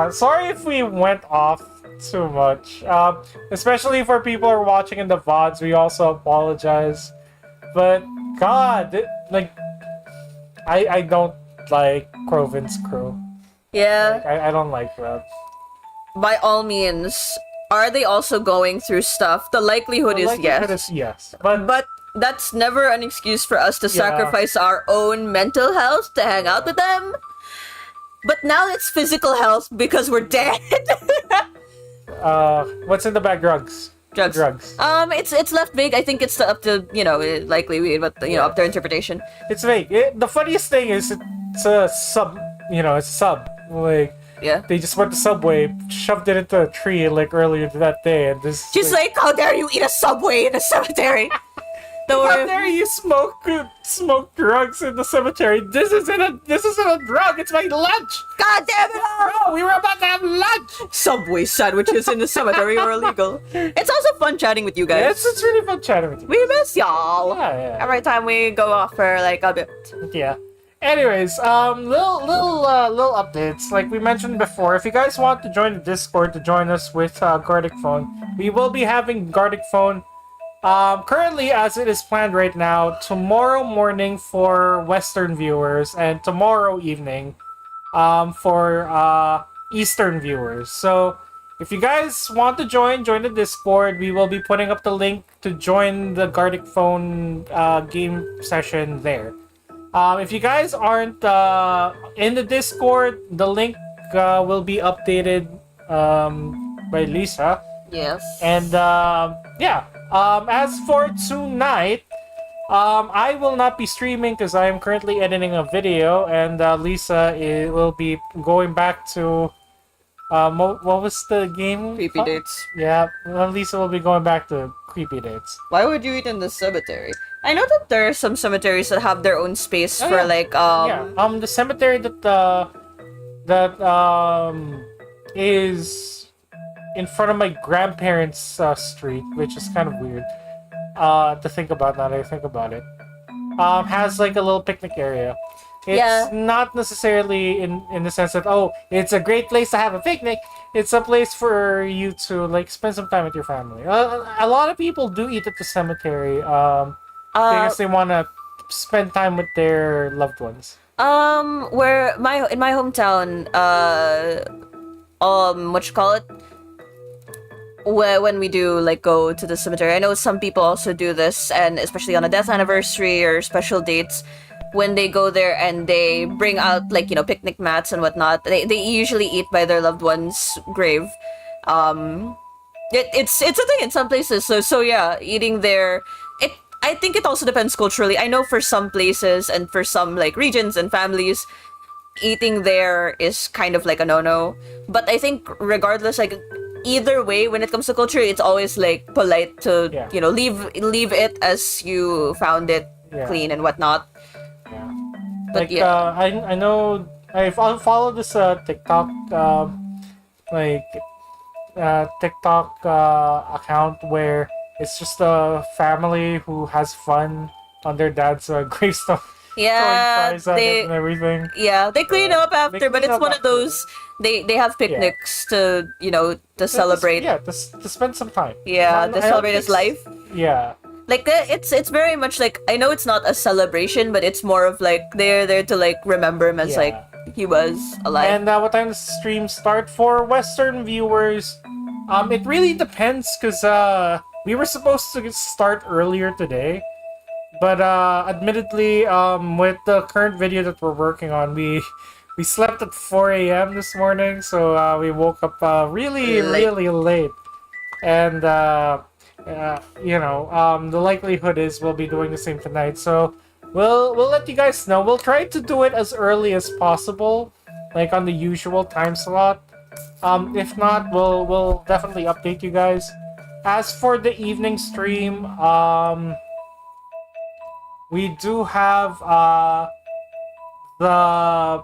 Sorry if we went off too much. Especially for people who are watching in the VODs, we also apologize. But God, like, I don't like Crovin's crew. Yeah. I don't like that. By all means, are they also going through stuff? The likelihood is yes. Yes. But that's never an excuse for us to sacrifice our own mental health to hang out with them. But now it's physical health because we're dead. what's in the bag? Drugs. Drugs. It's left vague. I think it's up to likely, but up to interpretation. It's vague. The funniest thing is it's a sub. It's a sub. Like, yeah, they just went to Subway, shoved it into a tree like earlier that day, and this. She's like, how dare you eat a Subway in a cemetery? How dare you smoke drugs in the cemetery? This isn't a drug. It's my lunch. God damn it! No, we were about to have lunch. Subway sandwiches in the cemetery are illegal. It's also fun chatting with you guys. Yeah, it's really fun chatting with you. We miss y'all. Yeah. Every time we go off for like a bit. Yeah. Anyways, little updates. Like we mentioned before, if you guys want to join the Discord to join us with Gardic Phone, we will be having Gardic Phone. Currently, as it is planned right now, tomorrow morning for Western viewers and tomorrow evening, for Eastern viewers. So, if you guys want to join the Discord. We will be putting up the link to join the Gardic Phone game session there. If you guys aren't in the Discord, the link will be updated by Lisa. Yes. And yeah. As for tonight, I will not be streaming because I am currently editing a video, and Lisa will be going back to what was the game? Creepy Dates. Yeah, Lisa will be going back to Creepy Dates. Why would you eat in the cemetery? I know that there are some cemeteries that have their own space for like the cemetery that is in front of my grandparents' street, which is kind of weird to think about now that I think about it. Has like a little picnic area. It's not necessarily in the sense that, it's a great place to have a picnic. It's a place for you to like spend some time with your family. A lot of people do eat at the cemetery because they want to spend time with their loved ones. Where in my hometown, what you call it? When we do like go to the cemetery, I know some people also do this, and especially on a death anniversary or special dates, when they go there and they bring out like picnic mats and whatnot, they usually eat by their loved one's grave. It's a thing in some places. So yeah, eating there. I think it also depends culturally. I know for some places and for some like regions and families, eating there is kind of like a no-no. But I think regardless, like either way, when it comes to culture, it's always like polite to leave it as you found it, clean and whatnot. Yeah. But like I know I follow this TikTok TikTok account where it's just a family who has fun on their dad's gravestone. Yeah, throwing fries at it and everything. Yeah, they clean up after, but it's one of those. They have picnics to to celebrate. To spend some time. Yeah, to celebrate his life. Yeah. Like it's very much like, I know it's not a celebration, but it's more of like they're there to like remember him as like he was alive. And what time does the stream start for Western viewers? It really depends because we were supposed to start earlier today. But admittedly, with the current video that we're working on, we slept at 4 a.m. this morning, so we woke up really late. And the likelihood is we'll be doing the same tonight. So we'll let you guys know. We'll try to do it as early as possible, like on the usual time slot. If not, we'll definitely update you guys. As for the evening stream, we do have the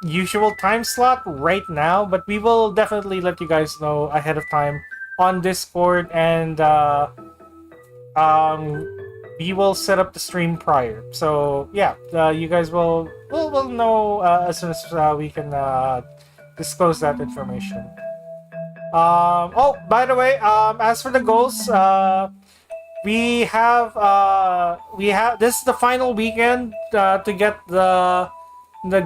usual time slot right now, but we will definitely let you guys know ahead of time on Discord, and we will set up the stream prior. So yeah, you guys will know as soon as we can disclose that information. Oh, by the way, as for the goals, we have this is the final weekend to get the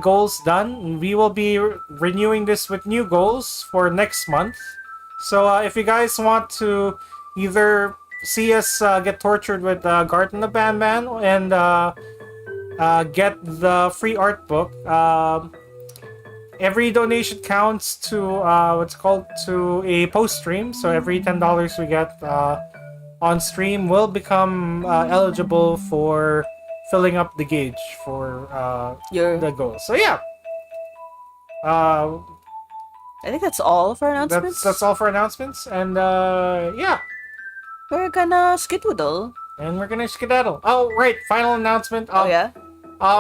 goals done. We will be renewing this with new goals for next month. So if you guys want to either see us get tortured with Garten the Bandman and get the free art book, every donation counts to to a post stream. So every $10 we get on stream will become eligible for filling up the gauge for the goal. So yeah, I think that's all for announcements. that's all for announcements, and yeah, We're gonna skedaddle. and we're gonna skedaddle. Oh right, final announcement. Oh yeah.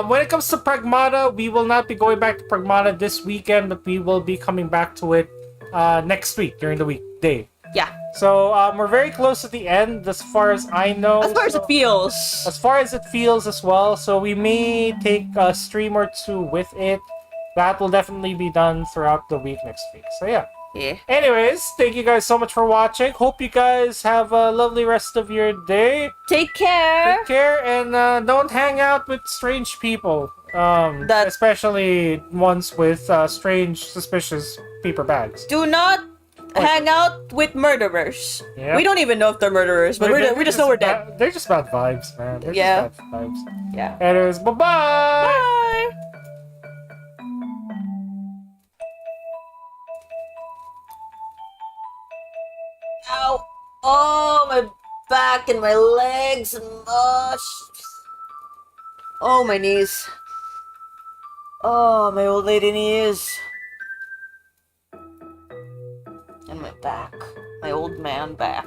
When it comes to Pragmata, we will not be going back to Pragmata this weekend, but we will be coming back to it next week during the weekday. Yeah. So we're very close to the end, as far as I know. As far as it feels. As far as it feels as well. So we may take a stream or two with it. That will definitely be done throughout the week next week. So yeah. Yeah. Anyways, thank you guys so much for watching. Hope you guys have a lovely rest of your day. Take care. Take care, and don't hang out with strange people. Especially ones with strange, suspicious paper bags. Do not hang out with murderers. Yeah. We don't even know if they're murderers, but we just know we're dead. They're just bad vibes, man. They're Yeah. just bad vibes. Yeah. Anyways, bye-bye! Bye. Ow! Oh, my back and my legs and oh, my knees. Oh, my old lady knees. And my back. My old man back.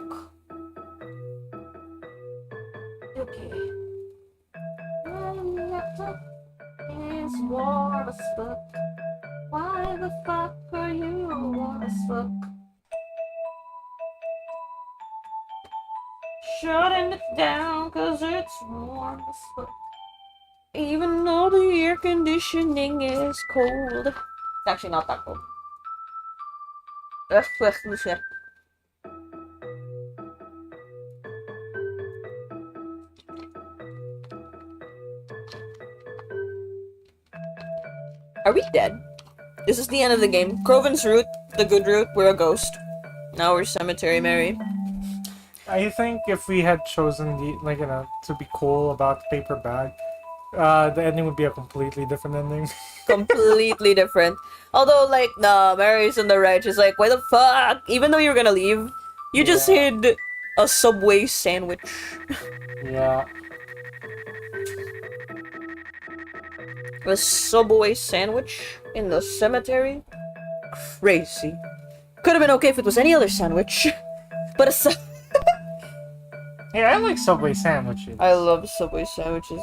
Okay. My laptop is warm as fuck. Why the fuck are you warm as fuck? Shutting it down cause it's warm as fuck. Even though the air conditioning is cold. It's actually not that cold. Are we dead? This is the end of the game. Croven's route, the good route, we're a ghost. Now we're Cemetery Mary. I think if we had chosen to be cool about the paper bag, the ending would be a completely different ending. Completely different. Although, like, nah, Mary's in the right. She's like, why the fuck? Even though you were gonna leave, you just hid a Subway sandwich. Yeah. A Subway sandwich in the cemetery? Crazy. Could have been okay if it was any other sandwich. But Yeah, I like Subway sandwiches. I love Subway sandwiches.